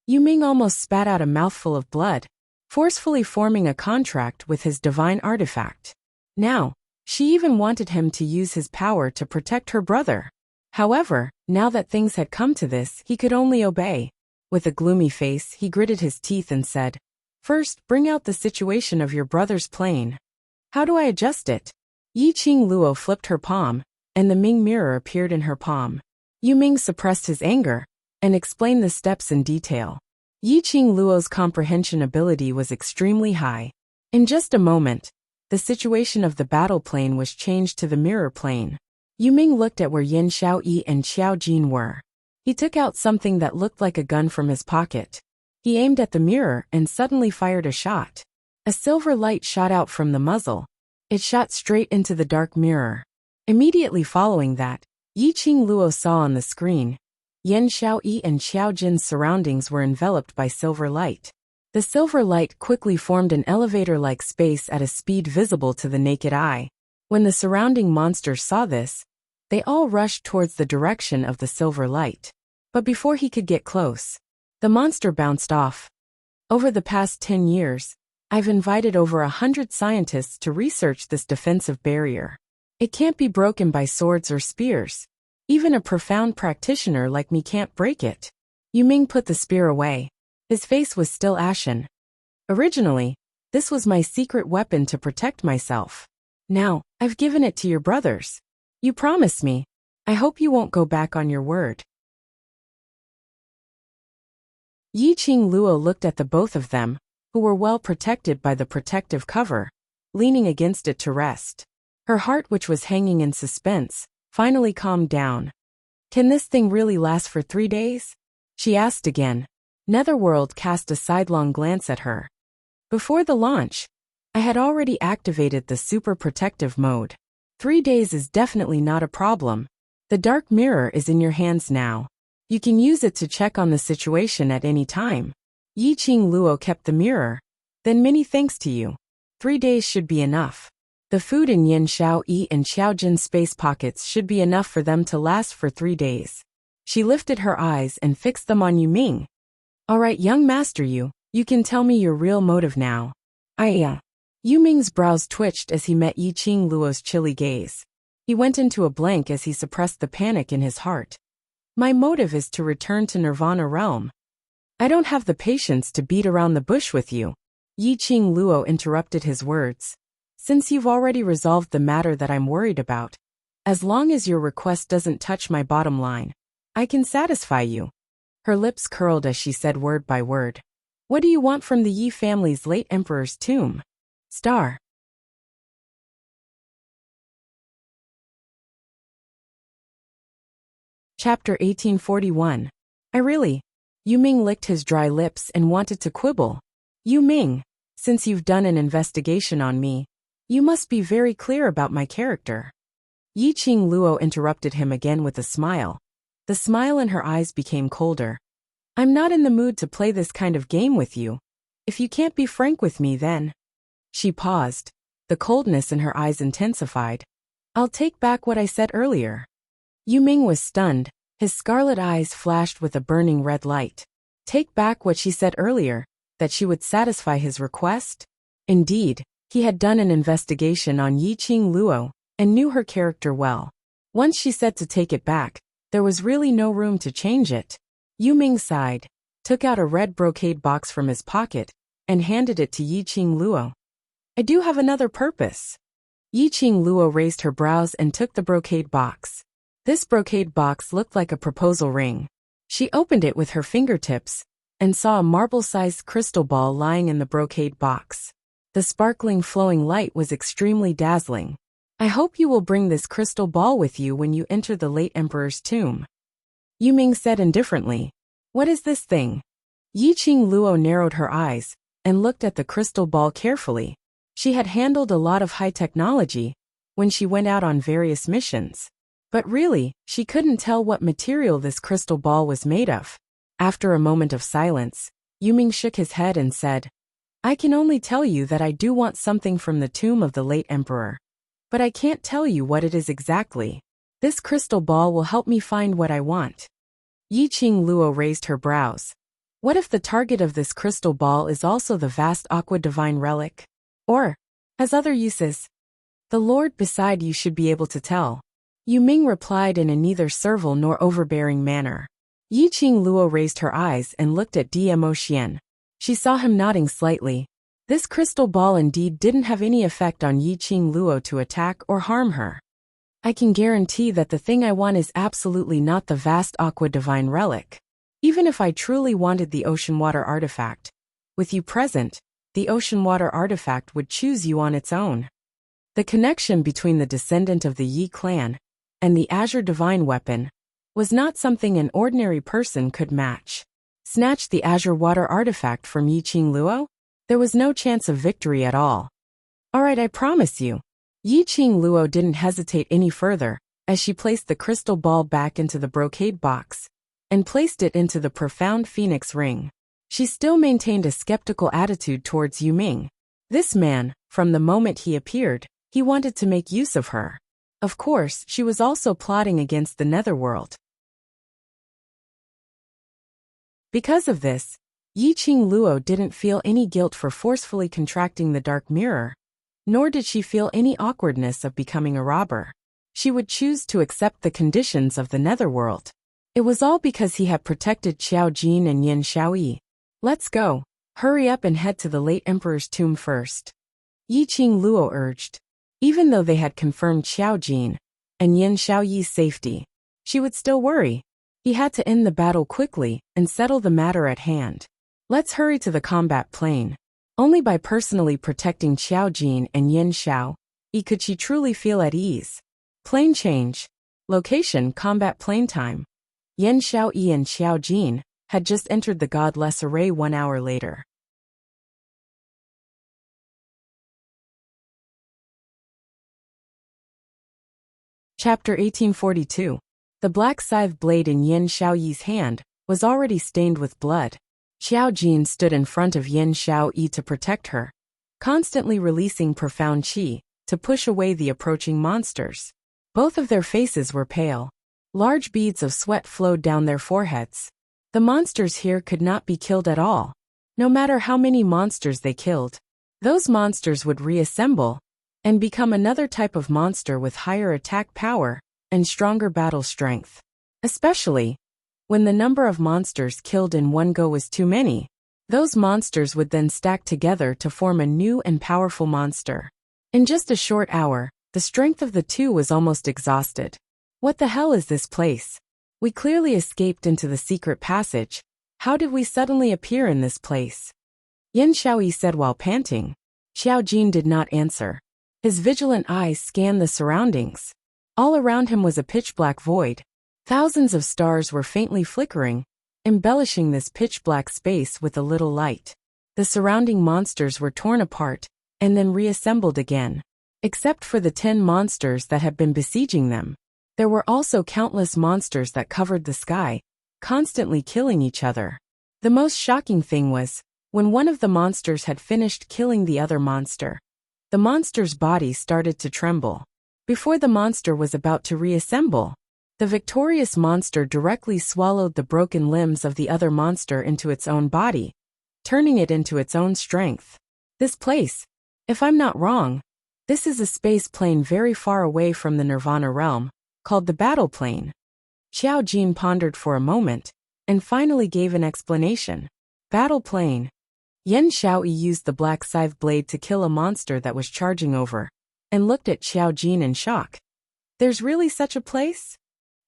Yu Ming almost spat out a mouthful of blood, forcefully forming a contract with his divine artifact. Now, she even wanted him to use his power to protect her brother. However, now that things had come to this, he could only obey. With a gloomy face, he gritted his teeth and said, First, bring out the situation of your brother's plane. How do I adjust it? Yiqing Luo flipped her palm, and the Ming Mirror appeared in her palm. Yu Ming suppressed his anger and explained the steps in detail. Yiqing Luo's comprehension ability was extremely high. In just a moment, the situation of the battle plane was changed to the mirror plane. Yu Ming looked at where Yin Xiaoyi and Xiao Jin were. He took out something that looked like a gun from his pocket. He aimed at the mirror and suddenly fired a shot. A silver light shot out from the muzzle. It shot straight into the dark mirror. Immediately following that, Yiqing Luo saw on the screen, Yin Xiaoyi and Xiao Jin's surroundings were enveloped by silver light. The silver light quickly formed an elevator-like space at a speed visible to the naked eye. When the surrounding monsters saw this, they all rushed towards the direction of the silver light. But before he could get close, the monster bounced off. Over the past 10 years, I've invited over 100 scientists to research this defensive barrier. It can't be broken by swords or spears. Even a profound practitioner like me can't break it. Yu Ming put the spear away. His face was still ashen. Originally, this was my secret weapon to protect myself. Now, I've given it to your brothers. You promised me. I hope you won't go back on your word. Yiqing Luo looked at the both of them, who were well protected by the protective cover, leaning against it to rest. Her heart, which was hanging in suspense, finally calmed down. Can this thing really last for 3 days? She asked again. Netherworld cast a sidelong glance at her. Before the launch, I had already activated the super protective mode. 3 days is definitely not a problem, The dark mirror is in your hands now. You can use it to check on the situation at any time. Yiqing Luo kept the mirror. Then many thanks to you. 3 days should be enough. The food in Yin Xiao Yi and Xiao Jin's space pockets should be enough for them to last for 3 days. She lifted her eyes and fixed them on Yu Ming. All right, young master, you can tell me your real motive now. Yu Ming's brows twitched as he met Yiqing Luo's chilly gaze. He went into a blank as he suppressed the panic in his heart. My motive is to return to Nirvana realm. I don't have the patience to beat around the bush with you. Yiqing Luo interrupted his words. Since you've already resolved the matter that I'm worried about, as long as your request doesn't touch my bottom line, I can satisfy you. Her lips curled as she said word by word. What do you want from the Yi family's late emperor's tomb? Star. Chapter 1841. Yu Ming licked his dry lips and wanted to quibble. Yu Ming, since you've done an investigation on me, you must be very clear about my character. Yiqing Luo interrupted him again with a smile. The smile in her eyes became colder. I'm not in the mood to play this kind of game with you. If you can't be frank with me, then. She paused. The coldness in her eyes intensified. I'll take back what I said earlier. Yu Ming was stunned. His scarlet eyes flashed with a burning red light. Take back what she said earlier, that she would satisfy his request? Indeed, he had done an investigation on Yiqing Luo and knew her character well. Once she said to take it back, there was really no room to change it. Yu Ming sighed, took out a red brocade box from his pocket, and handed it to Yiqing Luo. I do have another purpose. Yiqing Luo raised her brows and took the brocade box. This brocade box looked like a proposal ring. She opened it with her fingertips and saw a marble-sized crystal ball lying in the brocade box. The sparkling flowing light was extremely dazzling. I hope you will bring this crystal ball with you when you enter the late emperor's tomb. Yu Ming said indifferently. What is this thing? Yiqing Luo narrowed her eyes and looked at the crystal ball carefully. She had handled a lot of high technology when she went out on various missions. But really, she couldn't tell what material this crystal ball was made of. After a moment of silence, Yu Ming shook his head and said, I can only tell you that I do want something from the tomb of the late emperor. But I can't tell you what it is exactly. This crystal ball will help me find what I want. Yiqing Luo raised her brows. What if the target of this crystal ball is also the vast aqua divine relic? Or has other uses? The Lord beside you should be able to tell. Yu Ming replied in a neither servile nor overbearing manner. Yiqing Luo raised her eyes and looked at Dmo Xian. She saw him nodding slightly. This crystal ball indeed didn't have any effect on Yiqing Luo to attack or harm her. I can guarantee that the thing I want is absolutely not the vast aqua divine relic. Even if I truly wanted the ocean water artifact, with you present, the ocean water artifact would choose you on its own. The connection between the descendant of the Yi clan and the azure divine weapon was not something an ordinary person could match. Snatch the azure water artifact from Yiqing Luo? There was no chance of victory at all. All right, I promise you. Yiqing Luo didn't hesitate any further as she placed the crystal ball back into the brocade box and placed it into the profound phoenix ring. She still maintained a skeptical attitude towards Yu Ming. This man, from the moment he appeared, he wanted to make use of her. Of course, she was also plotting against the netherworld. Because of this, Yiqing Luo didn't feel any guilt for forcefully contracting the dark mirror, nor did she feel any awkwardness of becoming a robber. She would choose to accept the conditions of the netherworld. It was all because he had protected Xiao Jin and Yin Xiaoyi. Let's go. Hurry up and head to the late emperor's tomb first. Yiqing Luo urged. Even though they had confirmed Xiao Jin and Yin Xiaoyi's safety, she would still worry. He had to end the battle quickly and settle the matter at hand. Let's hurry to the combat plane. Only by personally protecting Xiao Jin and Yin Xiaoyi could she truly feel at ease. Plane change. Location combat plane time. Yin Xiaoyi and Xiao Jin had just entered the godless array 1 hour later. Chapter 1842. The black scythe blade in Yin Xiaoyi's hand was already stained with blood. Xiao Jin stood in front of Yin Xiaoyi to protect her, constantly releasing profound qi to push away the approaching monsters. Both of their faces were pale. Large beads of sweat flowed down their foreheads. The monsters here could not be killed at all. No matter how many monsters they killed, those monsters would reassemble and become another type of monster with higher attack power and stronger battle strength. Especially when the number of monsters killed in one go was too many, those monsters would then stack together to form a new and powerful monster. In just a short hour, the strength of the two was almost exhausted. What the hell is this place? We clearly escaped into the secret passage. How did we suddenly appear in this place? Yin Xiaoyi said while panting. Xiao Jin did not answer. His vigilant eyes scanned the surroundings. All around him was a pitch-black void. Thousands of stars were faintly flickering, embellishing this pitch-black space with a little light. The surrounding monsters were torn apart and then reassembled again. Except for the 10 monsters that had been besieging them, there were also countless monsters that covered the sky, constantly killing each other. The most shocking thing was, when one of the monsters had finished killing the other monster, the monster's body started to tremble. Before the monster was about to reassemble, the victorious monster directly swallowed the broken limbs of the other monster into its own body, turning it into its own strength. This place, if I'm not wrong, this is a space plane very far away from the Nirvana realm, called the Battle Plane. Xiao Jin pondered for a moment, and finally gave an explanation. Battle Plane. Yin Xiaoyi used the black scythe blade to kill a monster that was charging over, and looked at Xiao Jin in shock. There's really such a place?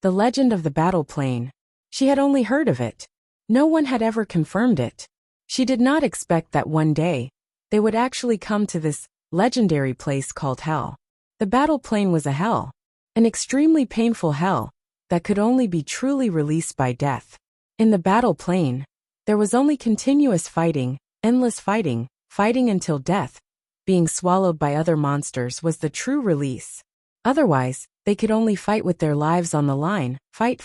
The legend of the Battle Plane. She had only heard of it. No one had ever confirmed it. She did not expect that one day, they would actually come to this legendary place called Hell. The Battle Plane was a hell. An extremely painful hell that could only be truly released by death. In the Battle Plane, there was only continuous fighting, endless fighting, fighting until death. Being swallowed by other monsters was the true release. Otherwise, they could only fight with their lives on the line, fight,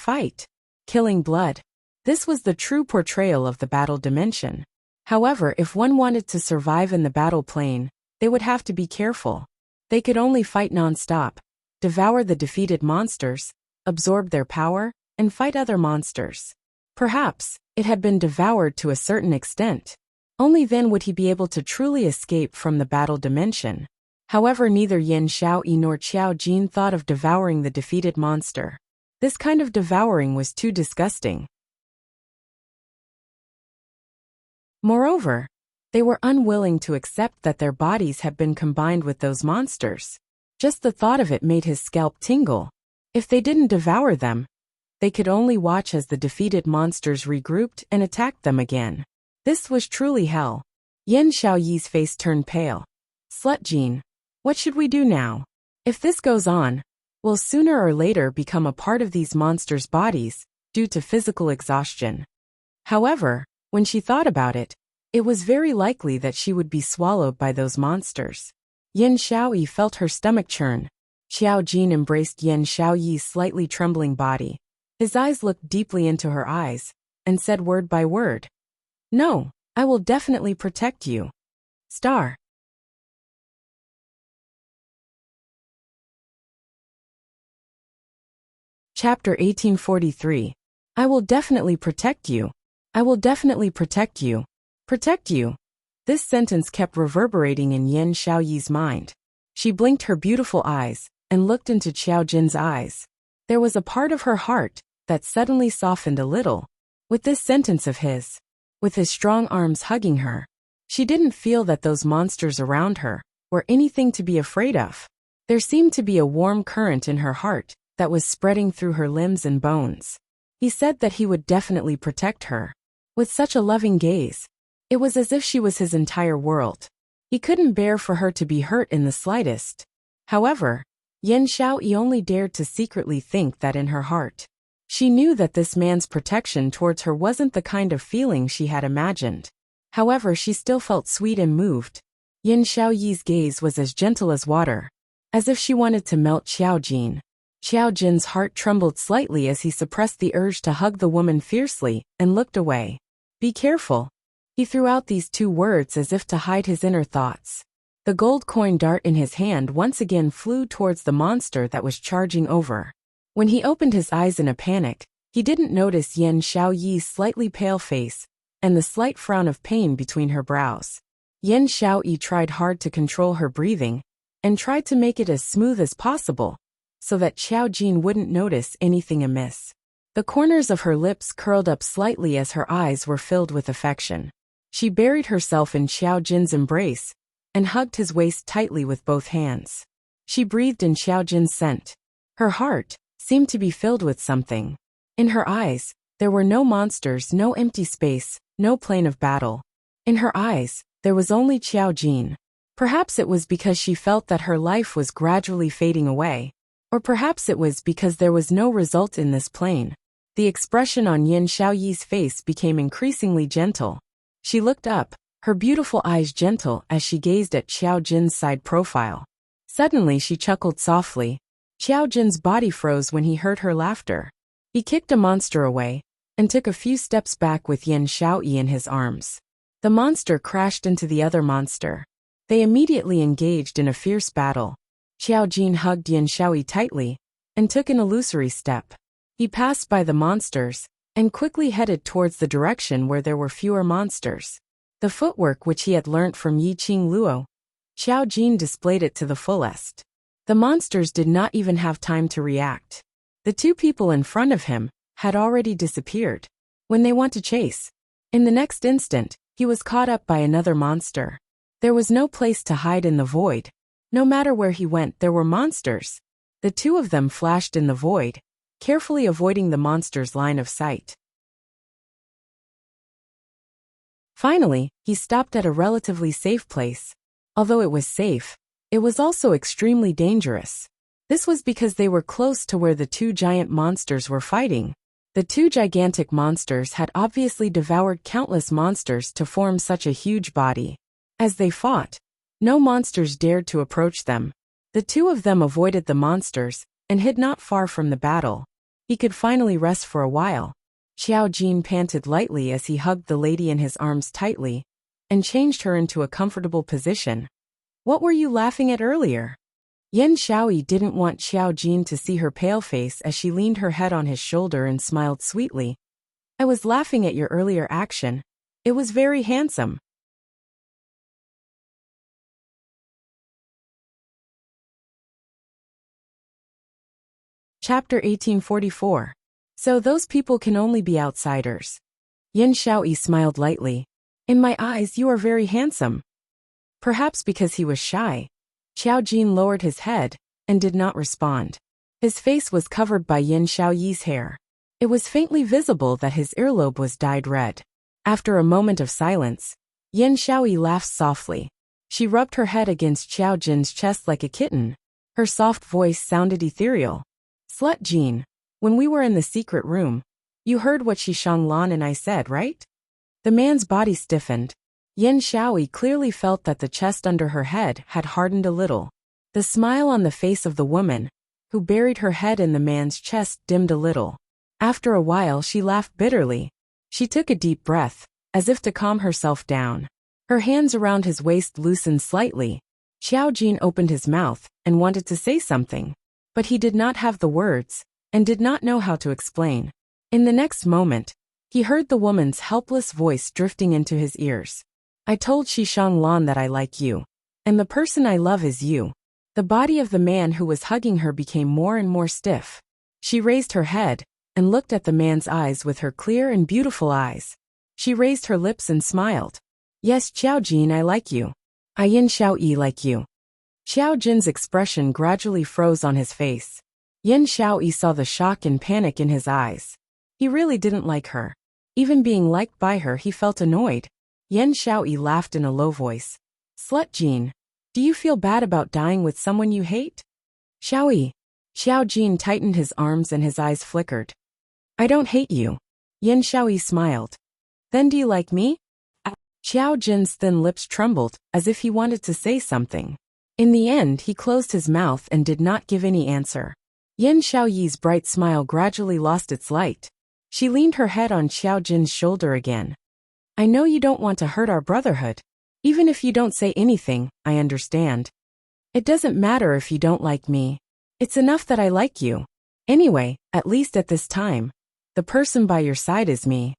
killing blood. This was the true portrayal of the battle dimension. However, if one wanted to survive in the Battle Plane, they would have to be careful. They could only fight non-stop, devour the defeated monsters, absorb their power, and fight other monsters. Perhaps, it had been devoured to a certain extent. Only then would he be able to truly escape from the battle dimension. However, neither Yin Xiaoyi nor Xiao Jin thought of devouring the defeated monster. This kind of devouring was too disgusting. Moreover, they were unwilling to accept that their bodies had been combined with those monsters. Just the thought of it made his scalp tingle. If they didn't devour them, they could only watch as the defeated monsters regrouped and attacked them again. This was truly hell. Yin Xiaoyi's face turned pale. Slut Jean, what should we do now? If this goes on, we'll sooner or later become a part of these monsters' bodies, due to physical exhaustion. However, when she thought about it, it was very likely that she would be swallowed by those monsters. Yin Xiaoyi felt her stomach churn. Xiao Jin embraced Yin Xiaoyi's slightly trembling body. His eyes looked deeply into her eyes, and said word by word, "No, I will definitely protect you." Star. Chapter 1843. I will definitely protect you. I will definitely protect you. Protect you. This sentence kept reverberating in Yin Xiaoyi's mind. She blinked her beautiful eyes and looked into Xiao Jin's eyes. There was a part of her heart that suddenly softened a little. With this sentence of his, with his strong arms hugging her, she didn't feel that those monsters around her were anything to be afraid of. There seemed to be a warm current in her heart that was spreading through her limbs and bones. He said that he would definitely protect her. With such a loving gaze, it was as if she was his entire world. He couldn't bear for her to be hurt in the slightest. However, Yin Xiaoyi only dared to secretly think that in her heart. She knew that this man's protection towards her wasn't the kind of feeling she had imagined. However, she still felt sweet and moved. Yin Xiaoyi's gaze was as gentle as water, as if she wanted to melt Xiao Jin. Xiao Jin's heart trembled slightly as he suppressed the urge to hug the woman fiercely and looked away. Be careful. He threw out these 2 words as if to hide his inner thoughts. The gold coin dart in his hand once again flew towards the monster that was charging over. When he opened his eyes in a panic, he didn't notice Yan Xiaoyi's slightly pale face and the slight frown of pain between her brows. Yan Xiaoyi tried hard to control her breathing and tried to make it as smooth as possible so that Xiao Jin wouldn't notice anything amiss. The corners of her lips curled up slightly as her eyes were filled with affection. She buried herself in Xiao Jin's embrace and hugged his waist tightly with both hands. She breathed in Xiao Jin's scent. Her heart seemed to be filled with something. In her eyes, there were no monsters, no empty space, no plain of battle. In her eyes, there was only Xiao Jin. Perhaps it was because she felt that her life was gradually fading away. Or perhaps it was because there was no result in this plane. The expression on Yan Xiaoyi's face became increasingly gentle. She looked up, her beautiful eyes gentle as she gazed at Xiao Jin's side profile. Suddenly she chuckled softly. Xiao Jin's body froze when he heard her laughter. He kicked a monster away and took a few steps back with Yan Xiaoyi in his arms. The monster crashed into the other monster. They immediately engaged in a fierce battle. Xiao Jin hugged Yan Xiaoyi tightly and took an illusory step. He passed by the monsters and quickly headed towards the direction where there were fewer monsters. The footwork which he had learnt from Yiqing Luo, Xiao Jin displayed it to the fullest. The monsters did not even have time to react. The 2 people in front of him had already disappeared when they went to chase. In the next instant, he was caught up by another monster. There was no place to hide in the void. No matter where he went, there were monsters. The 2 of them flashed in the void, carefully avoiding the monster's line of sight. Finally, he stopped at a relatively safe place. Although it was safe, it was also extremely dangerous. This was because they were close to where the 2 giant monsters were fighting. The 2 gigantic monsters had obviously devoured countless monsters to form such a huge body. As they fought, no monsters dared to approach them. The 2 of them avoided the monsters and hid not far from the battle. He could finally rest for a while. Xiao Jin panted lightly as he hugged the lady in his arms tightly and changed her into a comfortable position. What were you laughing at earlier? Yan Xiaoyi didn't want Xiao Jin to see her pale face as she leaned her head on his shoulder and smiled sweetly. I was laughing at your earlier action. It was very handsome. Chapter 1844. So those people can only be outsiders. Yan Xiaoyi smiled lightly. In my eyes you are very handsome. Perhaps because he was shy, Xiao Jin lowered his head and did not respond. His face was covered by Yan Xiaoyi's hair. It was faintly visible that his earlobe was dyed red. After a moment of silence, Yan Xiaoyi laughed softly. She rubbed her head against Xiao Jin's chest like a kitten. Her soft voice sounded ethereal. Slut Jin, when we were in the secret room, you heard what Shishang Lan and I said, right? The man's body stiffened. Yan Xiaoyi clearly felt that the chest under her head had hardened a little. The smile on the face of the woman, who buried her head in the man's chest, dimmed a little. After a while she laughed bitterly. She took a deep breath, as if to calm herself down. Her hands around his waist loosened slightly. Xiao Jin opened his mouth and wanted to say something, but he did not have the words and did not know how to explain. In the next moment, he heard the woman's helpless voice drifting into his ears. I told Shishang Lan that I like you, and the person I love is you. The body of the man who was hugging her became more and more stiff. She raised her head and looked at the man's eyes with her clear and beautiful eyes. She raised her lips and smiled. Yes, Xiao Jin, I like you. I Yan Xiaoyi like you. Xiao Jin's expression gradually froze on his face. Yan Xiaoyi saw the shock and panic in his eyes. He really didn't like her. Even being liked by her, he felt annoyed. Yan Xiaoyi laughed in a low voice. Slut Jin, do you feel bad about dying with someone you hate? Xiaoyi. Xiao Jin tightened his arms and his eyes flickered. I don't hate you. Yan Xiaoyi smiled. Then do you like me? Xiao Jin's thin lips trembled, as if he wanted to say something. In the end, he closed his mouth and did not give any answer. Yin Xiaoyi's bright smile gradually lost its light. She leaned her head on Xiao Jin's shoulder again. I know you don't want to hurt our brotherhood. Even if you don't say anything, I understand. It doesn't matter if you don't like me. It's enough that I like you. Anyway, at least at this time, the person by your side is me.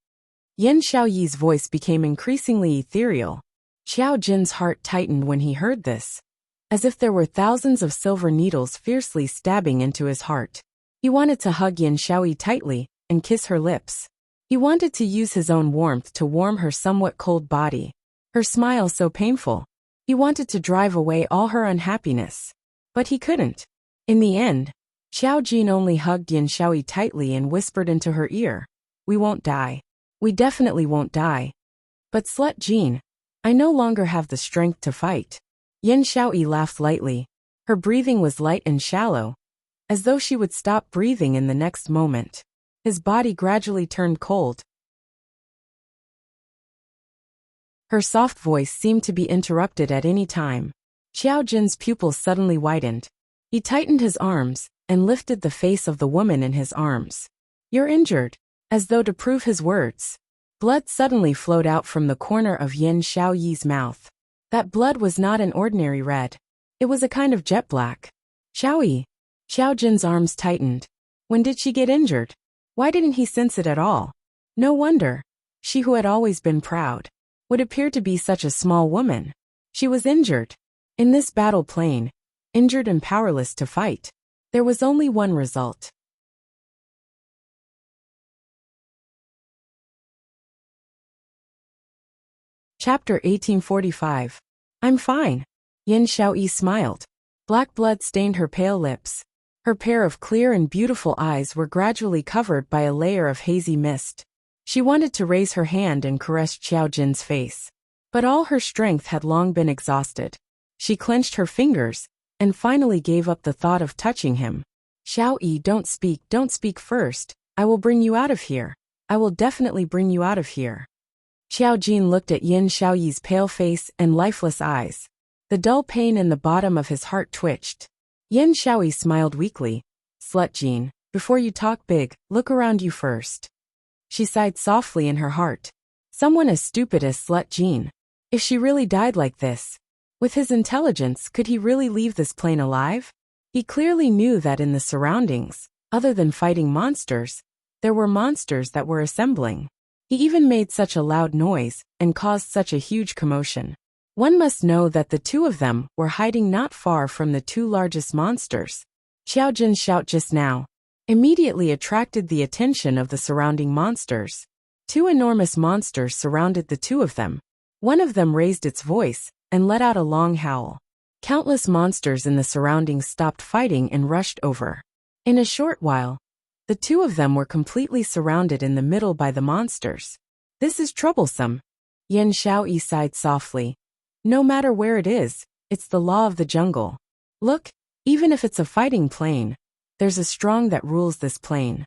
Yin Xiaoyi's voice became increasingly ethereal. Xiao Jin's heart tightened when he heard this, as if there were thousands of silver needles fiercely stabbing into his heart. He wanted to hug Yin Xiaoyi tightly and kiss her lips. He wanted to use his own warmth to warm her somewhat cold body, her smile so painful. He wanted to drive away all her unhappiness. But he couldn't. In the end, Xiao Jin only hugged Yin Xiaoyi tightly and whispered into her ear, "We won't die. We definitely won't die. But Slut Jin, I no longer have the strength to fight." Yin Xiaoyi laughed lightly. Her breathing was light and shallow, as though she would stop breathing in the next moment. His body gradually turned cold. Her soft voice seemed to be interrupted at any time. Xiao Jin's pupils suddenly widened. He tightened his arms and lifted the face of the woman in his arms. "You're injured," as though to prove his words. Blood suddenly flowed out from the corner of Yin Xiaoyi's mouth. That blood was not an ordinary red. It was a kind of jet black. "Xiaoyi." Xiao Jin's arms tightened. When did she get injured? Why didn't he sense it at all? No wonder. She who had always been proud would appear to be such a small woman. She was injured. In this battle plain, injured and powerless to fight. There was only one result. Chapter 1845. I'm fine. Yin Xiaoyi smiled. Black blood stained her pale lips. Her pair of clear and beautiful eyes were gradually covered by a layer of hazy mist. She wanted to raise her hand and caress Xiao Jin's face. But all her strength had long been exhausted. She clenched her fingers, and finally gave up the thought of touching him. "Xiaoyi, don't speak first. I will bring you out of here. I will definitely bring you out of here." Xiao Jin looked at Yin Xiaoyi's pale face and lifeless eyes. The dull pain in the bottom of his heart twitched. Yin Xiaoyi smiled weakly. "Slut Jin, before you talk big, look around you first." She sighed softly in her heart. Someone as stupid as Slut Jin. If she really died like this, with his intelligence, could he really leave this plane alive? He clearly knew that in the surroundings, other than fighting monsters, there were monsters that were assembling. He even made such a loud noise and caused such a huge commotion. One must know that the two of them were hiding not far from the two largest monsters. Xiao Jin's shout just now immediately attracted the attention of the surrounding monsters. Two enormous monsters surrounded the two of them. One of them raised its voice and let out a long howl. Countless monsters in the surroundings stopped fighting and rushed over. In a short while, the two of them were completely surrounded in the middle by the monsters. "This is troublesome." Yin Xiaoyi sighed softly. "No matter where it is, it's the law of the jungle. Look, even if it's a fighting plane, there's a strong that rules this plane."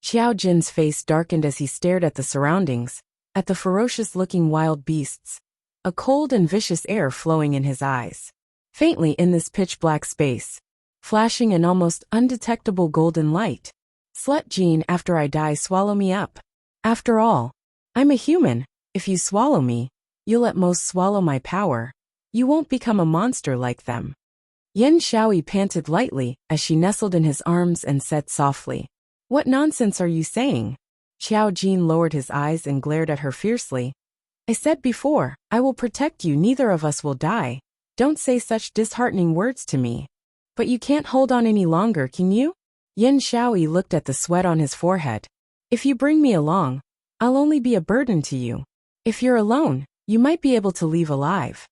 Xiao Jin's face darkened as he stared at the surroundings, at the ferocious-looking wild beasts, a cold and vicious air flowing in his eyes. Faintly in this pitch-black space, flashing an almost undetectable golden light. "Slut Jin, after I die, swallow me up. After all, I'm a human. If you swallow me, you'll at most swallow my power. You won't become a monster like them." Yin Xiaoyi panted lightly as she nestled in his arms and said softly, "What nonsense are you saying?" Xiao Jin lowered his eyes and glared at her fiercely. "I said before, I will protect you, neither of us will die. Don't say such disheartening words to me." "But you can't hold on any longer, can you?" Yin Xiaoyi looked at the sweat on his forehead. "If you bring me along, I'll only be a burden to you. If you're alone, you might be able to leave alive."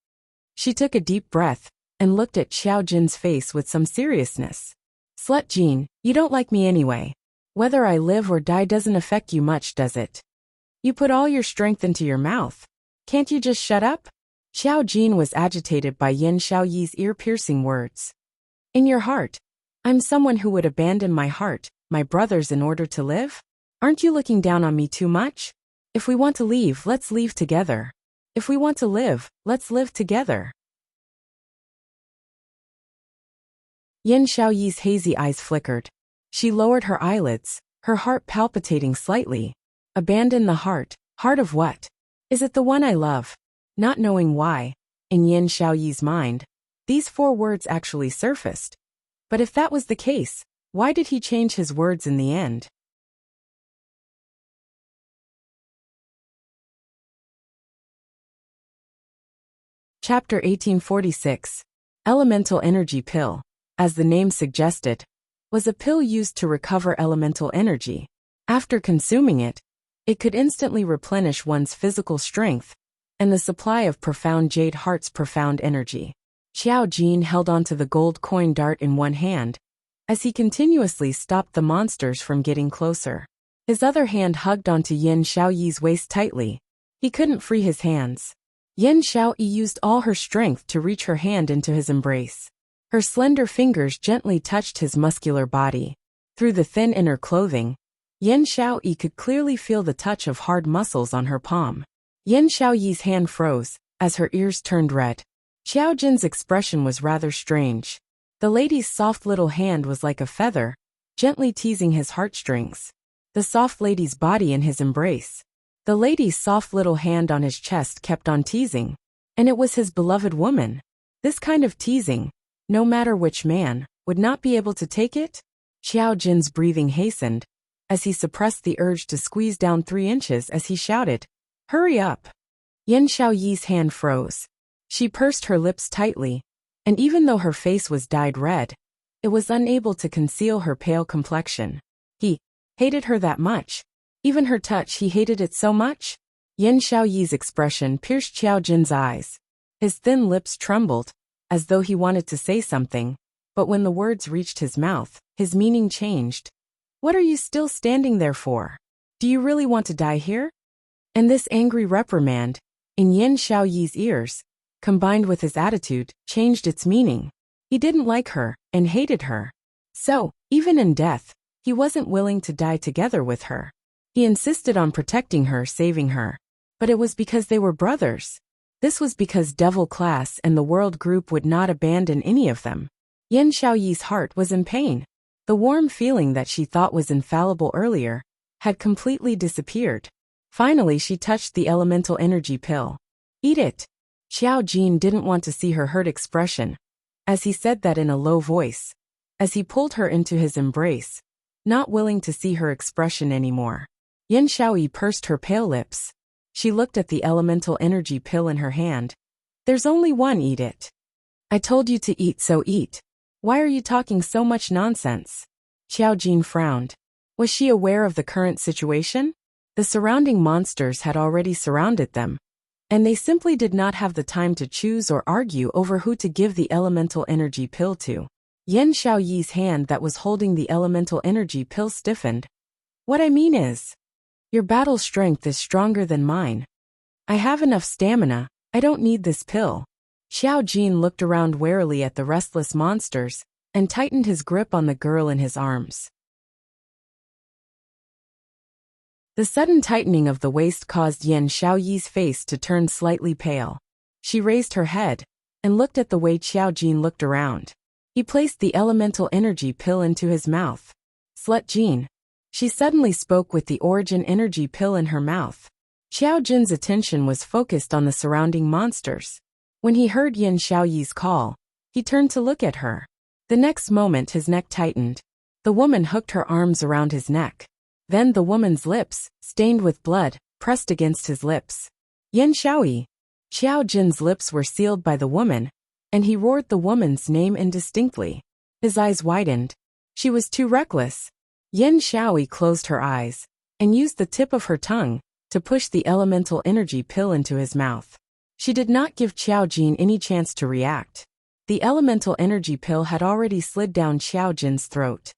She took a deep breath and looked at Xiao Jin's face with some seriousness. "Slut Jin, you don't like me anyway. Whether I live or die doesn't affect you much, does it? You put all your strength into your mouth. Can't you just shut up?" Xiao Jin was agitated by Yin Xiaoyi's ear-piercing words. "In your heart, I'm someone who would abandon my heart, my brothers, in order to live? Aren't you looking down on me too much? If we want to leave, let's leave together. If we want to live, let's live together." Yin Xiaoyi's hazy eyes flickered. She lowered her eyelids, her heart palpitating slightly. Abandon the heart. Heart of what? Is it the one I love? Not knowing why, in Yin Xiaoyi's mind, these 4 words actually surfaced. But if that was the case, why did he change his words in the end? Chapter 1846. Elemental Energy Pill, as the name suggested, was a pill used to recover elemental energy. After consuming it, it could instantly replenish one's physical strength and the supply of profound jade heart's profound energy. Xiao Jin held onto the gold coin dart in one hand, as he continuously stopped the monsters from getting closer. His other hand hugged onto Yin Xiaoyi's waist tightly. He couldn't free his hands. Yin Xiaoyi used all her strength to reach her hand into his embrace. Her slender fingers gently touched his muscular body. Through the thin inner clothing, Yin Xiaoyi could clearly feel the touch of hard muscles on her palm. Yin Xiaoyi's hand froze, as her ears turned red. Xiao Jin's expression was rather strange. The lady's soft little hand was like a feather, gently teasing his heartstrings. The soft lady's body in his embrace. The lady's soft little hand on his chest kept on teasing. And it was his beloved woman. This kind of teasing, no matter which man, would not be able to take it? Xiao Jin's breathing hastened, as he suppressed the urge to squeeze down 3 inches as he shouted, "Hurry up!" Yin Xiaoyi's hand froze. She pursed her lips tightly, and even though her face was dyed red, it was unable to conceal her pale complexion. He hated her that much. Even her touch, he hated it so much? Yin Xiaoyi's expression pierced Xiao Jin's eyes. His thin lips trembled, as though he wanted to say something, but when the words reached his mouth, his meaning changed. "What are you still standing there for? Do you really want to die here?" And this angry reprimand, in Yin Xiaoyi's ears, combined with his attitude, changed its meaning. He didn't like her, and hated her. So, even in death, he wasn't willing to die together with her. He insisted on protecting her, saving her. But it was because they were brothers. This was because Devil Class and the World Group would not abandon any of them. Yin Xiaoyi's heart was in pain. The warm feeling that she thought was infallible earlier had completely disappeared. Finally, she touched the elemental energy pill. "Eat it." Xiao Jin didn't want to see her hurt expression, as he said that in a low voice, as he pulled her into his embrace, not willing to see her expression anymore. Yin Xiaoyi pursed her pale lips. She looked at the elemental energy pill in her hand. "There's only one, eat it." "I told you to eat, so eat. Why are you talking so much nonsense?" Xiao Jin frowned. Was she aware of the current situation? The surrounding monsters had already surrounded them, and they simply did not have the time to choose or argue over who to give the elemental energy pill to. Yin Xiaoyi's hand that was holding the elemental energy pill stiffened. "What I mean is, your battle strength is stronger than mine. I have enough stamina, I don't need this pill." Xiao Jin looked around warily at the restless monsters, and tightened his grip on the girl in his arms. The sudden tightening of the waist caused Yin Xiaoyi's face to turn slightly pale. She raised her head, and looked at the way Xiao Jin looked around. He placed the elemental energy pill into his mouth. "Slut Jin." She suddenly spoke with the origin energy pill in her mouth. Xiao Jin's attention was focused on the surrounding monsters. When he heard Yin Xiaoyi's call, he turned to look at her. The next moment his neck tightened. The woman hooked her arms around his neck. Then the woman's lips, stained with blood, pressed against his lips. "Yin Xiaoyi." Xiao Jin's lips were sealed by the woman, and he roared the woman's name indistinctly. His eyes widened. She was too reckless. Yin Xiaoyi closed her eyes, and used the tip of her tongue to push the elemental energy pill into his mouth. She did not give Xiao Jin any chance to react. The elemental energy pill had already slid down Xiao Jin's throat.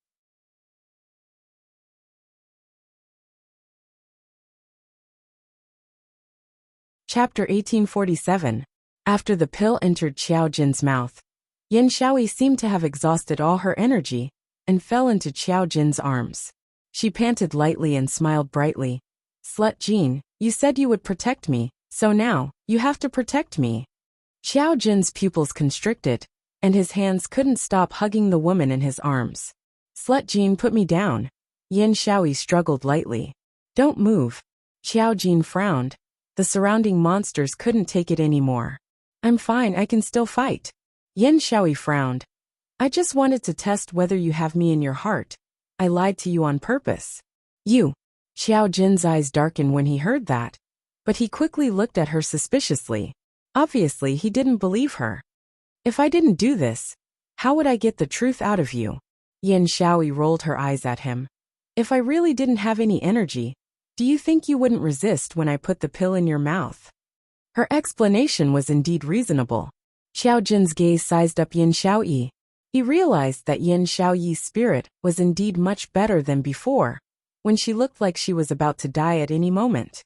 Chapter 1847. After the pill entered Xiao Jin's mouth, Yin Xiaoyi seemed to have exhausted all her energy, and fell into Xiao Jin's arms. She panted lightly and smiled brightly. "Slut Jin, you said you would protect me, so now, you have to protect me." Xiao Jin's pupils constricted, and his hands couldn't stop hugging the woman in his arms. Slut Jean, put me down. Yin Xiaoyi struggled lightly. Don't move. Xiao Jin frowned. The surrounding monsters couldn't take it anymore. I'm fine, I can still fight. Yin Xiaoyi frowned. I just wanted to test whether you have me in your heart. I lied to you on purpose. You. Xiao Jin's eyes darkened when he heard that. But he quickly looked at her suspiciously. Obviously, he didn't believe her. If I didn't do this, how would I get the truth out of you? Yin Xiaoyi rolled her eyes at him. If I really didn't have any energy, do you think you wouldn't resist when I put the pill in your mouth? Her explanation was indeed reasonable. Xiao Jin's gaze sized up Yin Xiaoyi. He realized that Yin Xiaoyi's spirit was indeed much better than before, when she looked like she was about to die at any moment.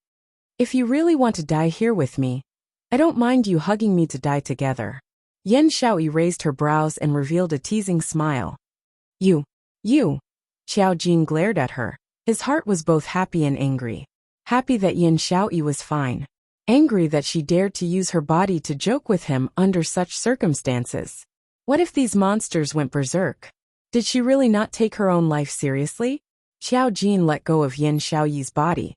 If you really want to die here with me, I don't mind you hugging me to die together. Yin Xiaoyi raised her brows and revealed a teasing smile. You. Xiao Jin glared at her. His heart was both happy and angry. Happy that Yin Xiaoyi was fine. Angry that she dared to use her body to joke with him under such circumstances. What if these monsters went berserk? Did she really not take her own life seriously? Xiao Jin let go of Yin Xiaoyi's body.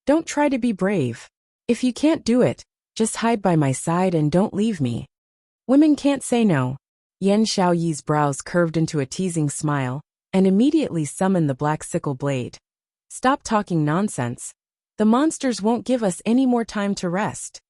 Don't try to be brave. If you can't do it, just hide by my side and don't leave me. Women can't say no. Yin Xiaoyi's brows curved into a teasing smile, and immediately summoned the black sickle blade. Stop talking nonsense. The monsters won't give us any more time to rest.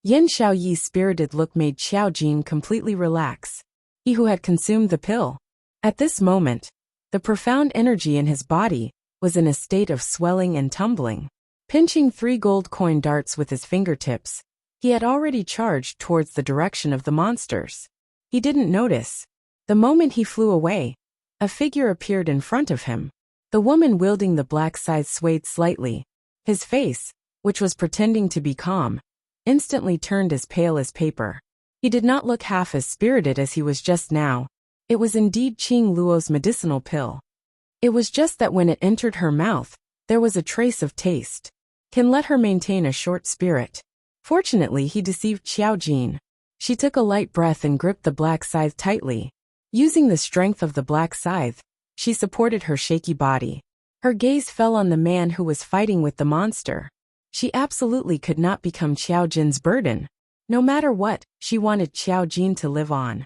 Yin Xiaoyi's spirited look made Xiao Jin completely relax. He who had consumed the pill. At this moment, the profound energy in his body was in a state of swelling and tumbling. Pinching 3 gold coin darts with his fingertips, he had already charged towards the direction of the monsters. He didn't notice. The moment he flew away, a figure appeared in front of him. The woman wielding the black scythe swayed slightly. His face, which was pretending to be calm, instantly turned as pale as paper. He did not look half as spirited as he was just now. It was indeed Qing Luo's medicinal pill. It was just that when it entered her mouth, there was a trace of taste. Can let her maintain a short spirit. Fortunately, he deceived Xiao Jin. She took a light breath and gripped the black scythe tightly. Using the strength of the black scythe, she supported her shaky body. Her gaze fell on the man who was fighting with the monster. She absolutely could not become Xiao Jin's burden. No matter what, she wanted Xiao Jin to live on.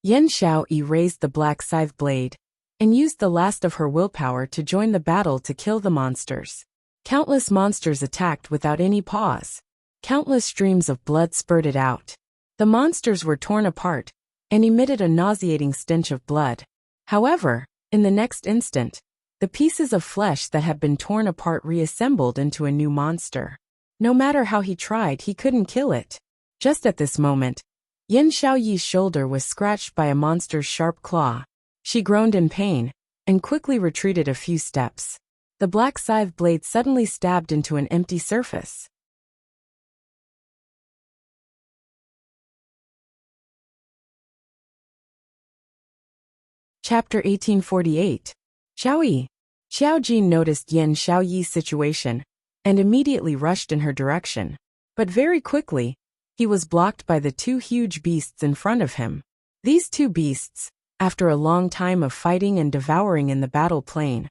Yin Xiaoyi raised the black scythe blade and used the last of her willpower to join the battle to kill the monsters. Countless monsters attacked without any pause. Countless streams of blood spurted out. The monsters were torn apart and emitted a nauseating stench of blood. However, in the next instant, the pieces of flesh that had been torn apart reassembled into a new monster. No matter how he tried, he couldn't kill it. Just at this moment, Yin Xiaoyi's shoulder was scratched by a monster's sharp claw. She groaned in pain and quickly retreated a few steps. The black scythe blade suddenly stabbed into an empty surface. Chapter 1848. Xiaoyi. Xiao Jin noticed Yin Xiaoyi's situation and immediately rushed in her direction. But very quickly, he was blocked by the 2 huge beasts in front of him. These 2 beasts, after a long time of fighting and devouring in the battle plain,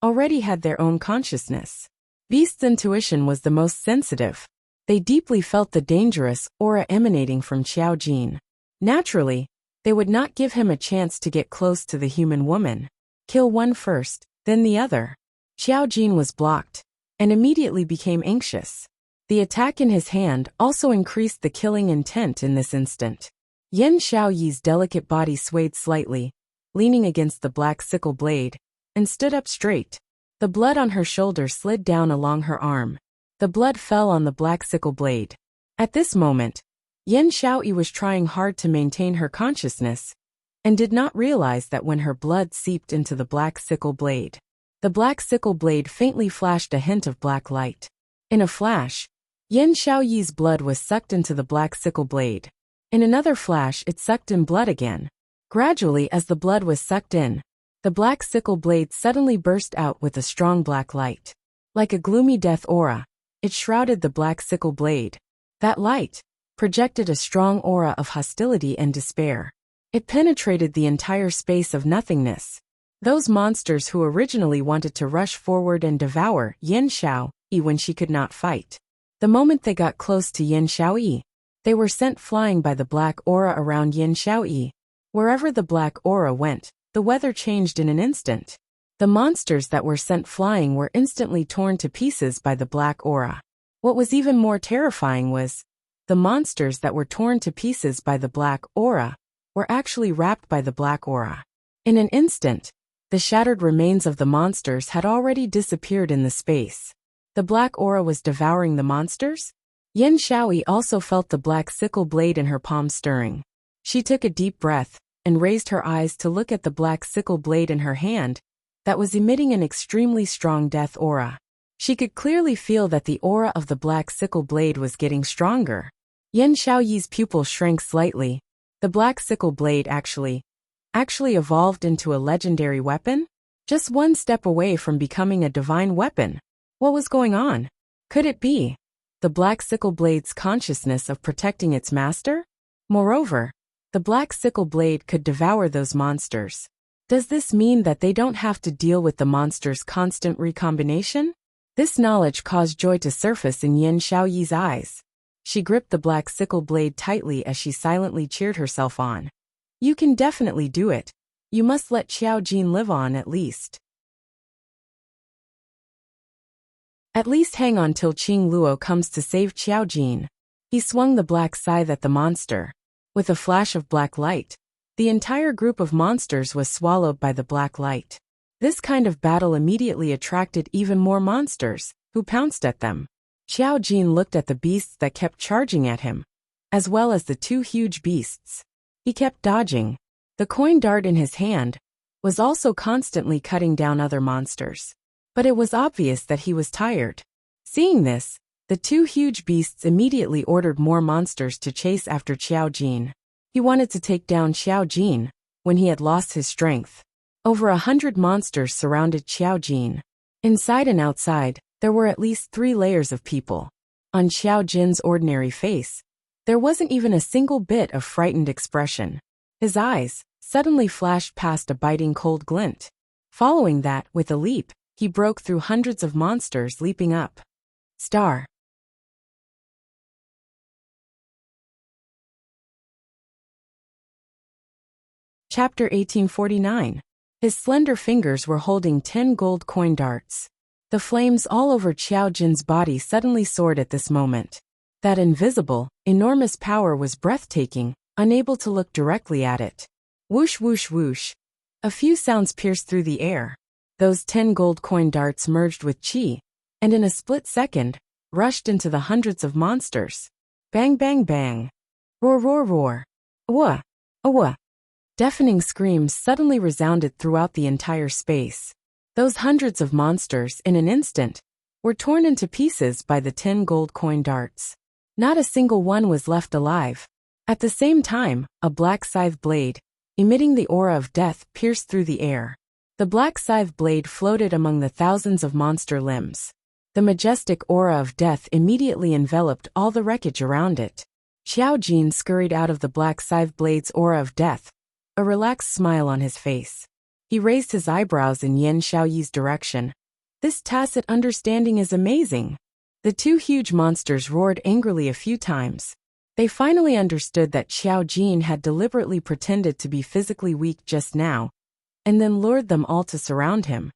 already had their own consciousness. Beasts' intuition was the most sensitive. They deeply felt the dangerous aura emanating from Xiao Jin. Naturally, they would not give him a chance to get close to the human woman. Kill one first, then the other. Xiao Jin was blocked and immediately became anxious. The attack in his hand also increased the killing intent in this instant. Yin Xiaoyi's delicate body swayed slightly, leaning against the black sickle blade, and stood up straight. The blood on her shoulder slid down along her arm. The blood fell on the black sickle blade. At this moment, Yin Xiaoyi was trying hard to maintain her consciousness, and did not realize that when her blood seeped into the black sickle blade, the black sickle blade faintly flashed a hint of black light. In a flash, Yin Xiaoyi's blood was sucked into the black sickle blade. In another flash, it sucked in blood again. Gradually, as the blood was sucked in, the black sickle blade suddenly burst out with a strong black light. Like a gloomy death aura, it shrouded the black sickle blade. That light projected a strong aura of hostility and despair. It penetrated the entire space of nothingness. Those monsters who originally wanted to rush forward and devour Yin Xiaoyi when she could not fight. The moment they got close to Yin Xiaoyi, they were sent flying by the black aura around Yin Xiaoyi. Wherever the black aura went, the weather changed in an instant. The monsters that were sent flying were instantly torn to pieces by the black aura. What was even more terrifying was, the monsters that were torn to pieces by the black aura were actually wrapped by the black aura. In an instant, the shattered remains of the monsters had already disappeared in the space. The black aura was devouring the monsters? Yin Xiaoyi also felt the black sickle blade in her palm stirring. She took a deep breath and raised her eyes to look at the black sickle blade in her hand that was emitting an extremely strong death aura. She could clearly feel that the aura of the black sickle blade was getting stronger. Yin Xiaoyi's pupil shrank slightly. The black sickle blade actually evolved into a legendary weapon? Just one step away from becoming a divine weapon. What was going on? Could it be the black sickle blade's consciousness of protecting its master? Moreover, the black sickle blade could devour those monsters. Does this mean that they don't have to deal with the monster's constant recombination? This knowledge caused joy to surface in Yin Xiaoyi's eyes. She gripped the black sickle blade tightly as she silently cheered herself on. You can definitely do it. You must let Xiao Jin live on at least. At least hang on till Qing Luo comes to save Xiao Jin. He swung the black scythe at the monster. With a flash of black light, the entire group of monsters was swallowed by the black light. This kind of battle immediately attracted even more monsters, who pounced at them. Xiao Jin looked at the beasts that kept charging at him, as well as the two huge beasts. He kept dodging. The coin dart in his hand was also constantly cutting down other monsters. But it was obvious that he was tired. Seeing this, the two huge beasts immediately ordered more monsters to chase after Xiao Jin. He wanted to take down Xiao Jin when he had lost his strength. Over 100 monsters surrounded Xiao Jin. Inside and outside, there were at least 3 layers of people. On Xiao Jin's ordinary face, there wasn't even a single bit of frightened expression. His eyes suddenly flashed past a biting cold glint. Following that, with a leap, he broke through hundreds of monsters leaping up. Star. Chapter 1849. His slender fingers were holding 10 gold coin darts. The flames all over Xiao Jin's body suddenly soared at this moment. That invisible, enormous power was breathtaking, unable to look directly at it. Whoosh whoosh whoosh. A few sounds pierced through the air. Those 10 gold coin darts merged with qi, and in a split second, rushed into the hundreds of monsters. Bang bang bang. Roar roar roar. Awa. Awa. Deafening screams suddenly resounded throughout the entire space. Those hundreds of monsters, in an instant, were torn into pieces by the 10 gold coin darts. Not a single one was left alive. At the same time, a black scythe blade, emitting the aura of death, pierced through the air. The black scythe blade floated among the thousands of monster limbs. The majestic aura of death immediately enveloped all the wreckage around it. Xiao Jin scurried out of the black scythe blade's aura of death, a relaxed smile on his face. He raised his eyebrows in Yin Xiaoyi's direction. This tacit understanding is amazing. The two huge monsters roared angrily a few times. They finally understood that Xiao Jin had deliberately pretended to be physically weak just now, and then lured them all to surround him,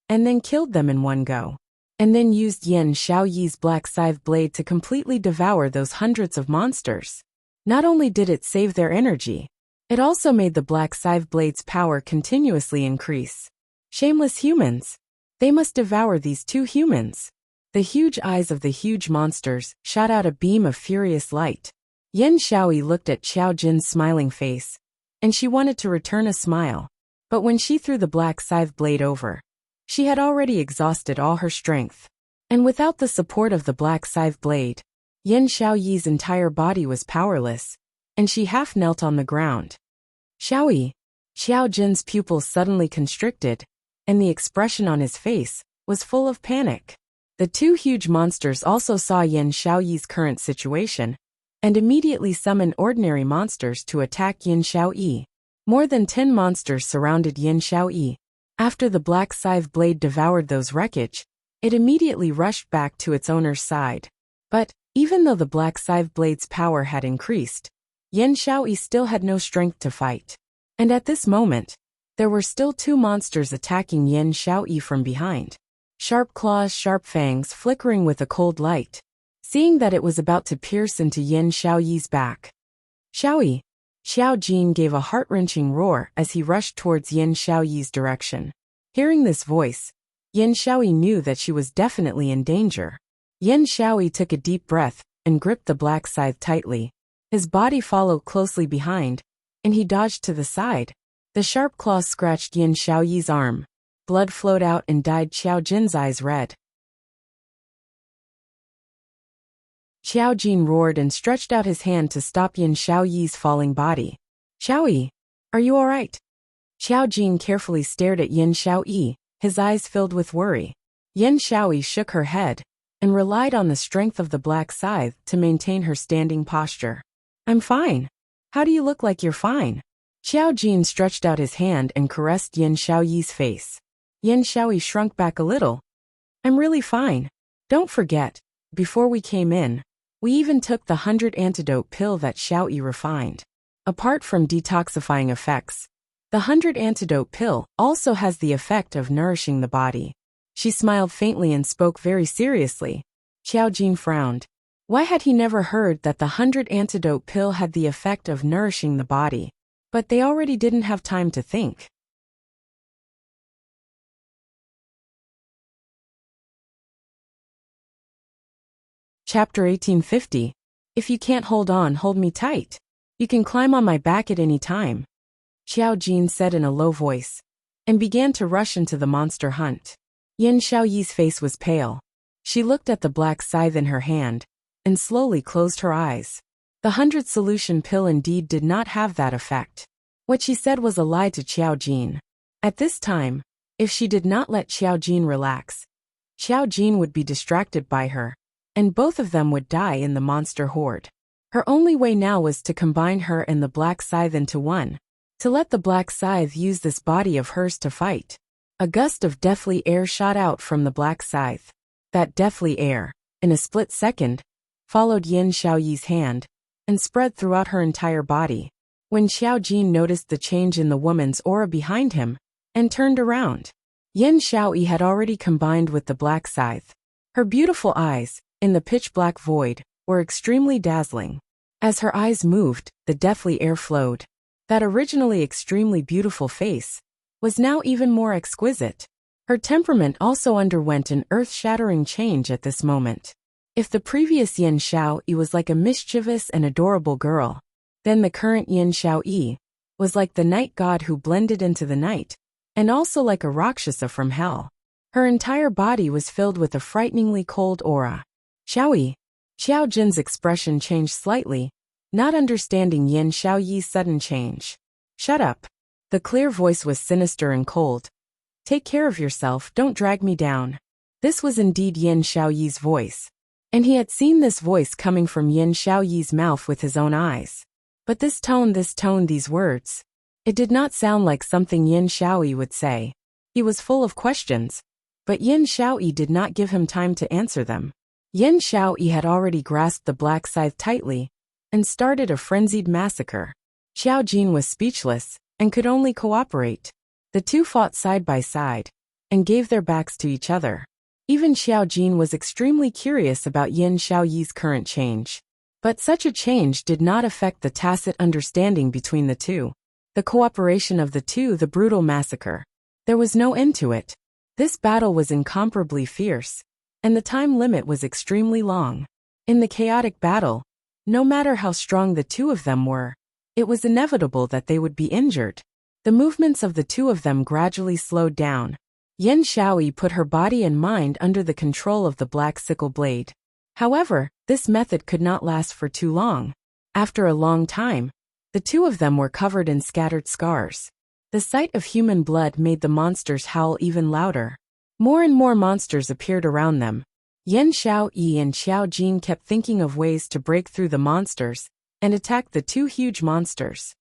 and then killed them in one go, and then used Yin Xiaoyi's black scythe blade to completely devour those hundreds of monsters. Not only did it save their energy, it also made the black scythe blade's power continuously increase. Shameless humans. They must devour these two humans. The huge eyes of the huge monsters shot out a beam of furious light. Yin Xiaoyi looked at Xiao Jin's smiling face, and she wanted to return a smile. But when she threw the black scythe blade over, she had already exhausted all her strength. And without the support of the black scythe blade, Yin Xiaoyi's entire body was powerless, and she half knelt on the ground. Xiaoyi. Xiao Jin's pupils suddenly constricted, and the expression on his face was full of panic. The two huge monsters also saw Yin Xiaoyi's current situation, and immediately summoned ordinary monsters to attack Yin Xiaoyi. More than 10 monsters surrounded Yin Xiaoyi. After the black scythe blade devoured those wreckage, it immediately rushed back to its owner's side. But, even though the black scythe blade's power had increased, Yin Xiaoyi still had no strength to fight. And at this moment, there were still 2 monsters attacking Yin Xiaoyi from behind. Sharp claws, sharp fangs flickering with a cold light. Seeing that it was about to pierce into Yin Xiaoyi's back. Xiaoyi! Xiao Jin gave a heart-wrenching roar as he rushed towards Yin Xiaoyi's direction. Hearing this voice, Yin Xiaoyi knew that she was definitely in danger. Yin Xiaoyi took a deep breath and gripped the black scythe tightly. His body followed closely behind, and he dodged to the side. The sharp claws scratched Yin Xiaoyi's arm. Blood flowed out and dyed Xiao Jin's eyes red. Xiao Jin roared and stretched out his hand to stop Yin Xiaoyi's falling body. Xiaoyi, are you alright? Xiao Jin carefully stared at Yin Xiaoyi, his eyes filled with worry. Yin Xiaoyi shook her head and relied on the strength of the black scythe to maintain her standing posture. I'm fine. How do you look like you're fine? Xiao Jin stretched out his hand and caressed Yin Xiaoyi's face. Yin Xiaoyi shrunk back a little. I'm really fine. Don't forget, before we came in, we even took the 100 antidote pill that Xiaoyi refined. Apart from detoxifying effects, the 100 antidote pill also has the effect of nourishing the body. She smiled faintly and spoke very seriously. Xiao Jin frowned. Why had he never heard that the 100 antidote pill had the effect of nourishing the body? But they already didn't have time to think. Chapter 1850. If you can't hold on, hold me tight. You can climb on my back at any time. Xiao Jin said in a low voice, and began to rush into the monster hunt. Yin Xiaoyi's face was pale. She looked at the black scythe in her hand, and slowly closed her eyes. The 100 solution pill indeed did not have that effect. What she said was a lie to Xiao Jin. At this time, if she did not let Xiao Jin relax, Xiao Jin would be distracted by her, and both of them would die in the monster horde. Her only way now was to combine her and the black scythe into one, to let the black scythe use this body of hers to fight. A gust of deathly air shot out from the black scythe. That deathly air, in a split second, followed Yin Xiaoyi's hand, and spread throughout her entire body. When Xiao Jin noticed the change in the woman's aura behind him, and turned around, Yin Xiaoyi had already combined with the black scythe. Her beautiful eyes, in the pitch-black void, were extremely dazzling. As her eyes moved, the deathly air flowed. That originally extremely beautiful face was now even more exquisite. Her temperament also underwent an earth-shattering change at this moment. If the previous Yin Xiaoyi was like a mischievous and adorable girl, then the current Yin Xiaoyi was like the night god who blended into the night, and also like a Rakshasa from hell. Her entire body was filled with a frighteningly cold aura. Xiaoyi. Xiao Jin's expression changed slightly, not understanding Yin Xiaoyi's sudden change. Shut up. The clear voice was sinister and cold. Take care of yourself, don't drag me down. This was indeed Yin Xiaoyi's voice. And he had seen this voice coming from Yin Xiaoyi's mouth with his own eyes. But this tone, these words. It did not sound like something Yin Xiaoyi would say. He was full of questions, but Yin Xiaoyi did not give him time to answer them. Yin Xiaoyi had already grasped the black scythe tightly and started a frenzied massacre. Xiao Jin was speechless and could only cooperate. The two fought side by side and gave their backs to each other. Even Xiao Jin was extremely curious about Yin Xiaoyi's current change. But such a change did not affect the tacit understanding between the two. The cooperation of the two, the brutal massacre. There was no end to it. This battle was incomparably fierce, and the time limit was extremely long. In the chaotic battle, no matter how strong the two of them were, it was inevitable that they would be injured. The movements of the two of them gradually slowed down. Yin Xiaoyi put her body and mind under the control of the black sickle blade. However, this method could not last for too long. After a long time, the two of them were covered in scattered scars. The sight of human blood made the monsters howl even louder. More and more monsters appeared around them. Yin Xiaoyi and Xiao Jin kept thinking of ways to break through the monsters and attack the two huge monsters.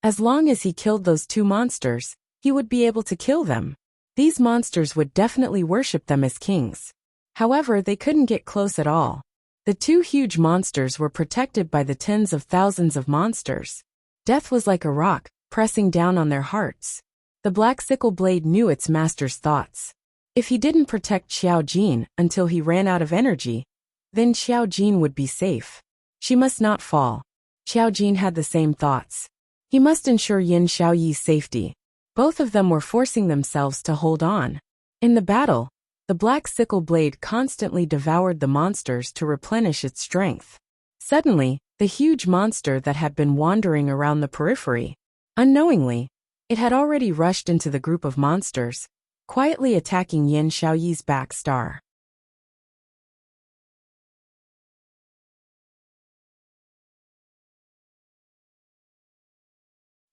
As long as he killed those two monsters, he would be able to kill them. These monsters would definitely worship them as kings. However, they couldn't get close at all. The two huge monsters were protected by the tens of thousands of monsters. Death was like a rock, pressing down on their hearts. The black sickle blade knew its master's thoughts. If he didn't protect Xiao Jin until he ran out of energy, then Xiao Jin would be safe. She must not fall. Xiao Jin had the same thoughts. He must ensure Yin Xiaoyi's safety. Both of them were forcing themselves to hold on. In the battle, the black sickle blade constantly devoured the monsters to replenish its strength. Suddenly, the huge monster that had been wandering around the periphery, unknowingly, it had already rushed into the group of monsters, quietly attacking Yin Xiaoyi's back star.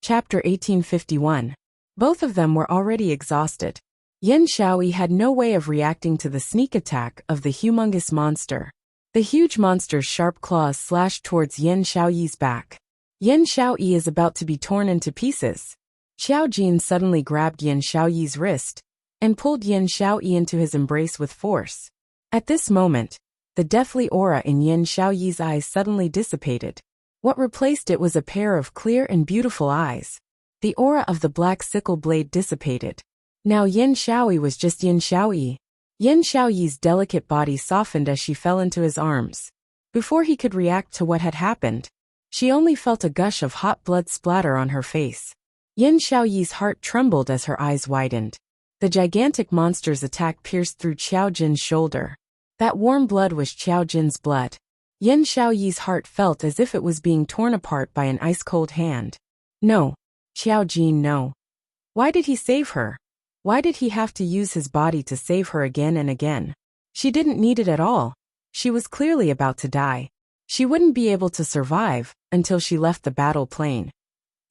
Chapter 1851. Both of them were already exhausted. Yin Xiaoyi had no way of reacting to the sneak attack of the humongous monster. The huge monster's sharp claws slashed towards Yin Xiaoyi's back. Yin Xiaoyi is about to be torn into pieces. Xiao Jin suddenly grabbed Yin Xiaoyi's wrist and pulled Yin Xiaoyi into his embrace with force. At this moment, the deathly aura in Yin Xiaoyi's eyes suddenly dissipated. What replaced it was a pair of clear and beautiful eyes. The aura of the black sickle blade dissipated. Now Yin Xiaoyi was just Yin Xiaoyi. Yin Xiaoyi's delicate body softened as she fell into his arms. Before he could react to what had happened, she only felt a gush of hot blood splatter on her face. Yin Xiaoyi's heart trembled as her eyes widened. The gigantic monster's attack pierced through Xiao Jin's shoulder. That warm blood was Xiao Jin's blood. Yin Xiaoyi's heart felt as if it was being torn apart by an ice-cold hand. No. Xiao Jin, no. Why did he save her? Why did he have to use his body to save her again and again? She didn't need it at all. She was clearly about to die. She wouldn't be able to survive until she left the battle plane.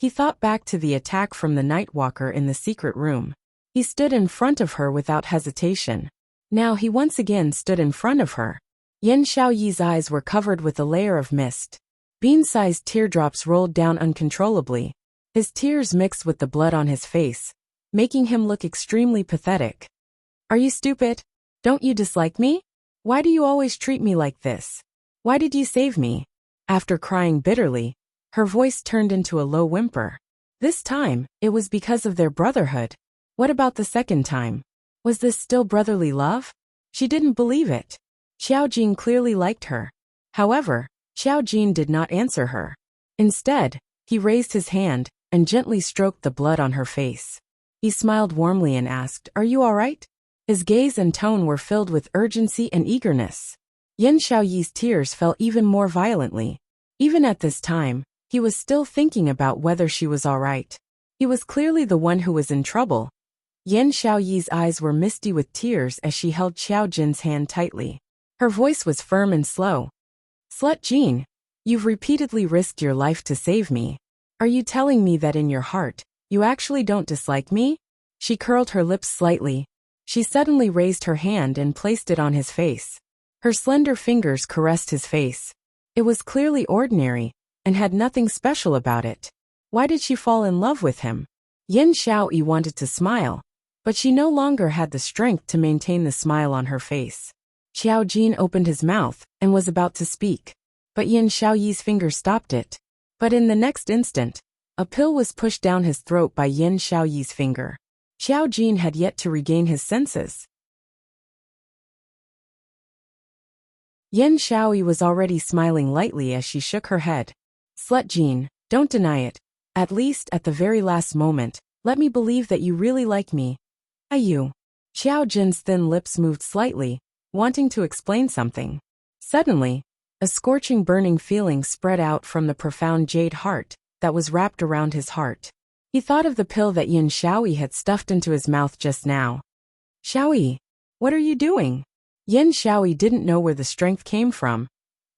He thought back to the attack from the Nightwalker in the secret room. He stood in front of her without hesitation. Now he once again stood in front of her. Yin Xiaoyi's eyes were covered with a layer of mist. Bean-sized teardrops rolled down uncontrollably. His tears mixed with the blood on his face, making him look extremely pathetic. Are you stupid? Don't you dislike me? Why do you always treat me like this? Why did you save me? After crying bitterly, her voice turned into a low whimper. This time, it was because of their brotherhood. What about the second time? Was this still brotherly love? She didn't believe it. Xiao Jin clearly liked her. However, Xiao Jin did not answer her. Instead, he raised his hand and gently stroked the blood on her face. He smiled warmly and asked, "Are you all right?" His gaze and tone were filled with urgency and eagerness. Yin Xiaoyi's tears fell even more violently. Even at this time, he was still thinking about whether she was all right. He was clearly the one who was in trouble. Yin Xiaoyi's eyes were misty with tears as she held Xiao Jin's hand tightly. Her voice was firm and slow. "Slut Jin, you've repeatedly risked your life to save me. Are you telling me that in your heart, you actually don't dislike me?" She curled her lips slightly. She suddenly raised her hand and placed it on his face. Her slender fingers caressed his face. It was clearly ordinary, and had nothing special about it. Why did she fall in love with him? Yin Xiaoyi wanted to smile, but she no longer had the strength to maintain the smile on her face. Xiao Jin opened his mouth and was about to speak, but Yin Xiaoyi's finger stopped it. But in the next instant, a pill was pushed down his throat by Yin Xiaoyi's finger. Xiao Jin had yet to regain his senses. Yin Xiaoyi was already smiling lightly as she shook her head. "Slut Jin, don't deny it. At least at the very last moment, let me believe that you really like me." "You." Xiao Jin's thin lips moved slightly, wanting to explain something. Suddenly, a scorching burning feeling spread out from the profound jade heart that was wrapped around his heart. He thought of the pill that Yin Xiaoyi had stuffed into his mouth just now. "Xiaoyi, what are you doing?" Yin Xiaoyi didn't know where the strength came from,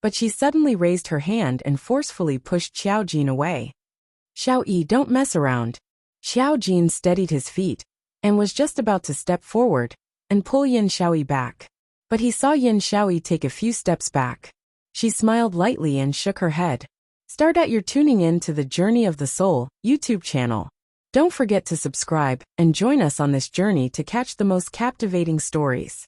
but she suddenly raised her hand and forcefully pushed Xiao Jin away. "Xiaoyi, don't mess around." Xiao Jin steadied his feet and was just about to step forward and pull Yin Xiaoyi back. But he saw Yin Xiaoyi take a few steps back. She smiled lightly and shook her head. Start at your tuning in to the Journey of the Soul YouTube channel. Don't forget to subscribe and join us on this journey to catch the most captivating stories.